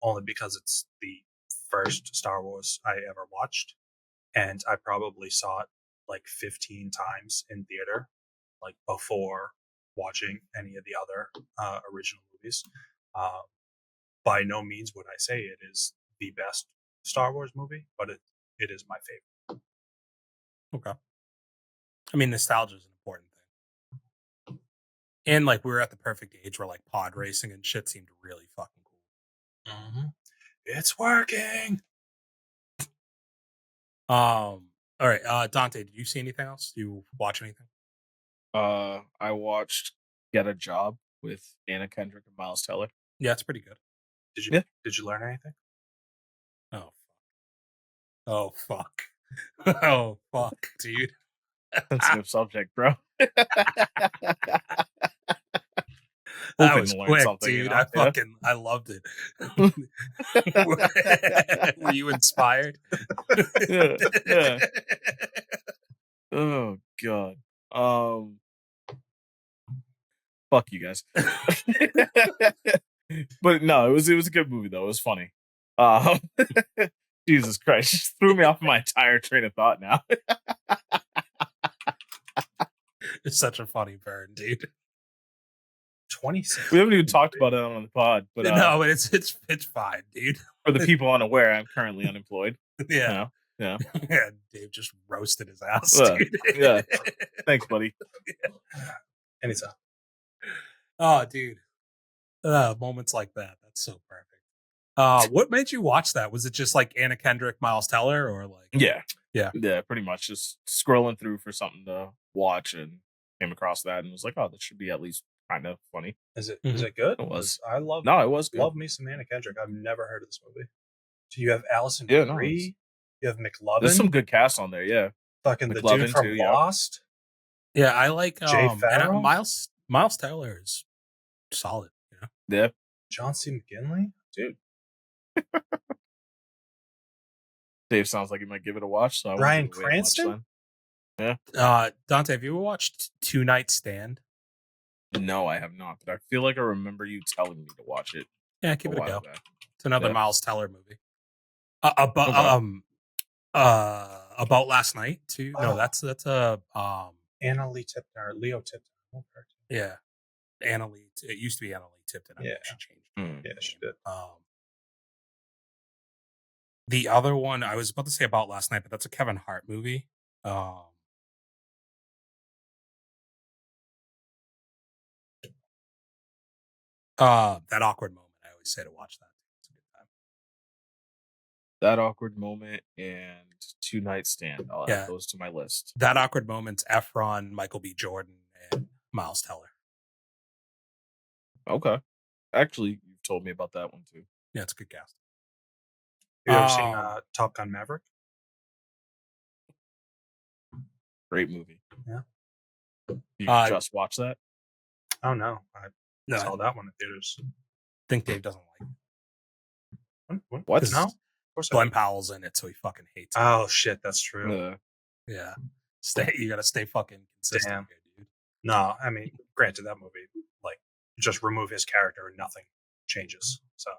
only because it's the first Star Wars I ever watched, and I probably saw it like 15 times in theater, like before watching any of the other original movies. By no means would I say it is the best Star Wars movie, but it is my favorite. Okay. I mean, nostalgia is an important thing. And like we were at the perfect age where like pod racing and shit seemed really fucking cool. Mm-hmm. It's working. All right, Dante, did you see anything else? Do you watch anything? I watched Get a Job with Anna Kendrick and Miles Teller. Yeah, it's pretty good. Did you learn anything? Oh fuck. Oh fuck, dude. Sensitive subject, bro. That was quick, dude. I loved it. Were you inspired? Yeah. Oh god. Fuck you guys. But no, it was a good movie though. It was funny. Jesus Christ, just threw me off my entire train of thought now. It's such a funny burn, dude. 26. We haven't even talked about it on the pod, but no, it's fine, dude. For the people unaware, I'm currently unemployed. Yeah. Yeah. Yeah. Dave just roasted his ass, dude. Yeah. Thanks, buddy. Anytime. Oh, dude. Moments like that. That's so perfect. What made you watch that? Was it just like Anna Kendrick, Miles Teller, or like Yeah, pretty much just scrolling through for something to watch and came across that and was like, oh, that should be at least kind of funny. Is it good? It was. I love it was good. Love me some Anna Kendrick. I've never heard of this movie. Do you have Allison Brie? No, you have McLovin. There's some good cast on there, yeah. Fucking McLovin the dude from too, Lost. Yeah, I like Jay Farrow. Miles Teller is solid. Yeah. John C. McGinley, dude. Dave sounds like he might give it a watch. So Bryan Cranston. Yeah. Dante, have you ever watched Two Night Stand? No, I have not, but I feel like I remember you telling me to watch it. Yeah, give it a go. It's another Miles Teller movie. About Last Night too. No, that's a Anna Lee Tipton or Leo Tipton. Yeah, Anna Lee. It used to be Anna Lee Tipton. Yeah, she changed. Yeah, she did. The other one I was about to say About Last Night, but that's a Kevin Hart movie. That awkward moment. I always say to watch that. It's a good time. That awkward moment and Two Night Stand. I'll add Yeah. those to my list. That awkward moment's Efron, Michael B. Jordan, and Miles Teller. Okay. Actually, you've told me about that one too. Yeah, it's a good cast. Have you ever seen Top Gun Maverick? Great movie. Yeah. You just watch that? Oh no, I No, saw that one in theaters. think Dave doesn't like it. What? No, of course I Glenn didn't. Powell's in it, so he fucking hates it. Oh shit, that's true. Yeah. You gotta stay fucking consistent Damn. here, dude. No, I mean, granted, that movie, like, just remove his character and nothing changes. So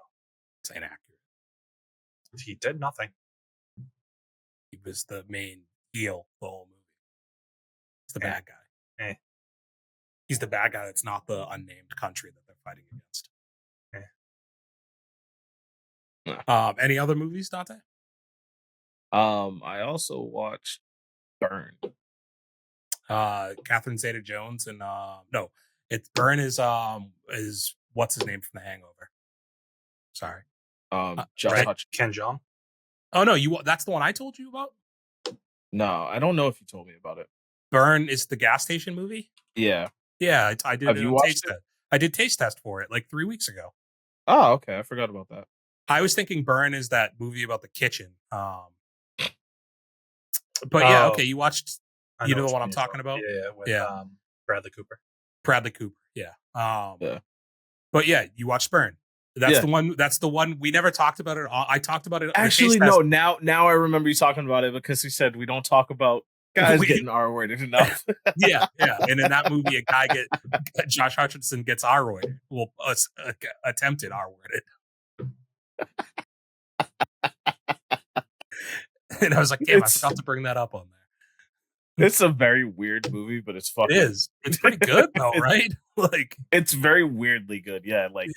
It's inaccurate. he did nothing. He was the main heel the whole movie. He's the bad guy. Eh. He's the bad guy that's not the unnamed country that they're fighting against. Any other movies, Dante? I also watched Burn. Catherine Zeta-Jones and no, it's Burn is what's his name from The Hangover? Sorry. Josh right? Hutcherson. Ken Jeong. Oh no, that's the one I told you about? No, I don't know if you told me about it. Burn is the gas station movie? Yeah. Yeah, I did. Have you watched taste test. I did taste test for it like 3 weeks ago. Oh, okay. I forgot about that. I was thinking Burn is that movie about the kitchen. But yeah, okay, you watched. You know the one I'm talking about? Yeah, with Bradley Cooper. Bradley Cooper, yeah. Yeah. But yeah, you watched Burn. That's the one. That's the one we never talked about it. I talked about it. Actually, no. Now I remember you talking about it because you said we don't talk about guys getting R-worded enough. yeah. And in that movie, Josh Hutcherson gets R-worded. Well, attempted R-worded. And I was like, damn, I forgot to bring that up on there. It's a very weird movie, but it's fucking. It is. It's pretty good though, right? Like, it's very weirdly good. Yeah, like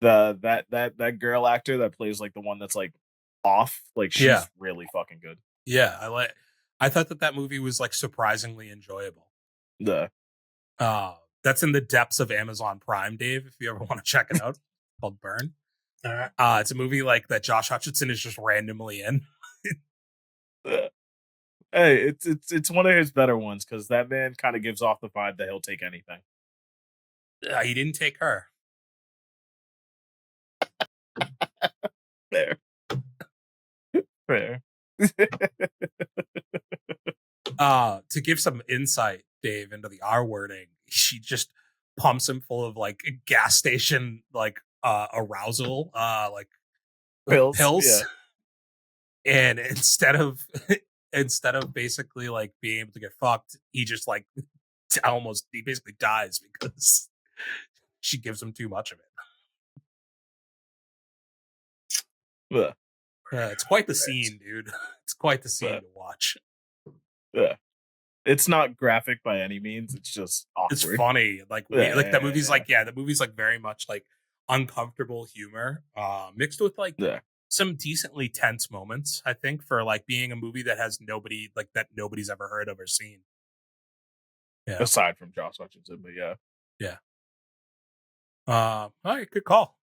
that girl actor that plays like the one that's like off, like she's really fucking good. Yeah, I thought that movie was like surprisingly enjoyable. Yeah. That's in the depths of Amazon Prime, Dave. If you ever want to check it out, called Burn. All right. It's a movie like that Josh Hutcherson is just randomly in. Hey, it's one of his better ones because that man kind of gives off the vibe that he'll take anything. He didn't take her. Fair. To give some insight, Dave, into the R wording, she just pumps him full of like gas station like arousal like pills. Yeah. And instead of basically like being able to get fucked, he just like he basically dies because she gives him too much of it. It's quite the scene, dude. It's quite the scene to watch. Yeah. It's not graphic by any means. It's just awkward. It's funny. Like the movie's the movie's like very much like uncomfortable humor mixed with like some decently tense moments, I think, for like being a movie that has nobody like that nobody's ever heard of or seen. Yeah. Aside from Josh Hutcherson, but yeah. Yeah. All right, good call.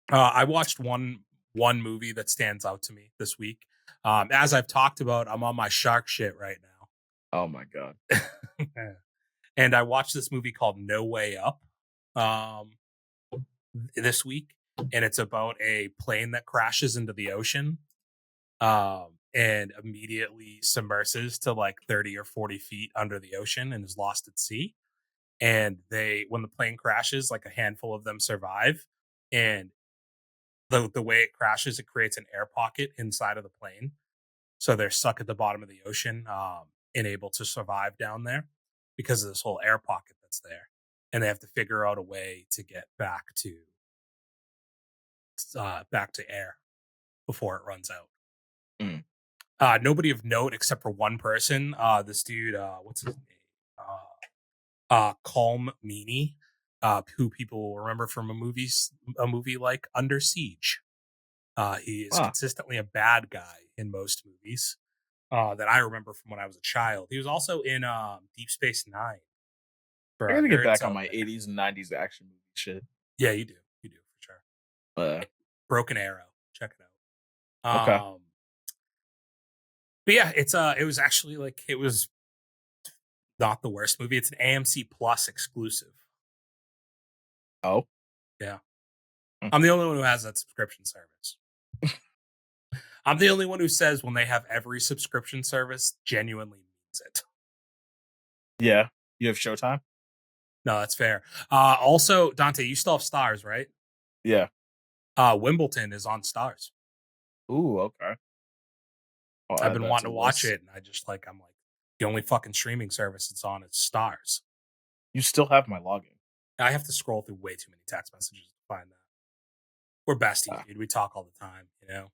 I watched one movie that stands out to me this week. As I've talked about, I'm on my shark shit right now. Oh my god. And I watched this movie called No Way Up this week, and it's about a plane that crashes into the ocean and immediately submerses to like 30 or 40 feet under the ocean and is lost at sea. And when the plane crashes, like a handful of them survive. And the way it crashes, it creates an air pocket inside of the plane. So they're stuck at the bottom of the ocean and able to survive down there because of this whole air pocket that's there. And they have to figure out a way to get back to air before it runs out. Nobody of note except for one person. This dude, what's his name? Calm Meaney, who people will remember from a movie like Under Siege. He is consistently a bad guy in most movies that I remember from when I was a child. He was also in Deep Space Nine. I gotta get back on my 80s and 90s action movie shit. Yeah, you do. Broken Arrow. Check it Okay. out. But yeah, it was actually like it was not the worst movie. It's an AMC Plus exclusive. Oh. Yeah. Hmm. I'm the only one who has that subscription service. I'm the only one who says when they have every subscription service genuinely means it. Yeah. You have Showtime? No, that's fair. Also, Dante, you still have Stars, right? Yeah. Wimbledon is on Stars. Ooh, okay. I'll I've add been that wanting to to the watch list. it, and I'm like, the only fucking streaming service it's on is Stars. You still have my login. I have to scroll through way too many text messages to find that. We're besties, Ah. dude. We talk all the time, you know?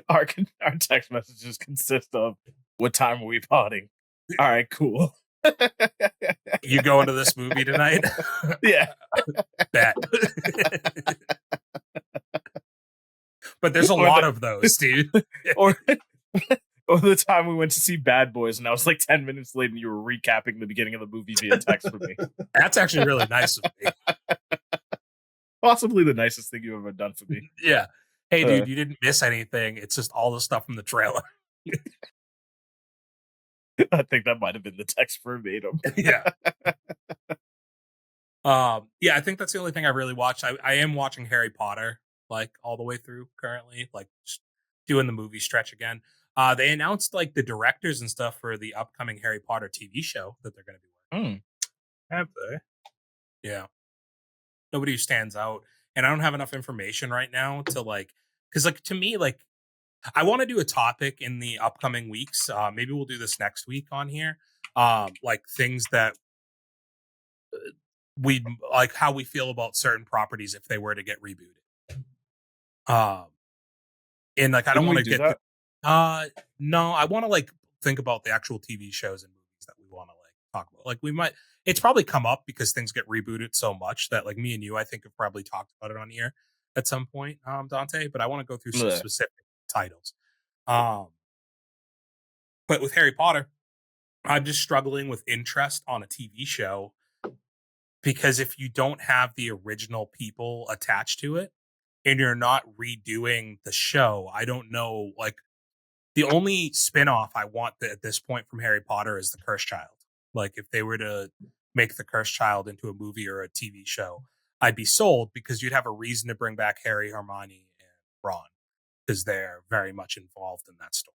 Our text messages consist of what time are we potting? All right, cool. You going to this movie tonight? Yeah. Bet. But there's a Or lot the- of those, dude. or or the time we went to see Bad Boys and I was like 10 minutes late and you were recapping the beginning of the movie via text for me. That's actually really nice of me. Possibly the nicest thing you've ever done for me. Yeah. Hey, dude, you didn't miss anything. It's just all the stuff from the trailer. I think that might have been the text verbatim. Yeah. Yeah, I think that's the only thing I really watched. I am watching Harry Potter like all the way through currently, like just doing the movie stretch again. They announced like the directors and stuff for the upcoming Harry Potter TV show that they're going to be working. Have they? Yeah. Nobody who stands out. And I don't have enough information right now to like, because like to me, like I want to do a topic in the upcoming weeks. Maybe we'll do this next week on here. Like things that we like how we feel about certain properties if they were to get rebooted. And like I don't Didn't want we to do get that? no, I want to like think about the actual TV shows and movies that we want to like talk about. Like we might it's probably come up because things get rebooted so much that like me and you I think have probably talked about it on here at some point, Dante, but I want to go through some Yeah. specific titles. But with Harry Potter, I'm just struggling with interest on a TV show because if you don't have the original people attached to it and you're not redoing the show, I don't know. Like the only spinoff I want at this point from Harry Potter is the Cursed Child. Like if they were to make the Cursed Child into a movie or a TV show, I'd be sold because you'd have a reason to bring back Harry, Hermione, and Ron because they're very much involved in that story.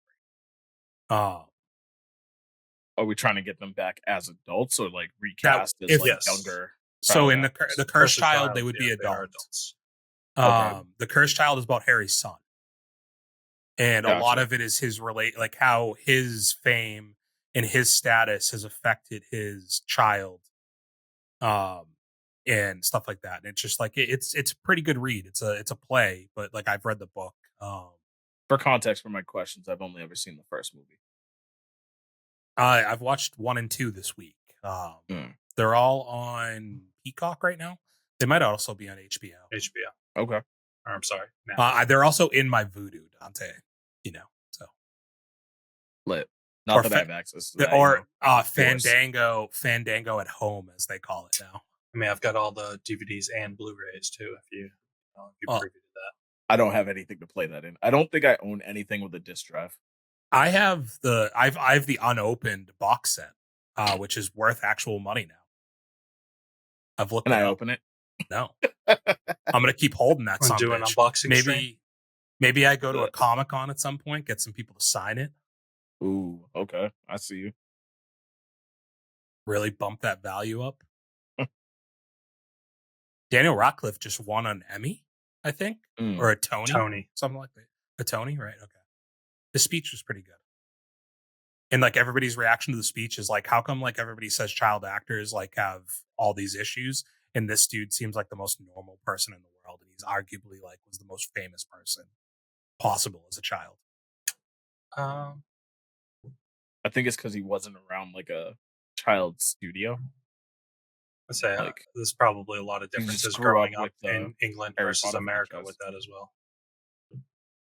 Are we trying to get them back as adults or like That recast as if like yes. younger? so in actors? the Cursed Child, they would be they are adults. Okay. The Cursed Child is about Harry's son, and a lot Gotcha. of it is his like how his fame and his status has affected his child, and stuff like that. And it's just like it's a pretty good read. It's a play, but like I've read the book. For context for my questions, I've only ever seen the first movie. I've watched 1 and 2 this week. They're all on Peacock right now. They might also be on HBO. HBO. Okay. Or, I'm sorry. Now. They're also in my Voodoo, Dante. You know, so Lit. Not Or that fa- I have access to that. or course. Fandango at home, as they call it now. I mean, I've got all the DVDs and Blu-rays too. If you Oh. privy to that. I don't have anything to play that in. I don't think I own anything with a disc drive. I have the unopened box set, which is worth actual money now. I've looked. Can it I up. open it? No, I'm gonna keep holding that. And do an unboxing stream? Maybe I go to a Comic-Con at some point, get some people to sign it. Ooh, okay. I see you. Really bump that value up. Daniel Radcliffe just won an Emmy, I think, or a Tony, something like that. A Tony, right? Okay. The speech was pretty good. And like everybody's reaction to the speech is like, how come like everybody says child actors like have all these issues, and this dude seems like the most normal person in the world, and he's arguably like was the most famous person possible as a child. I think it's because he wasn't around like a child studio. I'd say Like, there's probably a lot of just differences grew growing up up with, in England Harry versus Potter America franchise. with that as well.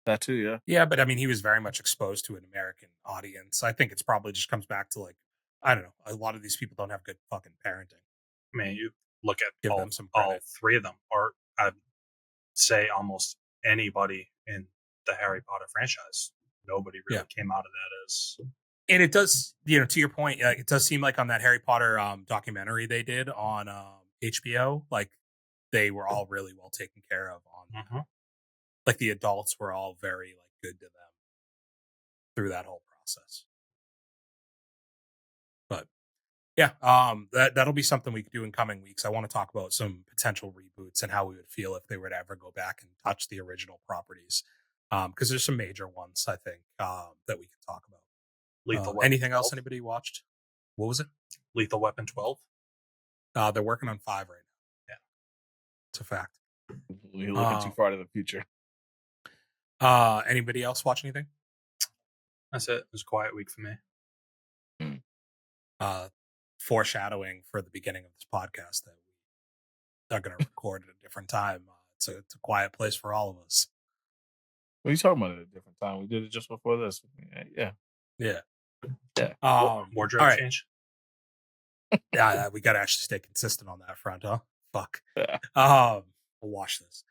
That too, yeah. Yeah, but I mean, he was very much exposed to an American audience. I think it's probably just comes back to like, I don't know. A lot of these people don't have good fucking parenting. I mean, look at Give all, them some all credit. three of them, or I'd say almost anybody in the Harry Potter franchise. Nobody really came out of that as. And it does, to your point, it does seem like on that Harry Potter documentary they did on HBO, like they were all really well taken care of on, like the adults were all very like good to them through that whole process. But yeah, that'll be something we could do in coming weeks. I want to talk about some potential reboots and how we would feel if they were to ever go back and touch the original properties. Because there's some major ones, I think, that we could talk about. Lethal Weapon anything 12? else anybody watched? What was it? Lethal Weapon 12? They're working on 5 right now. Yeah. It's a fact. We're looking too far to the future. Anybody else watch anything? That's it. It was a quiet week for me. Foreshadowing for the beginning of this podcast that we are going to record at a different time. It's a quiet place for all of us. What are you talking about at a different time? We did it just before this. Yeah. Wardrobe change. Yeah, we got to actually stay consistent on that front, huh? Fuck. Yeah. We'll watch this.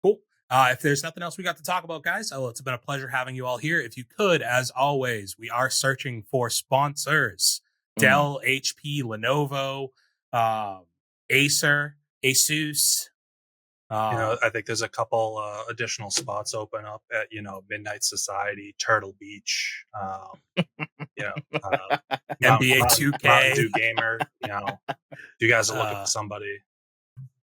Cool. If there's nothing else we got to talk about, guys, it's been a pleasure having you all here. If you could, as always, we are searching for sponsors. Dell, HP, Lenovo, Acer, Asus. I think there's a couple additional spots open up at Midnight Society, Turtle Beach, NBA 2K, Mountain Dew Gamer. If you guys are looking for somebody,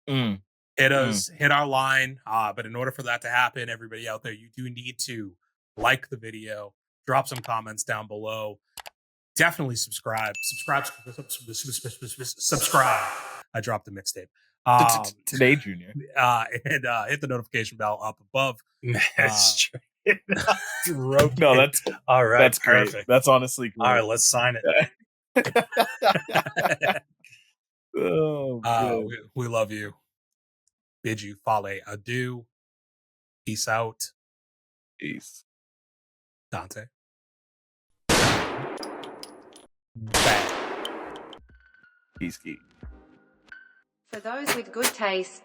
hit us, hit our line. But in order for that to happen, everybody out there, you do need to like the video, drop some comments down below. Definitely subscribe. Subscribe. I dropped the mixtape. Today, Junior. And hit the notification bell up above. That's no, that's all right. That's perfect. Great. That's honestly great. All right, let's sign it. We love you. Bid you follow adieu. Peace out. Peace. Dante. Bad. Peace, geek. For those with good taste.